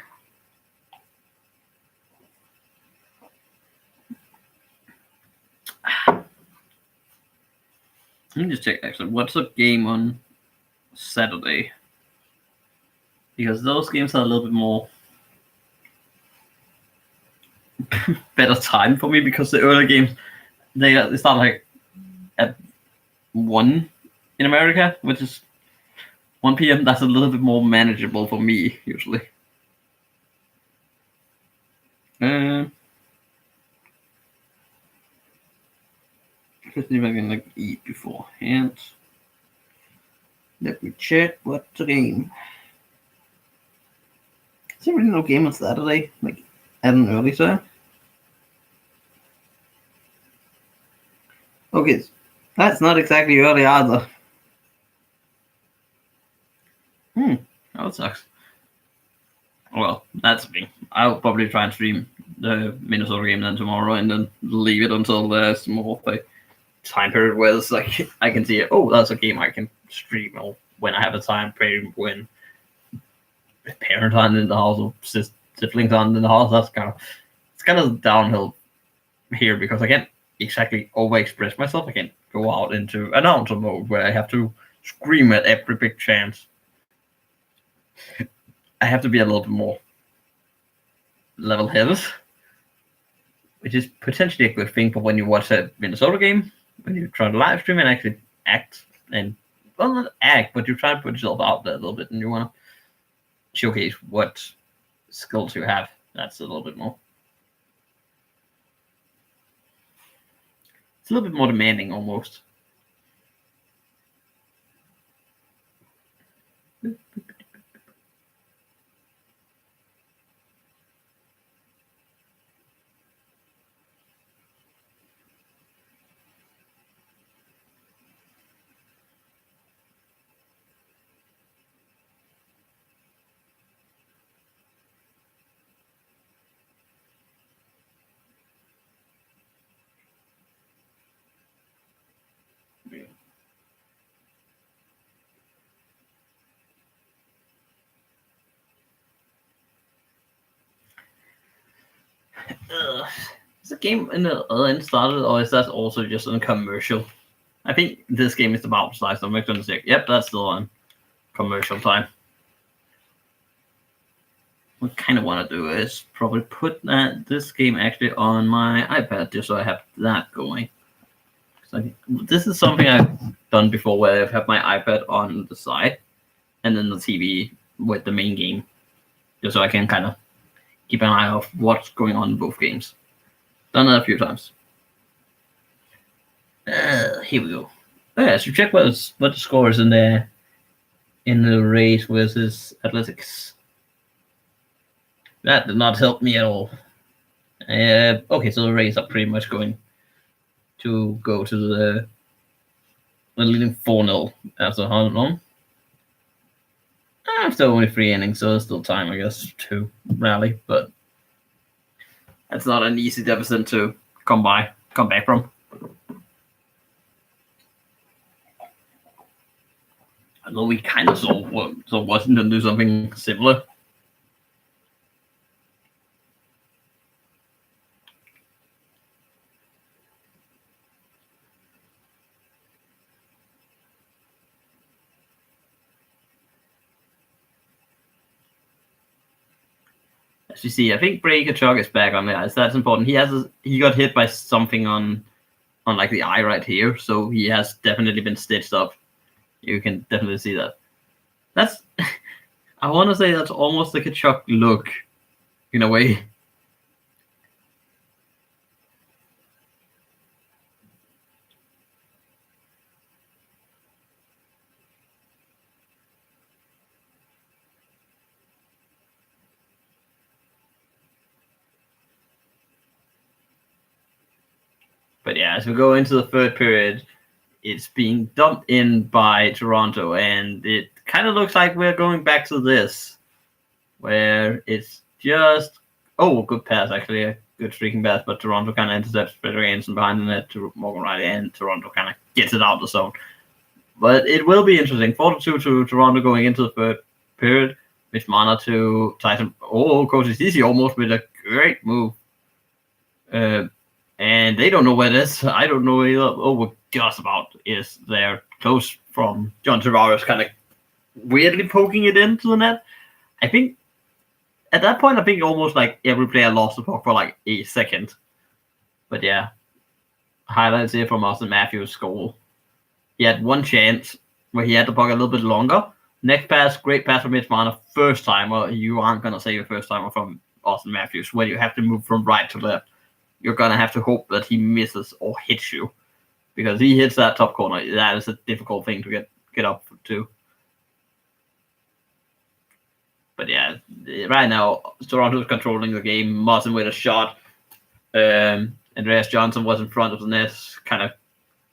Let me just check actually. What's the game on Saturday? Because those games are a little bit more better time for me because the early games they start like at 1 in America, which is 1 p.m. That's a little bit more manageable for me usually. Just see if I can like eat beforehand. Let me check what's the game. Is there really no game on Saturday? Like at an early time? Okay, that's not exactly early either. That sucks. Well, that's me. I'll probably try and stream the Minnesota game then tomorrow and then leave it until there's more of a time period where it's like I can see it. Oh, that's a game I can stream or when I have a time period when parents aren't in the house or siblings aren't in the house. That's kind of downhill here because I can't exactly overexpress myself. I can't go out into announcer mode where I have to scream at every big chance. I have to be a little bit more level-headed, which is potentially a good thing for when you watch a Minnesota game, when you try to live stream and actually act and, well, not act, but you try to put yourself out there a little bit and you want to showcase what skills you have. That's a little bit more. It's a little bit more demanding almost. Is the game in the other end started, or is that also just a commercial? I think this game is about slice. I'm going to say, yep, that's still on commercial time. What I kind of want to do is probably put this game actually on my iPad just so I have that going. So this is something I've done before where I've had my iPad on the side and then the TV with the main game, just so I can kind of keep an eye off what's going on in both games. Done that a few times. Here we go. Yeah, so check what the score is in the Rays versus Athletics. That did not help me at all. Okay, so the Rays are pretty much going to go to the leading 4-0 after how long? After only 3 innings, so there's still time, I guess, to rally, but that's not an easy deficit to come back from. Although we kind of saw Washington do something similar. As you see, I think Breaker Chuck is back on the ice. That's important. He got hit by something on like the eye right here, so he has definitely been stitched up. You can definitely see that. That's I want to say that's almost like a Chuck look in a way. But yeah, as we go into the third period, it's being dumped in by Toronto, and it kind of looks like we're going back to this, where it's just good pass actually, a good streaking pass, but Toronto kind of intercepts Frederick Anderson behind the net to Morgan Riley, and Toronto kind of gets it out of the zone. But it will be interesting. 4-2 to Toronto going into the third period. Mitch Marner to Tyson. Coach Ceci almost with a great move. And they don't know where it is. I don't know either. What just about is there close from John Tavares kind of weirdly poking it into the net. I think at that point, almost like every player lost the puck for like a second. But yeah, highlights here from Austin Matthews' goal. He had one chance where he had the puck a little bit longer. Next pass, great pass from Mitch Marner. First timer, you aren't going to say your first timer from Austin Matthews when you have to move from right to left. You're going to have to hope that he misses or hits you. Because he hits that top corner. That is a difficult thing to get up to. But yeah, right now, Toronto's controlling the game. Martin with a shot. Andreas Johnson was in front of the net. Kind of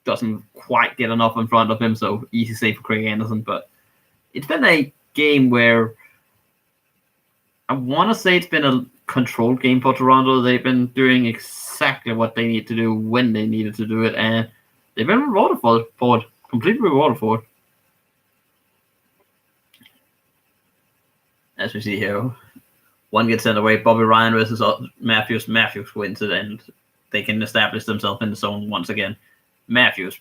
doesn't quite get enough in front of him. So easy save for Craig Anderson. But it's been a game where I want to say it's been a controlled game for Toronto. They've been doing exactly what they need to do when they needed to do it. And they've been rewarded for it. Completely rewarded for it. As we see here, one gets sent away. Bobby Ryan versus Matthews. Matthews wins it, and they can establish themselves in the zone once again. Matthews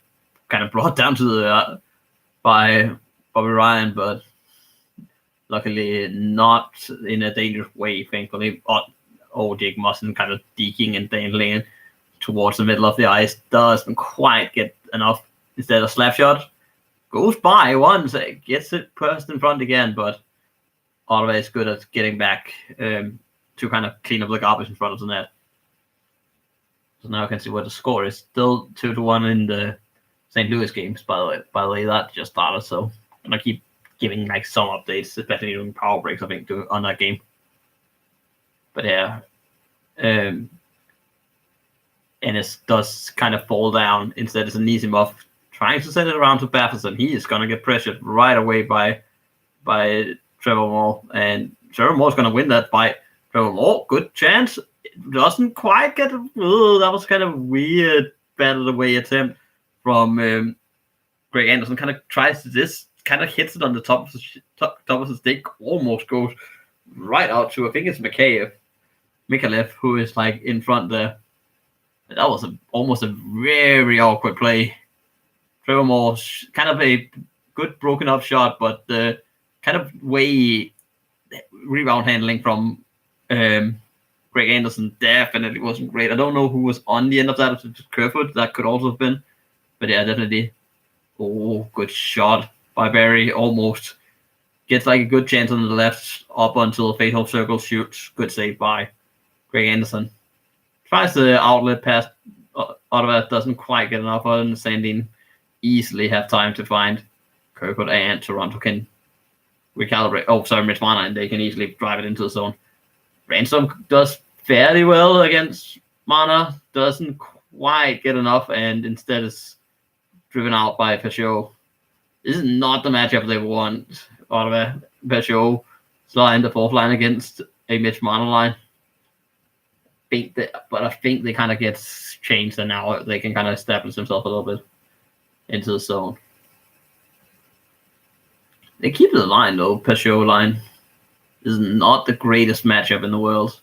kind of brought down to the by Bobby Ryan, but luckily not in a dangerous way, thankfully. Jake Musson kind of deking and dangling towards the middle of the ice. Doesn't quite get enough. Instead of slap shot, goes by once, gets it pressed in front again, but always good at getting back to kind of clean up the garbage in front of the net. So now I can see what the score is. Still 2-1 in the St. Louis games, by the way. That just started, so I'm going to keep giving like some updates, especially during power breaks, I think, on that game. But yeah. And it does kind of fall down. Instead, it's Anisimov trying to send it around to Batherson. He is going to get pressured right away by Trevor Moore, and Trevor Moore's going to win that by Trevor Moore. Good chance. It doesn't quite get. That was kind of weird battle away attempt from Greg Anderson. Kind of tries this, kind of hits it on the top of the stick, almost goes right out to, I think it's McKay. Mikalev, who is like in front there. That was almost a very awkward play. Trevor Moore's kind of a good broken up shot, but the kind of way rebound handling from Greg Anderson definitely wasn't great. I don't know who was on the end of that. If it was Kerfoot, that could also have been. But yeah, definitely. Oh, good shot by Barry. Almost gets like a good chance on the left up until the fatal circle shoots. Good save by Greg Anderson. Tries the outlet pass. Ottawa doesn't quite get enough of it, and Sandin easily have time to find Kerfoot, and Toronto can recalibrate. Oh, sorry, Mitch Marner, and they can easily drive it into the zone. Ransom does fairly well against Marner, doesn't quite get enough, and instead is driven out by Peugeot. This is not the matchup they want. Ottawa, Peugeot slide in the fourth line against a Mitch Marner line. But I think they kind of get changed, and now they can kind of establish themselves a little bit into the zone. They keep the line though. Peugeot line is not the greatest matchup in the world.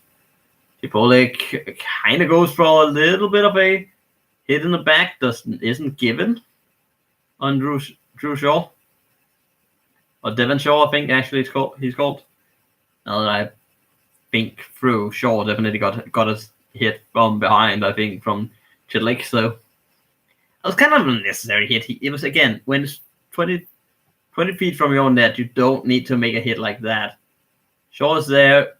Chipolik kind of goes for a little bit of a hit in the back. Isn't given on Drew Shaw or Devon Shaw. I think actually he's called. Now that I think through, Shaw definitely got a hit from behind, I think, from Chidlick. So it was kind of an unnecessary hit. It was, again, when it's 20 feet from your own net, you don't need to make a hit like that. Shaw is there.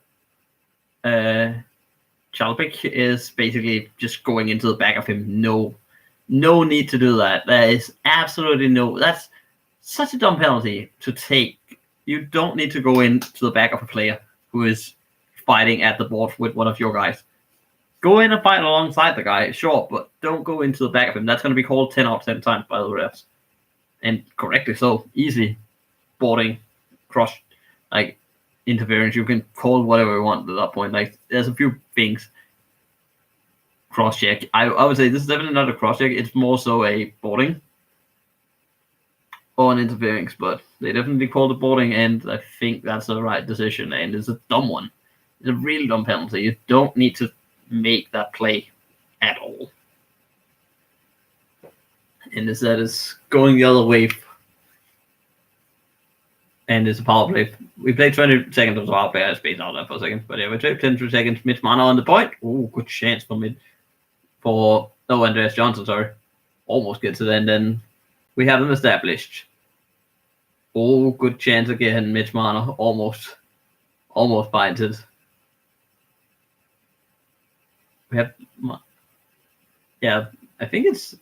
Chalpik is basically just going into the back of him. No need to do that. There is absolutely no. That's such a dumb penalty to take. You don't need to go into the back of a player who is fighting at the board with one of your guys. Go in and fight alongside the guy, sure, but don't go into the back of him. That's going to be called 10 out of 10 times by the refs. And correctly so. Easy boarding, cross, like interference. You can call whatever you want at that point. Like, there's a few things. Cross check. I would say this is definitely not a cross check. It's more so a boarding or an interference, but they definitely called it boarding, and I think that's the right decision. And it's a dumb one. It's a really dumb penalty. You don't need to make that play at all. And instead is going the other way. And it's a power play. We played 20 seconds of the power play. I spaced out that for a second. But yeah, we played 10 seconds. Mitch Marner on the point. Oh, good chance Andreas Johnson, sorry. Almost gets it, and then we have them established. Oh, good chance again. Mitch Marner almost finds it. We have, yeah, I think it's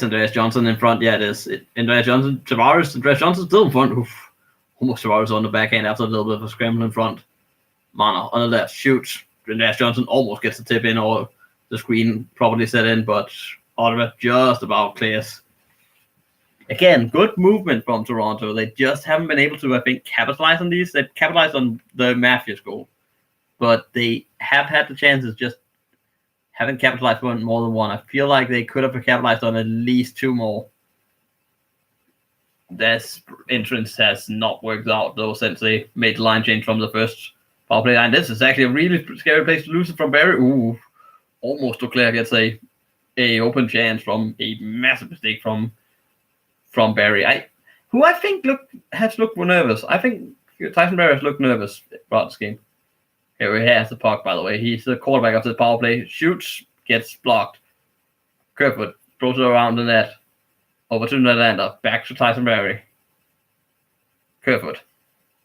Andreas Johnson in front. Yeah, it is. Andreas Johnson, Andreas Johnson still in front. Oof. Almost Tavares on the backhand after a little bit of a scramble in front. Marner on the left shoots. Andreas Johnson almost gets the tip in, or the screen probably set in, but Ottawa just about clears. Again, good movement from Toronto. They just haven't been able to, I think, capitalize on these. They've capitalized on the Matthews goal, but they have had the chances, just haven't capitalized on more than one. I feel like they could have capitalized on at least two more. This entrance has not worked out, though, since they made the line change from the first power play line. This is actually a really scary place to lose it from Barry. Ooh, almost Leclerc gets a open chance from a massive mistake from Barry. Who I think has looked nervous. I think Tyson Barry has looked nervous throughout this game. Here he has the puck, by the way. He's the quarterback of the power play. Shoots, gets blocked. Kerfoot throws it around the net. Over to Nylander. Back to Tyson Barry. Kerfoot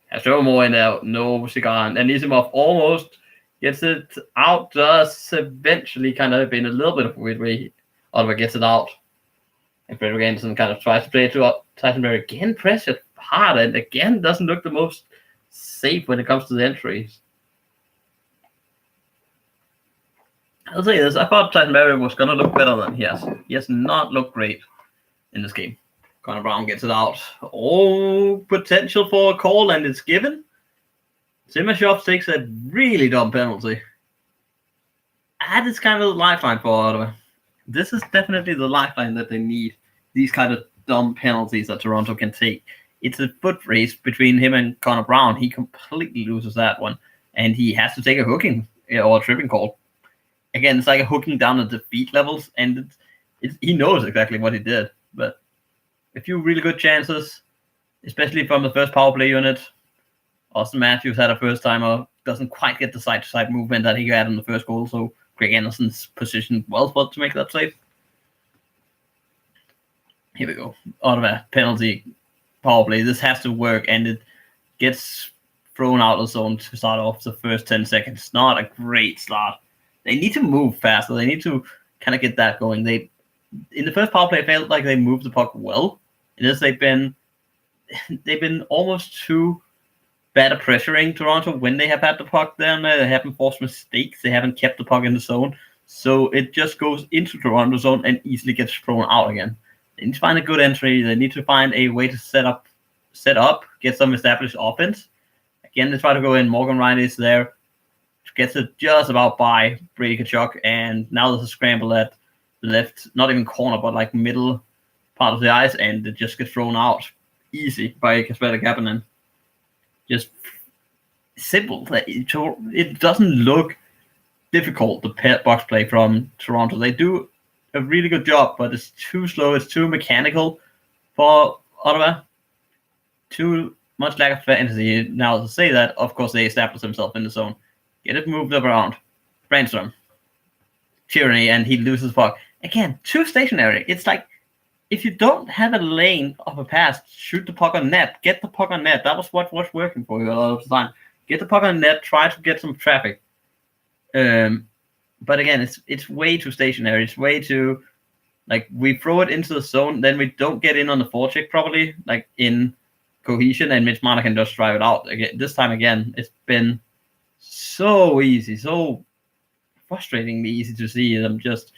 has Trevor Moore in there. No cigar. And Anisimov almost gets it out. Does eventually kind of in a little bit of a weird way. Oliver gets it out. And Frederick Anderson kind of tries to play it to Tyson Barry. Again, pressured hard. And again, doesn't look the most safe when it comes to the entries. I'll say this. I thought Tyson Barry was going to look better than he has. He has not looked great in this game. Connor Brown gets it out. Oh, potential for a call, and it's given. Simashov takes a really dumb penalty. That is kind of the lifeline for Ottawa. This is definitely the lifeline that they need. These kind of dumb penalties that Toronto can take. It's a foot race between him and Connor Brown. He completely loses that one. and he has to take a hooking or a tripping call. Again, it's like a hooking down at the feet levels, and he knows exactly what he did. But a few really good chances, especially from the first power play unit. Austin Matthews had a first timer, doesn't quite get the side to side movement that he had in the first goal, so Greg Anderson's positioned well for to make that save. Here we go. Ottawa penalty power play. This has to work, and it gets thrown out of the zone to start off the first 10 seconds. Not a great start. They need to move faster. They need to kind of get that going. They in the first power play, it felt like they moved the puck well. It is they've been almost too bad at pressuring Toronto when they have had the puck down there. They haven't forced mistakes. They haven't kept the puck in the zone. So it just goes into Toronto zone and easily gets thrown out again. They need to find a good entry. They need to find a way to set up, get some established offense. Again, they try to go in. Morgan Riley is there. Gets it just about by Brady Tkachuk. And now there's a scramble at the left, not even corner, but like middle part of the ice. And it just gets thrown out easy by Kasperi Kapanen. Just simple. It doesn't look difficult, the box play from Toronto. They do a really good job, but it's too slow. It's too mechanical for Ottawa. Too much lack of fantasy. Now, to say that, of course, they establish themselves in the zone. Get it moved up around. Brainstorm. Tyranny, and he loses puck. Again, too stationary. It's like, if you don't have a lane of a pass, shoot the puck on net. Get the puck on net. That was what was working for you a lot of the time. Get the puck on net. Try to get some traffic. But again, it's way too stationary. It's way too, like, we throw it into the zone, then we don't get in on the forecheck properly, like in cohesion, and Mitch Marner can just drive it out. Again, this time again, it's been so easy, so frustratingly easy to see them just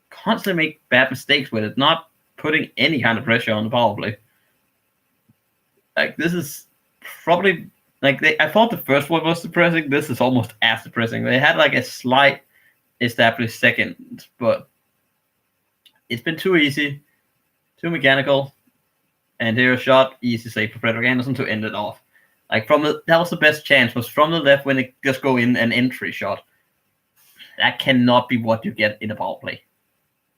constantly make bad mistakes with it, not putting any kind of pressure on the power play. Like, this is probably, like, I thought the first one was depressing. This is almost as depressing. They had like a slight established second, but it's been too easy, too mechanical. And here a shot, easy save for Frederik Andersen to end it off. Like, that was the best chance, was from the left when it just go in an entry shot. That cannot be what you get in a power play.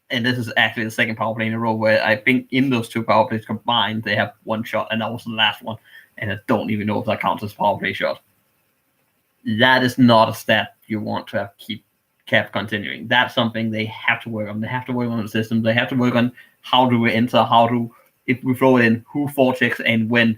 And this is actually the second power play in a row where I think in those two power plays combined, they have one shot, and that was the last one. And I don't even know if that counts as a power play shot. That is not a stat you want to have kept continuing. That's something they have to work on. They have to work on the system. They have to work on how do we enter, if we throw it in, who forechecks, and when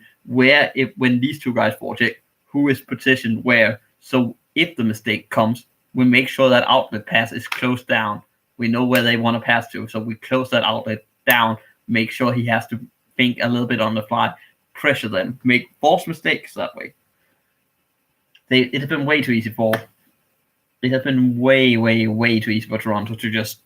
these two guys forecheck, who is positioned where. So if the mistake comes, we make sure that outlet pass is closed down. We know where they want to pass to, so we close that outlet down, make sure he has to think a little bit on the fly, pressure them, make false mistakes that way. It has been way too easy It has been way, way, way too easy for Toronto to just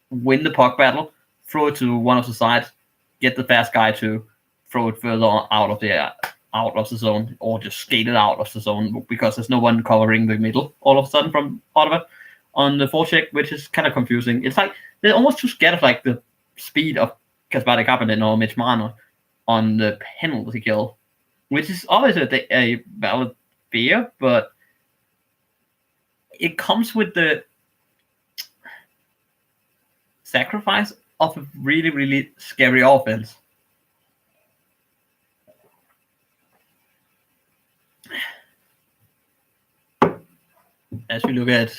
win the puck battle, throw it to one of the sides, get the fast guy to throw it further out of the zone, or just skate it out of the zone because there's no one covering the middle all of a sudden from Ottawa on the forecheck, which is kind of confusing. It's like they're almost too scared of like the speed of Kasperi Kapanen or Mitch Marner on the penalty kill, which is always a valid fear, but it comes with the sacrifice of a really, really scary offense. As we look at,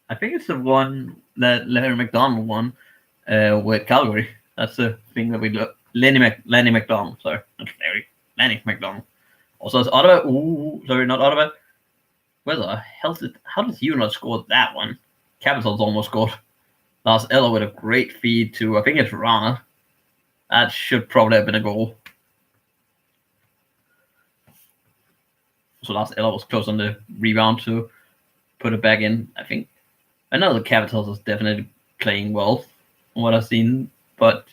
I think it's the one that Larry McDonald won with Calgary. That's the thing that we look. Lenny McDonald. Sorry, not Larry. Lenny McDonald. Also, it's Ottawa. Sorry, not Ottawa. Where the hell how did you not score that one? Capitals almost scored. Lars Eller with a great feed to, I think it's Rana. That should probably have been a goal. So Lars Eller was close on the rebound to put it back in. I think another Capitals is definitely playing well from what I've seen. But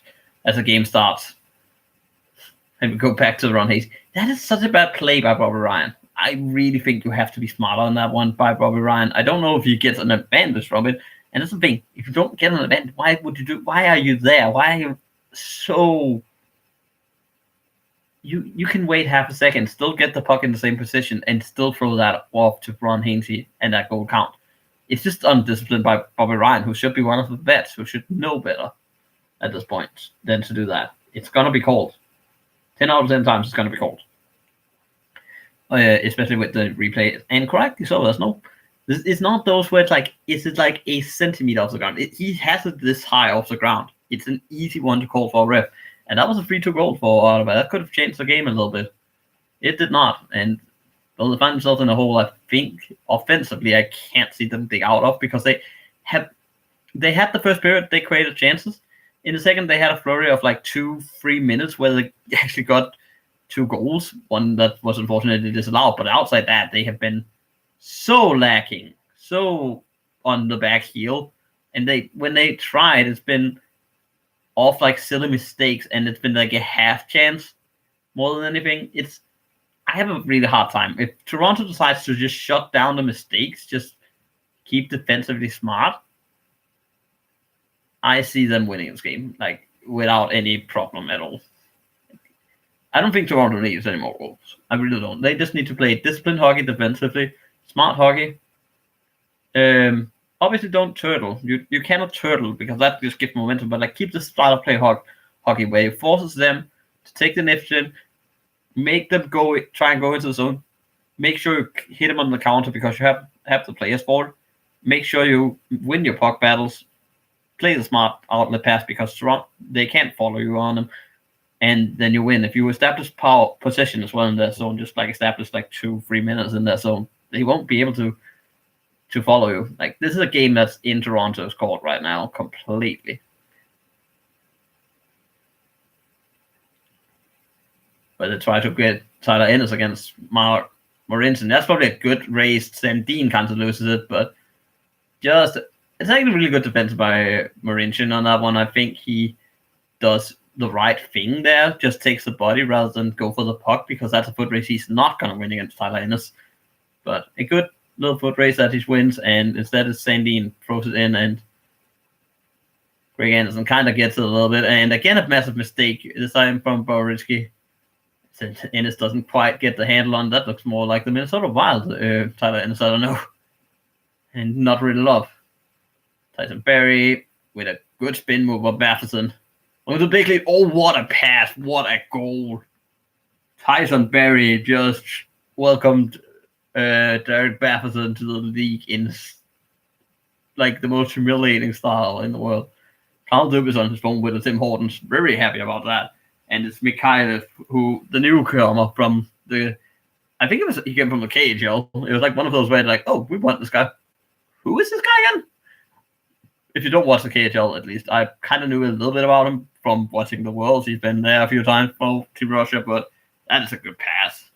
as the game starts, and we go back to the run Hayes, that is such a bad play by Bobby Ryan. I really think you have to be smarter on that one by Bobby Ryan. I don't know if you get an advantage from it. And that's the thing. If you don't get an advantage, why are you there? Why are you so... you can wait half a second, still get the puck in the same position, and still throw that off to Ron Hainsey, and that goal count. It's just undisciplined by Bobby Ryan, who should be one of the vets, who should know better at this point than to do that. It's gonna be cold. 10 out of 10 times it's gonna be cold. Especially with the replay. And correctly so, there's no. It's not those where it's like, is it like a centimeter off the ground? He has it this high off the ground. It's an easy one to call for a ref. And that was a 3-2 goal for Ottawa. That could have changed the game a little bit. It did not. And well, they find themselves in a hole, I think, offensively, I can't see them dig out of, because they had the first period, they created chances. In the second, they had a flurry of like 2-3 minutes where they actually got 2 goals. One that was unfortunately disallowed. But outside that, they have been so lacking, so on the back heel. And when they tried, it's been off like silly mistakes, and it's been like a half chance more than anything. I have a really hard time. If Toronto decides to just shut down the mistakes, just keep defensively smart, I see them winning this game, like, without any problem at all. I don't think Toronto needs any more goals. I really don't. They just need to play disciplined hockey defensively, smart hockey. Obviously, don't turtle. You cannot turtle, because that just gives momentum. But like, keep the style of play hockey where it forces them to take the initiative, make them try and go into the zone. Make sure you hit them on the counter, because you have the players for it. Make sure you win your puck battles. Play the smart outlet pass, because Toronto, they can't follow you on them, and then you win. If you establish possession as well in that zone, just like establish like 2-3 minutes in that zone, they won't be able to follow you. Like, this is a game that's in Toronto's court right now, completely. But they try to get Tyler Ennis against Marincin. That's probably a good race. Sandin kind of loses it, but it's actually really good defense by Marincin on that one. I think he does the right thing there, just takes the body rather than go for the puck, because that's a foot race he's not going to win against Tyler Ennis. But a good little foot race that he wins, and instead it's Sandin throws it in, and Greg Anderson kind of gets it a little bit. And again, a massive mistake this time from Borowski. Since Ennis doesn't quite get the handle on that, looks more like the Minnesota Wild. Tyler Ennis, I don't know. And not really love. Tyson Berry with a good spin move of Batherson. With the big lead. Oh, what a pass. What a goal. Tyson Berry just welcomed Derek Batherson to the league in like the most humiliating style in the world. Carl Dubas on his phone with Tim Hortons. Very happy about that. And it's Mikhailov, who the newcomer from I think he came from the KHL. It was like one of those where like, oh, we want this guy. Who is this guy again? If you don't watch the KHL, at least, I kind of knew a little bit about him from watching the Worlds. He's been there a few times for Team Russia, but that is a good pass.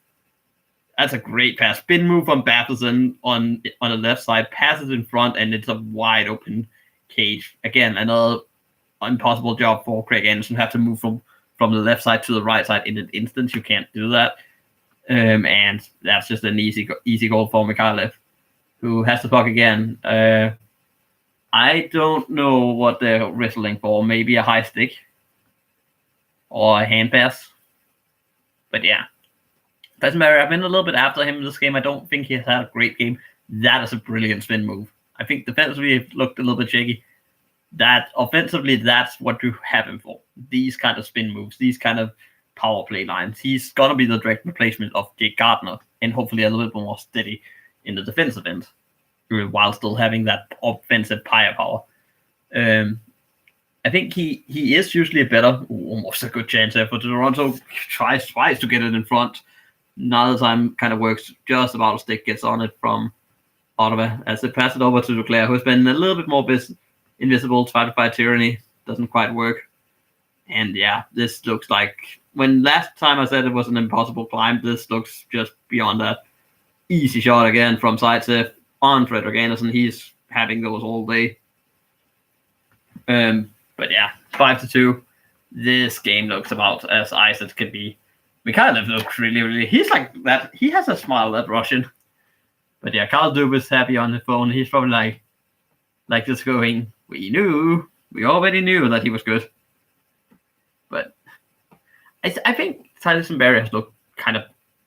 That's a great pass. Spin move from Batherson on the left side, passes in front, and it's a wide open cage. Again, another impossible job for Craig Anderson. Have to move from the left side to the right side in an instant. You can't do that. And that's just an easy goal for Mikhailov, who has the puck again. I don't know what they're wrestling for. Maybe a high stick or a hand pass. But yeah, doesn't matter. I've been a little bit after him in this game. I don't think he has had a great game. That is a brilliant spin move. I think defensively it looked a little bit shaky. That offensively, that's what you have him for. These kind of spin moves, these kind of power play lines. He's gonna be the direct replacement of Jake Gardner, and hopefully a little bit more steady in the defensive end, while still having that offensive firepower. I think he is usually almost a good chance there for Toronto. Tries twice to get it in front. Another time kind of works just about a stick, gets on it from Ottawa as they pass it over to Duclair, who's been a little bit more invisible, try to fight tyranny, doesn't quite work. And yeah, this looks like, when last time I said it was an impossible climb, this looks just beyond that. Easy shot again from Zaitsev on Fredrik Andersen. He's having those all day. But yeah, 5-2. This game looks about as ice as could be. Mikhailov looks really, he's like that. He has a smile, that Russian. But yeah, Carl Dubas happy on the phone. He's probably like just going, we already knew that he was good. But I think Tyson Berry has looked kind of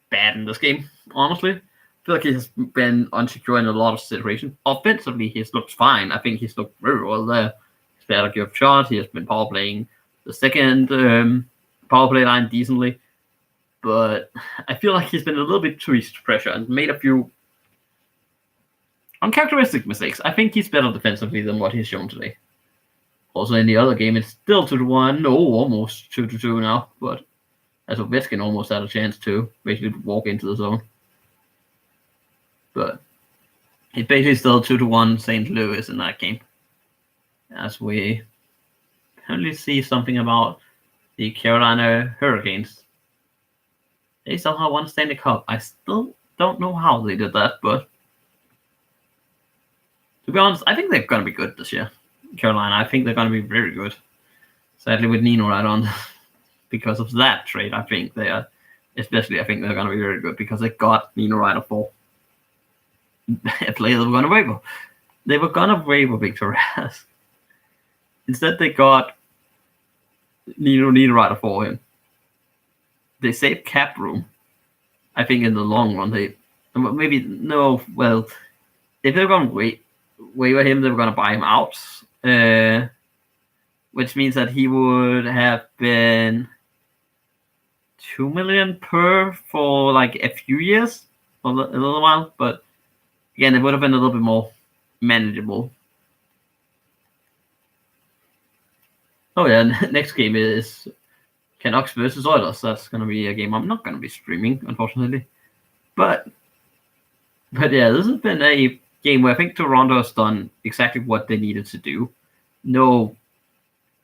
bad in this game, honestly. I feel like he has been unsecure in a lot of situations. Offensively, he's looked fine. I think he's looked very well there. He's better give shots. He has been power playing the second power play line decently. But I feel like he's been a little bit too easy to pressure and made a few uncharacteristic mistakes. I think he's better defensively than what he's shown today. Also, in the other game, it's still 2-1. No, almost 2-2 now. But as Ovechkin almost had a chance to basically walk into the zone. But it's basically still 2-1 St. Louis in that game. As we currently see something about the Carolina Hurricanes. They somehow won Stanley Cup. I still don't know how they did that, but to be honest, I think they're going to be good this year. Carolina, I think they're going to be very good. Sadly, with Nino right on, because of that trade, I think they are. Especially, I think they're going to be very good because they got Nino Ryder for a player they were going to waiver. They were going to waiver Victor Rask. Instead, they got Nino Ryder for him. They saved cap room. I think in the long run, if they're going to waiver him, they were going to buy him out, which means that he would have been $2 million per for like a few years, for a little while. But again, it would have been a little bit more manageable. Oh yeah, next game is Canucks versus Oilers. That's going to be a game I'm not going to be streaming, unfortunately. But yeah, this has been a game where I think Toronto has done exactly what they needed to do. No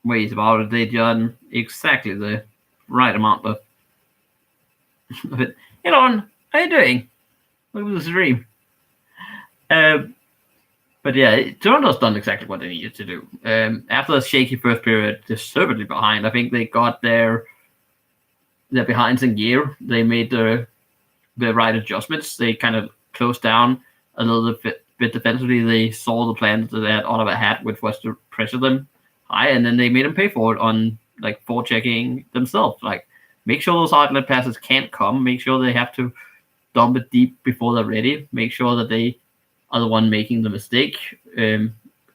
ways about it. They've done exactly the right amount of it. Hey, Lauren, how you doing? Welcome to the stream. But yeah, Toronto's done exactly what they needed to do. After a shaky first period, deservedly behind, I think they got their behinds in gear. They made the right adjustments. They kind of closed down a little bit defensively. They saw the plan that Ottawa had, which was to pressure them high, and then they made them pay for it on like forechecking themselves. Like, make sure those outlet passes can't come. Make sure they have to dump it deep before they're ready. Make sure that they are the one making the mistake.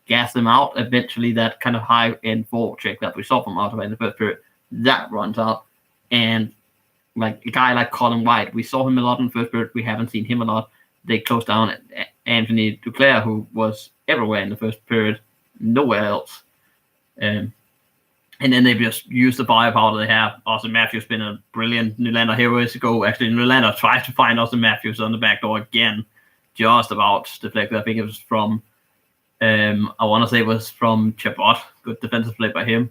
Gas them out. Eventually, that kind of high-end forecheck that we saw from Ottawa in the first period, that runs out. And like a guy like Colin White, we saw him a lot in the first period. We haven't seen him a lot. They closed down Anthony Duclair, who was everywhere in the first period, nowhere else. And then they just used the firepower they have. Austin Matthews been a brilliant Nylander hero years ago. Actually, Nylander tried to find Austin Matthews on the back door again, just about deflected. I think it was from, I want to say it was from Chabot. Good defensive play by him.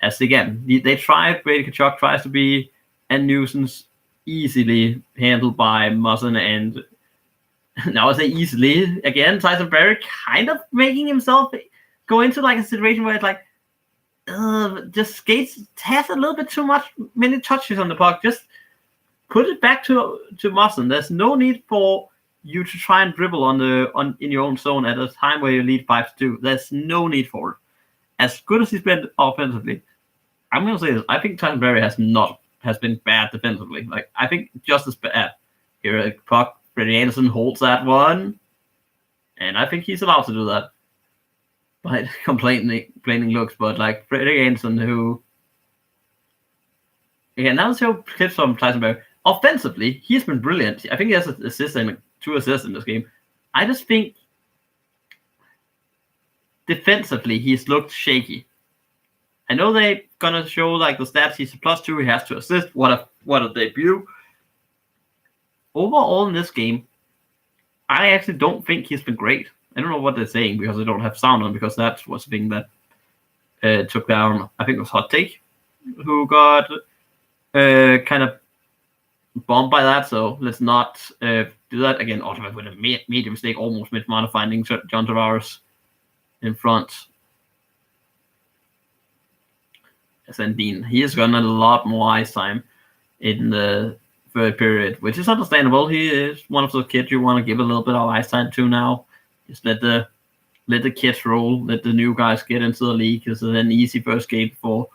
As again, they tried. Brady Tkachuk tries to be a nuisance, easily handled by Muzzin, and now I say easily again. Tyson Berry kind of making himself go into like a situation where it's like, just skates, has a little bit too many touches on the puck. Just put it back to Muzzin. There's no need for you to try and dribble in your own zone at a time where you lead 5-2. There's no need for it. As good as he's been offensively, I'm gonna say this. I think Tyson Berry has been bad defensively. Like, I think just as bad. Here a puck, Freddie Anderson holds that one, and I think he's allowed to do that. But complaining looks, but like Freddie Anderson, who again, now let's show clips from Tyson Berry. Offensively, he's been brilliant. I think he has two assists in this game. I just think defensively, he's looked shaky. I know they're gonna show like the stats. He's a +2. He has 2 assists. What a debut! Overall in this game, I actually don't think he's been great. I don't know what they're saying because they don't have sound on, because that was the thing that took down, I think it was Hot Take, who got kind of bombed by that. So let's not do that again. Ottawa would have made a mistake, almost mid-finding John Tavares in front. And Dean, he has gotten a lot more ice time in the third period, which is understandable. He is one of those kids you want to give a little bit of ice time to now. Just let the kids roll, let the new guys get into the league. It's an easy first game for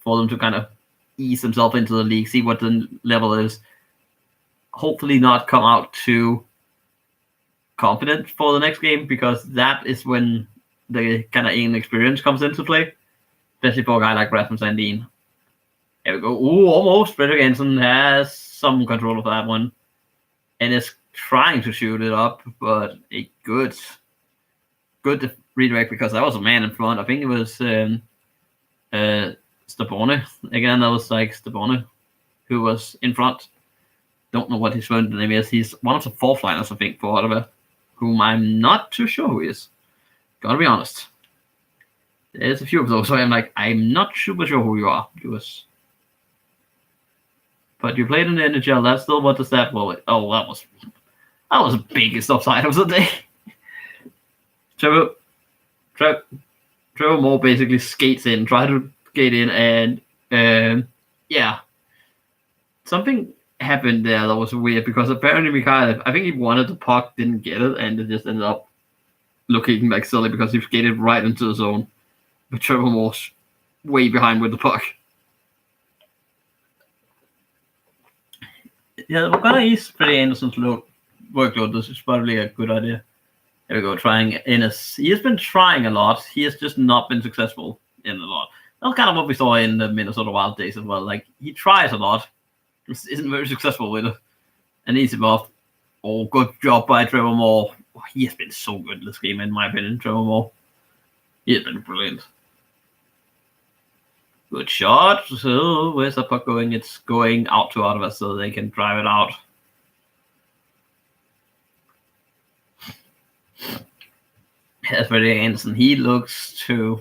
for them to kind of ease themselves into the league, see what the level is. Hopefully not come out too confident for the next game, because that is when the kind of inexperience comes into play, especially for a guy like Rasmus Sandin. There we go. Ooh, almost. Fredrik Jensen has some control of that one and is trying to shoot it up, but a good redirect, because that was a man in front. I think it was Stabone. Again, that was like Stabone who was in front. Don't know what his phone name is. He's one of the fourth liners, I think, for Ottawa, whom I'm not too sure who he is. Gotta be honest. There's a few of those, so I'm not super sure who you are. But you played in the NHL. That's still what the stat was. Oh, that was the biggest offside of the day. Trevor Moore basically skates in, try to skate in, and yeah, something happened there that was weird, because apparently Mikhailov, I think he wanted the puck, didn't get it, and it just ended up looking like silly because he skated right into the zone. But Trevor Moore's way behind with the puck. Yeah, we're gonna ease Freddie Anderson's workload. This is probably a good idea. There we go, trying Ennis. He has been trying a lot. He has just not been successful in a lot. That's kind of what we saw in the Minnesota Wild days as well. Like, he tries a lot, isn't very successful with it, and he's him off. Oh, good job by Trevor Moore. Oh, he has been so good this game, in my opinion, Trevor Moore. He has been brilliant. Good shot. So, where's the puck going? It's going out to Ottawa so they can drive it out. As for Anderson, he looks to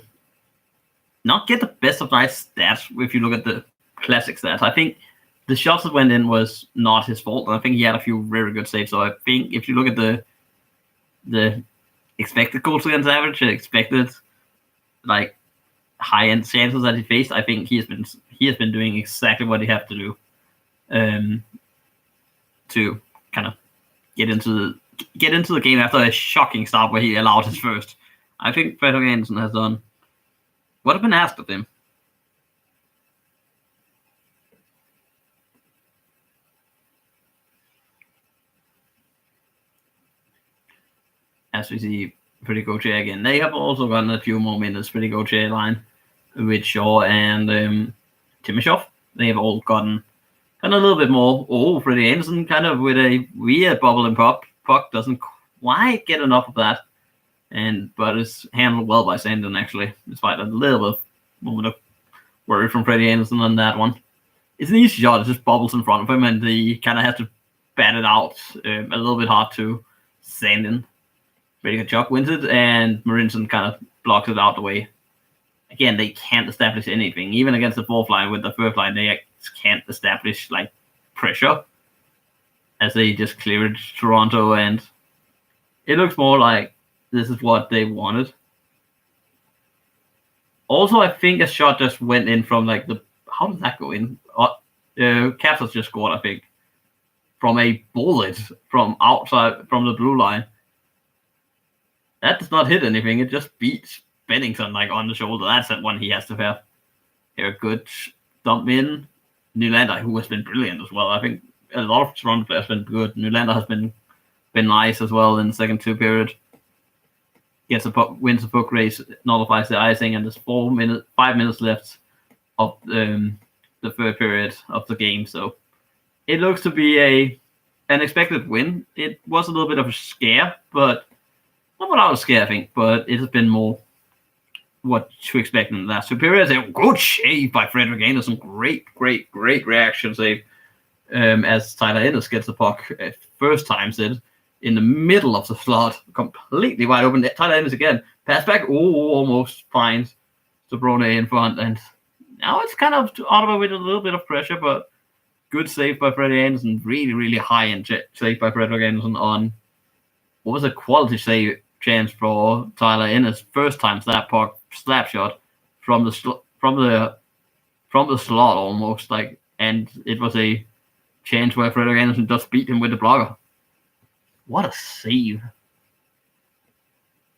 not get the best of nice stats if you look at the classic stats. I think the shots that went in was not his fault, and I think he had a few very good saves. So I think if you look at the expected goals against average, expected like high-end chances that he faced, I think he has been doing exactly what he has to do to kind of get into the game after a shocking start where he allowed his first. I think Fredrik Andersen has done what has been asked of him. As we see Pretty Gauthier again. They have also gotten a few more minutes, Pretty Gauthier line, with Shaw and Timashov. They have all gotten kind of a little bit more. Oh, Freddie Andersen kind of with a weird bubble and pop. Puck doesn't quite get enough of that, but it's handled well by Sandin, actually, despite a little bit moment of worry from Freddie Andersen on that one. It's an easy shot. It just bubbles in front of him, and he kind of has to bat it out a little bit hard to Sandin. Pretty good job, wins it, and Marinson kind of blocks it out the way. Again, they can't establish anything. Even against the fourth line with the first line, they can't establish like pressure, as they just cleared Toronto, and it looks more like this is what they wanted. Also, I think a shot just went in from like how did that go in? Capitals just scored, I think, from a bullet from outside from the blue line. That does not hit anything. It just beats Bennington like on the shoulder. That's that one he has to have. Here, good dump in. Nylander, who has been brilliant as well. I think a lot of Toronto players have been good. Nylander has been nice as well in the second two period. Gets a puck, wins the puck race, nullifies the icing, and there's 5 minutes left of the third period of the game. So it looks to be an expected win. It was a little bit of a scare, but not without a scare, I think. But it has been more what to expect in the last two periods. A good shave by Fredrik Andersen. Great reaction save as Tyler Ennis gets the puck first time said in the middle of the slot, completely wide open. Tyler Ennis again, pass back. Oh, almost finds Stabone in front, and now it's kind of Ottawa with a little bit of pressure, but good save by Freddie Andersen. Really high end save by Fredrik Andersen on what was a quality save chance for Tyler Ennis. First time slap shot from the slot almost, like, and it was a chance where Fredrik Andersen just beat him with the blocker. What a save.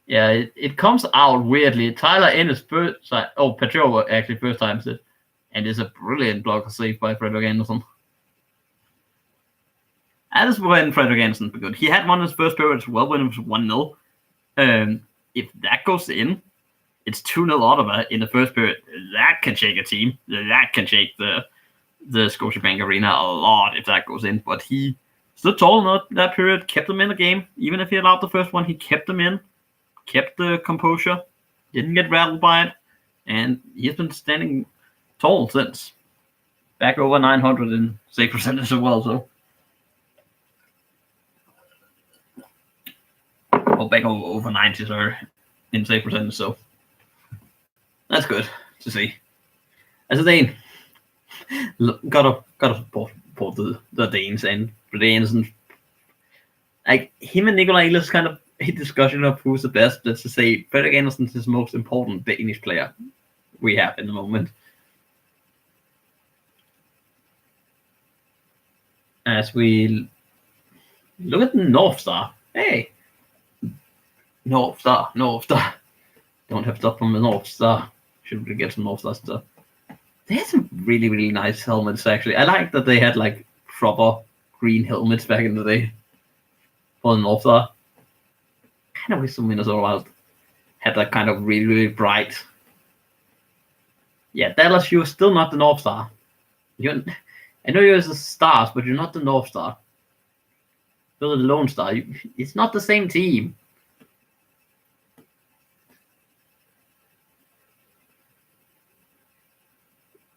Yeah, it comes out weirdly. Tyler Ennis first time. Oh, Petrova actually first time said. And it's a brilliant blocker save by Frederick Anderson. That is when Frederick Anderson be good. He had one in his first period as well when it was 1-0. If that goes in, it's 2-0 Ottawa in the first period. That can shake a team. That can shake the Scotiabank Arena a lot if that goes in. But he stood tall in that period, kept them in the game. Even if he allowed the first one, he kept them in, kept the composure, didn't get rattled by it. And he's been standing tall since. Back over 900 in save percentage as well, so. Well, back over 90, sorry, in save percentage, so. That's good to see. As a Dane, gotta support the Danes and the Danes, and like him and Nikolai Ehlers kind of a discussion of who's the best. Let's just say Fredrik Andersen is the most important Danish player we have in the moment. As we look at the North Star, hey, North Star. Don't have stuff from the North Star. Should we get some North Star stuff? They had some really nice helmets actually. I like that they had like proper green helmets back in the day for the North Star. Kind of wish some Minnesota had that kind of really bright. Yeah, Dallas, you're still not the North Star. I know you're the Stars, but you're not the North Star. You're the Lone Star. It's not the same team.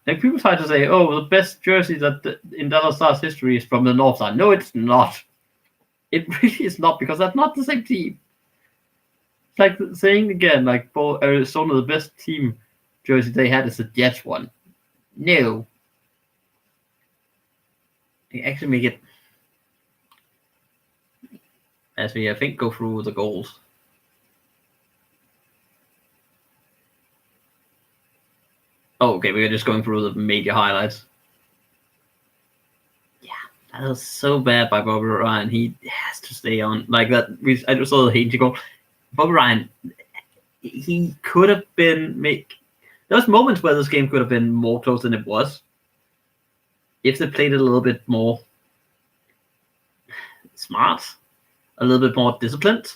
Like people try to say, "Oh, the best jersey that in Dallas Stars history is from the North Star." No, it's not. It really is not, because that's not the same team. It's like saying again, like for Arizona, the best team jersey they had is the Jets one. No. They actually make it, as we I think go through the goals. Oh, okay, we're just going through the major highlights. Yeah, that was so bad by Bobby Ryan. He has to stay on like that. I just saw the Haiti goal. Bobby Ryan, he could have been there was moments where this game could have been more close than it was. If they played it a little bit more smart, a little bit more disciplined,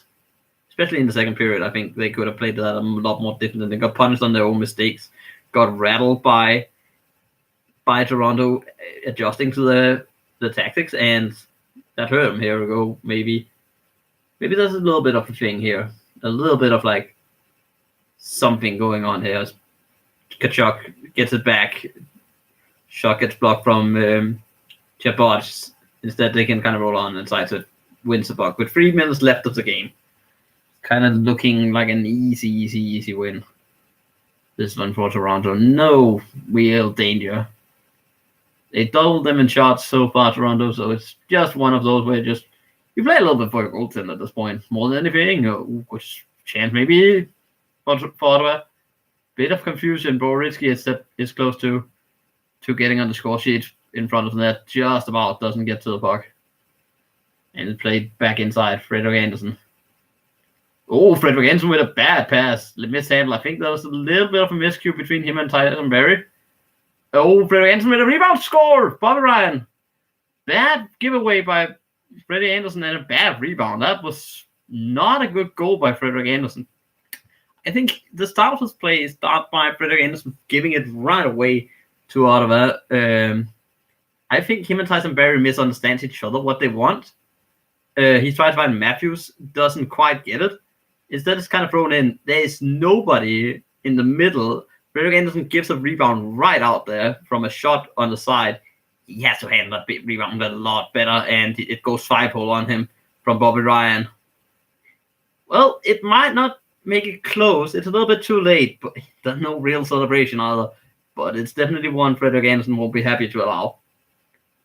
especially in the second period, I think they could have played that a lot more different. They got punished on their own mistakes, got rattled by Toronto adjusting to the tactics, and that hurt them. Here we go. Maybe there's a little bit of a thing here, a little bit of like something going on here. Tkachuk gets it back. Shot gets blocked from Chabot. Instead, they can kind of roll on inside, so it wins the puck. With 3 minutes left of the game, kind of looking like an easy win. This one for Toronto. No real danger. They doubled them in shots so far, Toronto, so it's just one of those where you play a little bit for your goaltender at this point. More than anything, which chance maybe for Ottawa. Bit of confusion. Boritsky is close to getting on the score sheet in front of the net. Just about doesn't get to the puck. And it played back inside. Fredrik Andersen. Oh, Fredrik Andersen with a bad pass. Mishandle. I think there was a little bit of a miscue between him and Tyson Berry. Oh, Fredrik Andersen with a rebound. Score! Bobby Ryan. Bad giveaway by Fredrik Andersen and a bad rebound. That was not a good goal by Fredrik Andersen. I think the start of his play is started by Fredrik Andersen giving it right away to Ottawa. I think him and Tyson Berry misunderstand each other, what they want. He's trying to find Matthews, doesn't quite get it. Instead, it's kind of thrown in. There's nobody in the middle. Fredrik Andersen gives a rebound right out there from a shot on the side. He has to handle that rebound a lot better, and it goes 5-hole on him from Bobby Ryan. Well, it might not make it close. It's a little bit too late, but there's no real celebration either. But it's definitely one Fredrik Andersen will be happy to allow.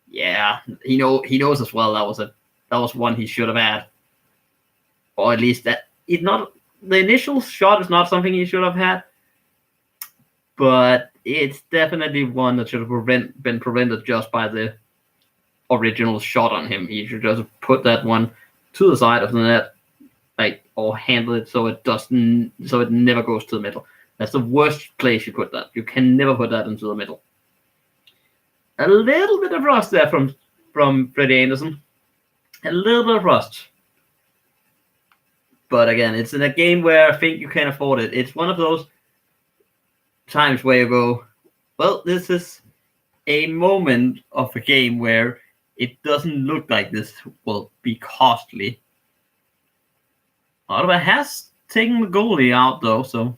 Yeah, he knows as well that was one he should have had, or at least the initial shot is not something he should have had, but it's definitely one that should have been prevented just by the original shot on him. He should just put that one to the side of the net, or handle it so it never goes to the middle. That's the worst place you put that. You can never put that into the middle. A little bit of rust there from Freddie Anderson. A little bit of rust. But again, it's in a game where I think you can afford it. It's one of those times where you go, well, this is a moment of a game where it doesn't look like this will be costly. Ottawa has taken the goalie out, though, so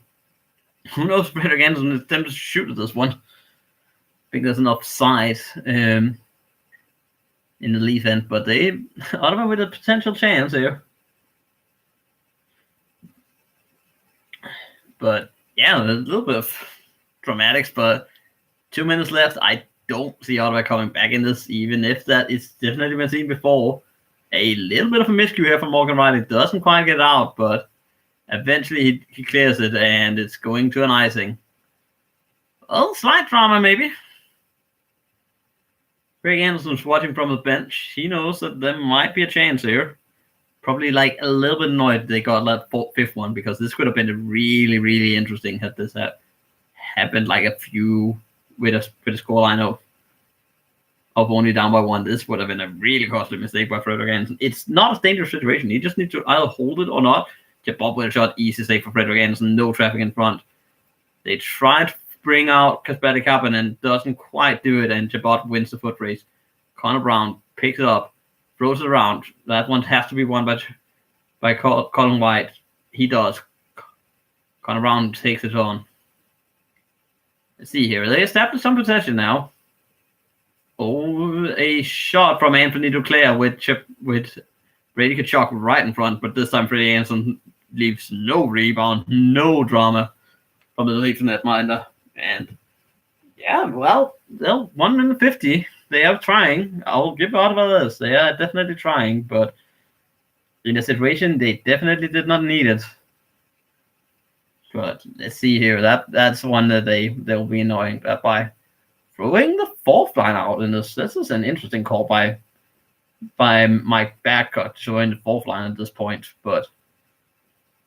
who knows if Frederick Anderson is tempted to shoot at this one. I think there's enough size in the Leaf end, but Ottawa with a potential chance here. But yeah, a little bit of dramatics, but 2 minutes left. I don't see Ottawa coming back in this, even if that is definitely been seen before. A little bit of a miscue here from Morgan Riley. Doesn't quite get out, but eventually he clears it, and it's going to an icing. Well, slight drama, maybe. Greg Anderson's watching from the bench. He knows that there might be a chance here. Probably like a little bit annoyed they got that fifth one, because this could have been really, really interesting had this happened like a few with a scoreline of only down by one. This would have been a really costly mistake by Frederick Anderson. It's not a dangerous situation. He just needs to either hold it or not. Jabot with a shot, easy save for Frederick Anderson. No traffic in front. They tried to bring out Kasperi Kapanen and doesn't quite do it, and Jabot wins the foot race. Connor Brown picks it up, throws it around. That one has to be won by Colin White. He does. Connor Brown takes it on. Let's see here. They established some possession now. Oh, a shot from Anthony Duclair with Brady Tkachuk right in front, but this time Freddie Anderson leaves no rebound, no drama from the Leafs netminder. And yeah, well, they're 1 minute 50. They are trying. I'll give Ottawa this. They are definitely trying, but in a situation they definitely did not need it. But let's see here. That's one that they'll be annoying by throwing the fourth line out in this. This is an interesting call by Mike Babcock to join the fourth line at this point. But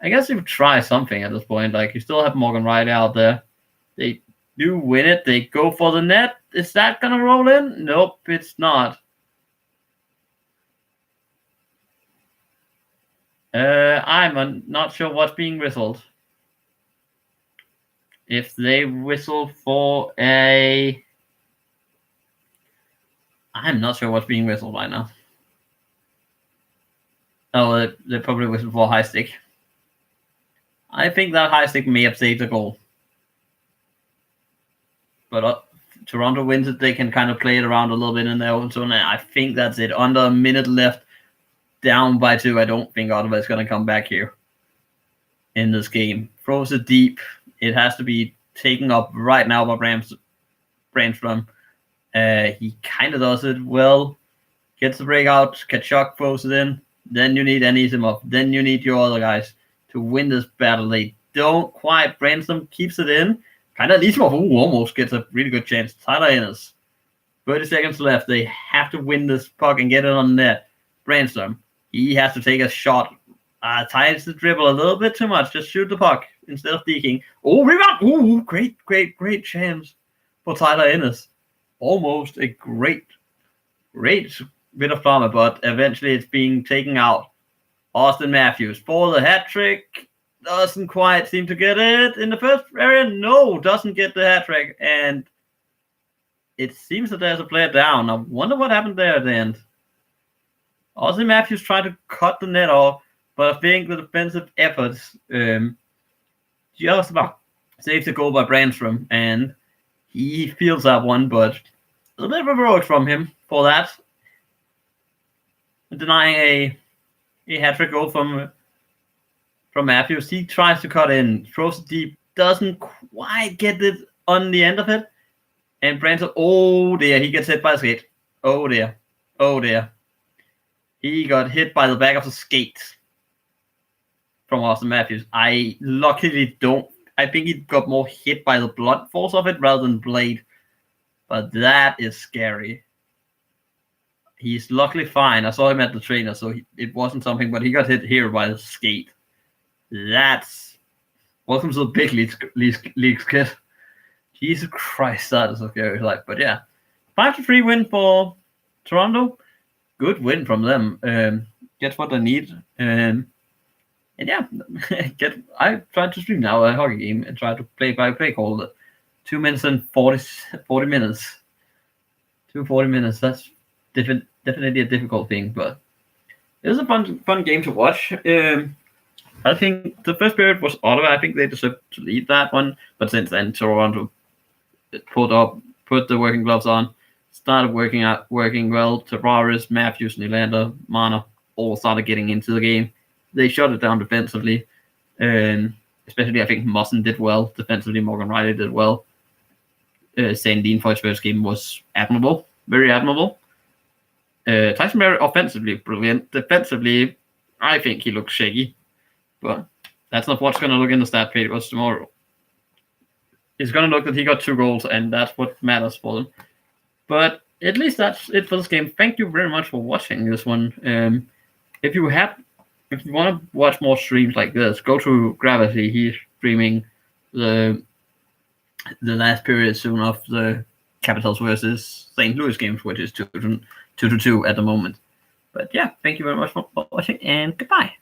I guess you try something at this point. Like, you still have Morgan Riley out there. They do win it. They go for the net. Is that gonna roll in? Nope, it's not. I'm not sure what's being whistled. If they whistle for I'm not sure what's being whistled right now. Oh, they probably whistled for a high stick. I think that high stick may have saved the goal. But Toronto wins it. They can kind of play it around a little bit in their own zone. I think that's it. Under a minute left, down by 2. I don't think Ottawa is going to come back here in this game. Throws it deep. It has to be taken up right now by Brandstrom. He kind of does it well. Gets the breakout. Tkachuk throws it in. Then you need Anisimov. Then you need your other guys to win this battle. They don't quite. Brandstrom keeps it in. Kind of Anisimov almost gets a really good chance. Tyler Ennis. 30 seconds left. They have to win this puck and get it on net. Brandstrom. He has to take a shot. Ties the dribble a little bit too much. Just shoot the puck instead of deking. Oh, rebound! Ooh, great chance for Tyler Ennis. Almost a great bit of drama, but eventually it's being taken out. Austin Matthews for the hat trick. Doesn't quite seem to get it in the first area. No, doesn't get the hat trick. And it seems that there's a player down. I wonder what happened there at the end. Austin Matthews tried to cut the net off, but I think the defensive efforts just about saves the goal by Brandstrom, and he feels that one, but a little bit of heroics from him for that. Denying a hat-trick goal from Matthews. He tries to cut in, throws it deep, doesn't quite get it on the end of it, and Brandstrom, oh dear, he gets hit by the skate. Oh dear. He got hit by the back of the skate from Austin Matthews. I think he got more hit by the blunt force of it rather than blade. But that is scary. He's luckily fine. I saw him at the trainer, so it wasn't something, but he got hit here by the skate. That's... Welcome to the big leagues, kid. Jesus Christ, that is a scary life. But yeah, 5-3 win for Toronto. Good win from them. Get what they need. And yeah, I tried to stream now a hockey game and try to play by play call 2 minutes and 40 minutes. 240 minutes. That's definitely a difficult thing, but it was a fun game to watch. I think the first period was Ottawa. I think they deserved to lead that one, but since then Toronto put the working gloves on, started working well. Tavares, Matthews, Nylander, Mana all started getting into the game. They shut it down defensively, and especially I think Mussen did well defensively. Morgan Riley did well. Sandin for his first game was admirable, very admirable. Tyson Barrie offensively brilliant. Defensively, I think he looks shaky, but that's not what's going to look in the stat papers tomorrow. It's going to look that he got 2 goals, and that's what matters for them. But at least that's it for this game. Thank you very much for watching this one. If you want to watch more streams like this, go to Gravity. He's streaming the last period soon of the Capitals versus St. Louis games, which is 2-2 at the moment. But yeah, thank you very much for watching, and goodbye.